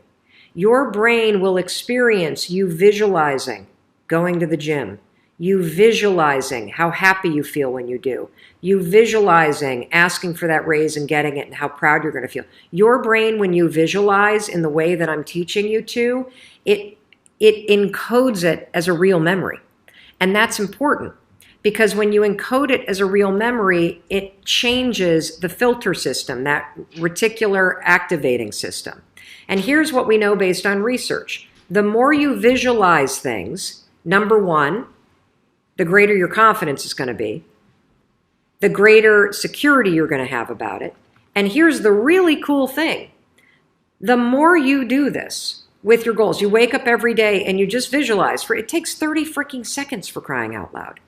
Your brain will experience you visualizing going to the gym, you visualizing how happy you feel when you do, you visualizing asking for that raise and getting it and how proud you're going to feel. Your brain, when you visualize in the way that I'm teaching you to, it encodes it as a real memory. And that's important because when you encode it as a real memory, it changes the filter system, that reticular activating system. And here's what we know based on research. The more you visualize things, number one, the greater your confidence is going to be, the greater security you're going to have about it. And here's the really cool thing. The more you do this with your goals, you wake up every day and you just visualize. It takes 30 freaking seconds, for crying out loud.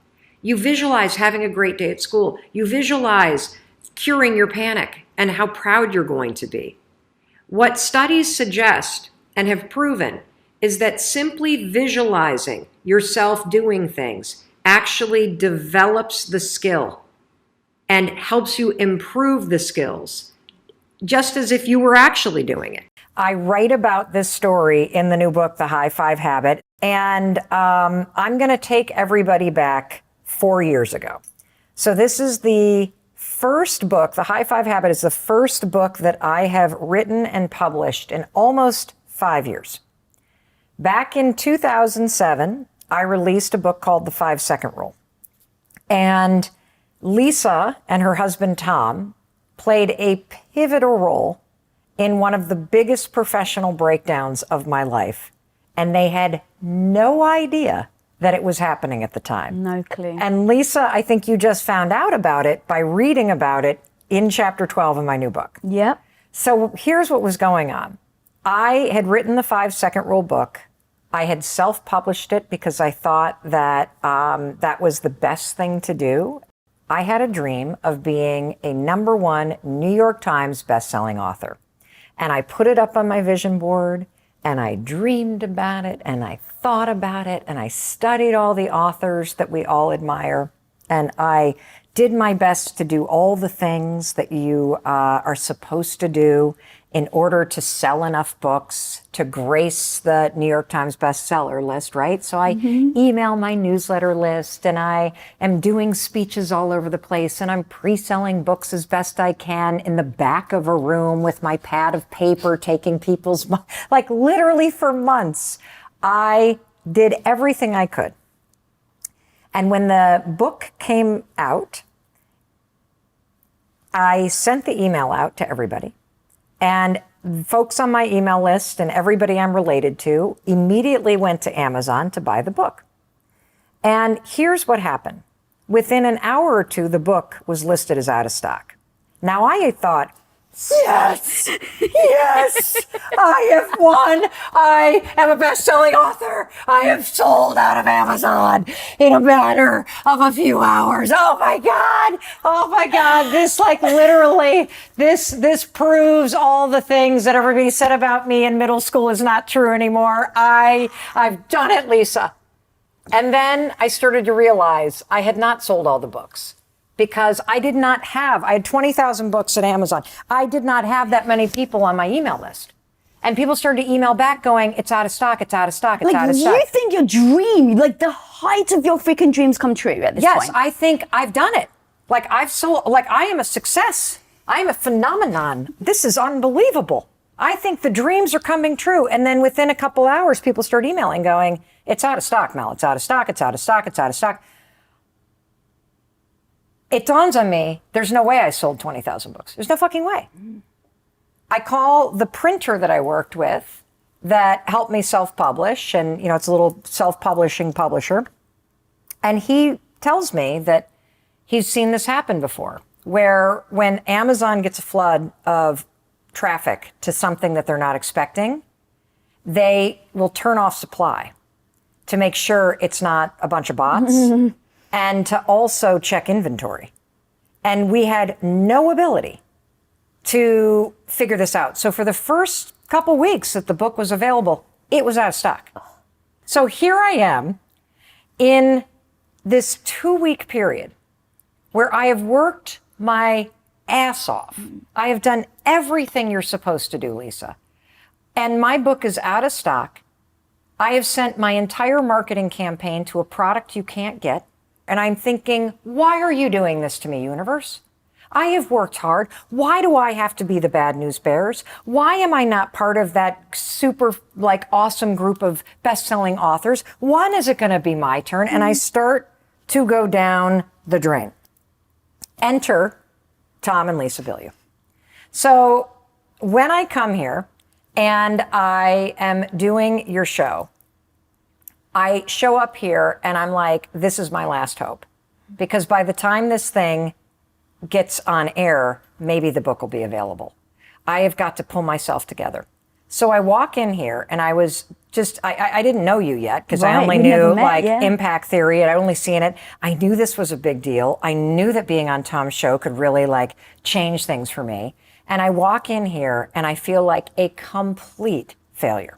You visualize having a great day at school. You visualize curing your panic and how proud you're going to be. What studies suggest and have proven is that simply visualizing yourself doing things actually develops the skill and helps you improve the skills, just as if you were actually doing it. I write about this story in the new book, The High Five Habit, and I'm going to take everybody back 4 years ago. So this is the first book. The High Five Habit is the first book that I have written and published in almost 5 years. Back in 2007, I released a book called The 5-Second Rule. And Lisa and her husband, Tom, played a pivotal role in one of the biggest professional breakdowns of my life. And they had no idea that it was happening at the time. No clue. And Lisa, I think you just found out about it by reading about it in chapter 12 of my new book. Yep. So here's what was going on. I had written the 5-Second Rule book. I had self-published it because I thought that that was the best thing to do. I had a dream of being a #1 New York Times bestselling author. And I put it up on my vision board, and I dreamed about it, and I thought about it, and I studied all the authors that we all admire. And I did my best to do all the things that you are supposed to do in order to sell enough books to grace the New York Times bestseller list, right? So I email my newsletter list, and I am doing speeches all over the place, and I'm pre-selling books as best I can in the back of a room with my pad of paper, taking people's, like literally for months, I did everything I could. And when the book came out, I sent the email out to everybody. And folks on my email list and everybody I'm related to immediately went to Amazon to buy the book. And here's what happened. Within an hour or two, the book was listed as out of stock. Now, I thought, yes, yes, I have won. I am a best-selling author. I have sold out of Amazon in a matter of a few hours. Oh my God. This literally, this proves all the things that everybody said about me in middle school is not true anymore. I've done it, Lisa. And then I started to realize I had not sold all the books because I had 20,000 books at Amazon. I did not have that many people on my email list. And people started to email back going, it's out of stock, it's out of stock, it's out of stock. You think your dream, like the height of your freaking dreams come true at this point? Yes, I think I've done it. Like I've sold, like I am a success. I am a phenomenon. This is unbelievable. I think the dreams are coming true. And then within a couple hours, people start emailing going, it's out of stock, Mel. It's out of stock. It's out of stock. It's out of stock. It dawns on me, there's no way I sold 20,000 books. There's no fucking way. I call the printer that I worked with that helped me self-publish, and it's a little self-publishing publisher. And he tells me that he's seen this happen before, where when Amazon gets a flood of traffic to something that they're not expecting, they will turn off supply to make sure it's not a bunch of bots and to also check inventory. And we had no ability to figure this out. So for the first couple weeks that the book was available, it was out of stock. So here I am in this 2-week period where I have worked my ass off. I have done everything you're supposed to do, Lisa. And my book is out of stock. I have sent my entire marketing campaign to a product you can't get. And I'm thinking, why are you doing this to me, universe? I have worked hard. Why do I have to be the bad news bearers? Why am I not part of that super, awesome group of best-selling authors? When is it going to be my turn? And I start to go down the drain. Enter Tom and Lisa Bilyeu. So when I come here and I am doing your show, I show up here and I'm like, this is my last hope. Because by the time this thing gets on air, maybe the book will be available. I have got to pull myself together. So I walk in here and I was just, I didn't know you yet because I only knew impact theory. I'd only seen it. I knew this was a big deal. I knew that being on Tom's show could really change things for me. And I walk in here and I feel like a complete failure.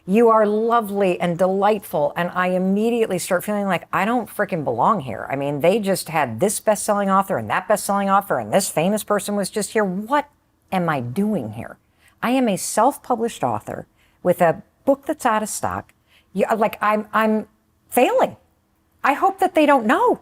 You are lovely and delightful. And I immediately start feeling like I don't freaking belong here. I mean, they just had this best-selling author and that best-selling author and this famous person was just here. What am I doing here? I am a self-published author with a book that's out of stock. I'm failing. I hope that they don't know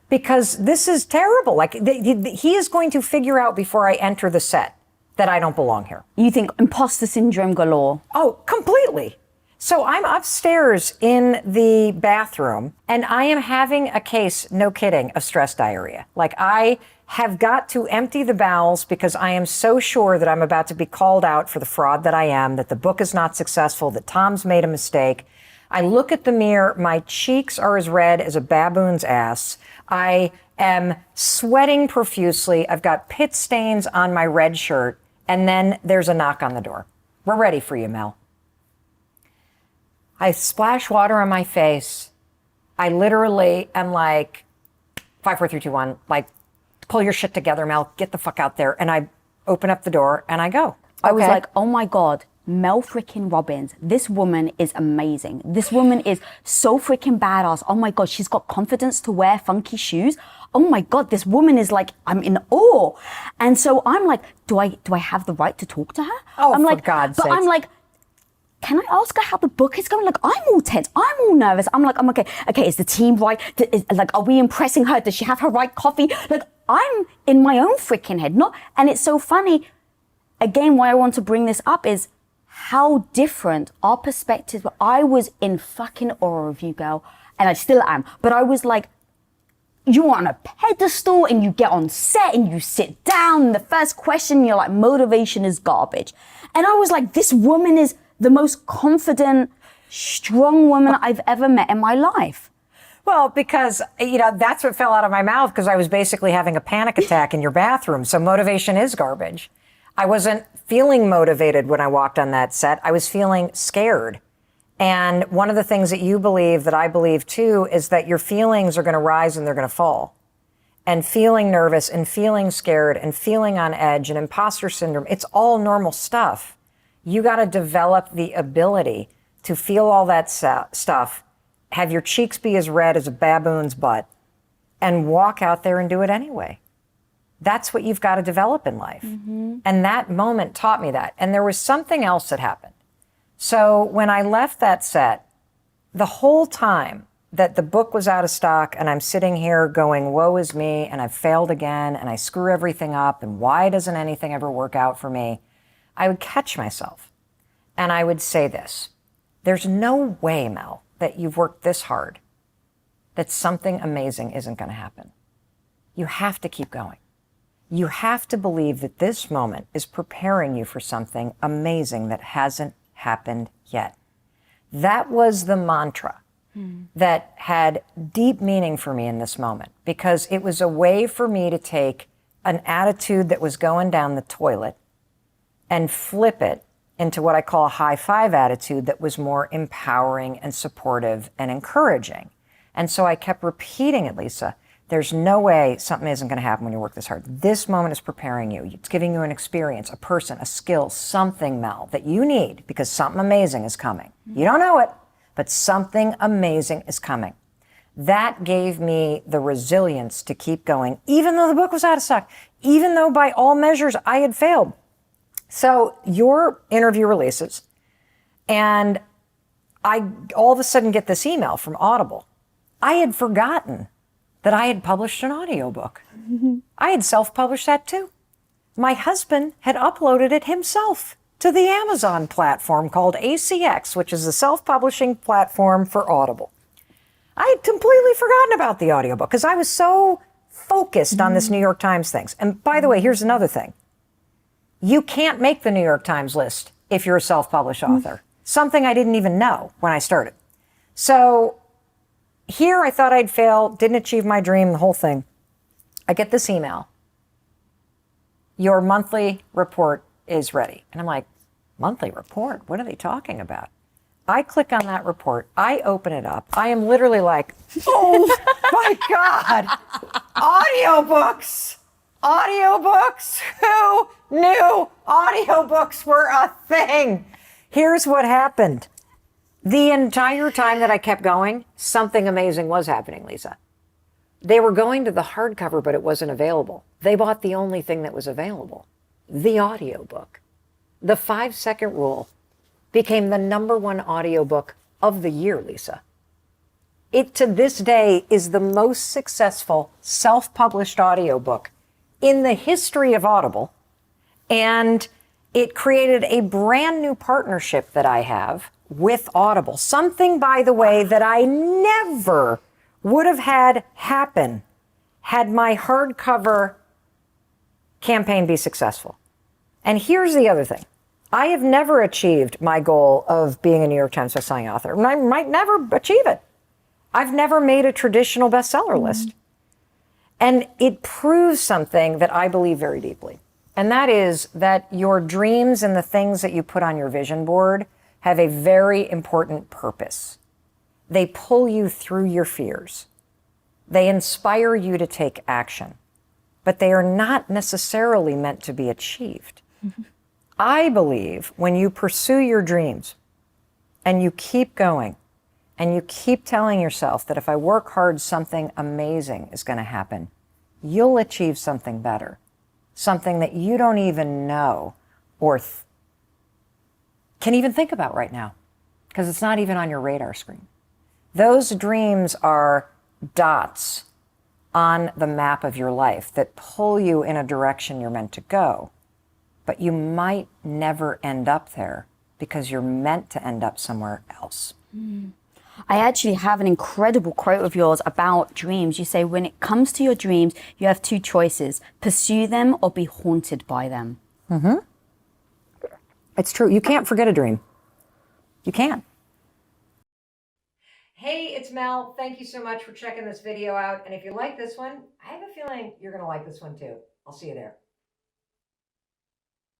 because this is terrible. He is going to figure out before I enter the set that I don't belong here. You think imposter syndrome galore? Oh, completely. So I'm upstairs in the bathroom and I am having a case, no kidding, of stress diarrhea. I have got to empty the bowels because I am so sure that I'm about to be called out for the fraud that I am, that the book is not successful, that Tom's made a mistake. I look at the mirror, my cheeks are as red as a baboon's ass. I am sweating profusely. I've got pit stains on my red shirt. And then there's a knock on the door. We're ready for you, Mel. I splash water on my face. I literally am like, 5, 4, 3, 2, 1, pull your shit together, Mel, get the fuck out there. And I open up the door and I go. I was like, oh my God, Mel freaking Robbins. This woman is amazing. This woman is so freaking badass. Oh my God, she's got confidence to wear funky shoes. Oh my God, this woman is I'm in awe. And so I'm like, do I have the right to talk to her? Oh, I'm for God's sake. But I'm like, can I ask her how the book is going? I'm all tense. I'm all nervous. I'm okay. Okay, is the team right? Are we impressing her? Does she have her right coffee? I'm in my own freaking head. And it's so funny. Again, why I want to bring this up is how different our perspectives were. I was in fucking awe of you, girl. And I still am. But I was like, you are on a pedestal and you get on set and you sit down. And the first question, you're like, motivation is garbage. And I was like, this woman is the most confident, strong woman I've ever met in my life. Well, because, that's what fell out of my mouth because I was basically having a panic attack in your bathroom. So motivation is garbage. I wasn't feeling motivated when I walked on that set. I was feeling scared. And one of the things that you believe that I believe too is that your feelings are going to rise and they're going to fall. And feeling nervous and feeling scared and feeling on edge and imposter syndrome, it's all normal stuff. You got to develop the ability to feel all that stuff have your cheeks be as red as a baboon's butt, and walk out there and do it anyway. That's what you've got to develop in life. And that moment taught me that. And there was something else that happened. So when I left that set, the whole time that the book was out of stock and I'm sitting here going, woe is me, and I've failed again, and I screw everything up, and why doesn't anything ever work out for me? I would catch myself and I would say this: there's no way, Mel, that you've worked this hard that something amazing isn't going to happen. You have to keep going. You have to believe that this moment is preparing you for something amazing that hasn't happened yet. That was the mantra that had deep meaning for me in this moment, because it was a way for me to take an attitude that was going down the toilet and flip it into what I call a high five attitude that was more empowering and supportive and encouraging. And so I kept repeating it, Lisa. There's no way something isn't going to happen when you work this hard. This moment is preparing you. It's giving you an experience, a person, a skill, something, Mel, that you need, because something amazing is coming. You don't know it, but something amazing is coming. That gave me the resilience to keep going, even though the book was out of stock, even though by all measures I had failed. So your interview releases, and I all of a sudden get this email from Audible. I had forgotten that I had published an audiobook. I had self-published that too. My husband had uploaded it himself to the Amazon platform called ACX, which is a self-publishing platform for Audible. I had completely forgotten about the audiobook because I was so focused on this New York Times thing. And by the way, here's another thing. You can't make the New York Times list if you're a self-published author. Something I didn't even know when I started. So here I thought I'd fail, didn't achieve my dream, the whole thing. I get this email. Your monthly report is ready. And I'm like, monthly report? What are they talking about? I click on that report. I open it up. I am literally like, oh my God, audiobooks. Audiobooks? Who knew audiobooks were a thing? Here's what happened. The entire time that I kept going, something amazing was happening, Lisa. They were going to the hardcover, but it wasn't available. They bought the only thing that was available, the audiobook. The 5-second rule became the #1 audiobook of the year, Lisa. It, to this day, is the most successful self-published audiobook in the history of Audible. And it created a brand new partnership that I have with Audible. Something, by the way, that I never would have had happen had my hardcover campaign be successful. And here's the other thing. I have never achieved my goal of being a New York Times bestselling author, and I might never achieve it. I've never made a traditional bestseller list. And it proves something that I believe very deeply. And that is that your dreams and the things that you put on your vision board have a very important purpose. They pull you through your fears. They inspire you to take action, but they are not necessarily meant to be achieved. I believe when you pursue your dreams and you keep going and you keep telling yourself that if I work hard, something amazing is going to happen, you'll achieve something better, something that you don't even know or can even think about right now, because it's not even on your radar screen. Those dreams are dots on the map of your life that pull you in a direction you're meant to go, but you might never end up there because you're meant to end up somewhere else. I actually have an incredible quote of yours about dreams. You say, when it comes to your dreams, you have two choices: pursue them or be haunted by them. It's true. You can't forget a dream. You can't. Hey, it's Mel. Thank you so much for checking this video out. And if you like this one, I have a feeling you're going to like this one too. I'll see you there.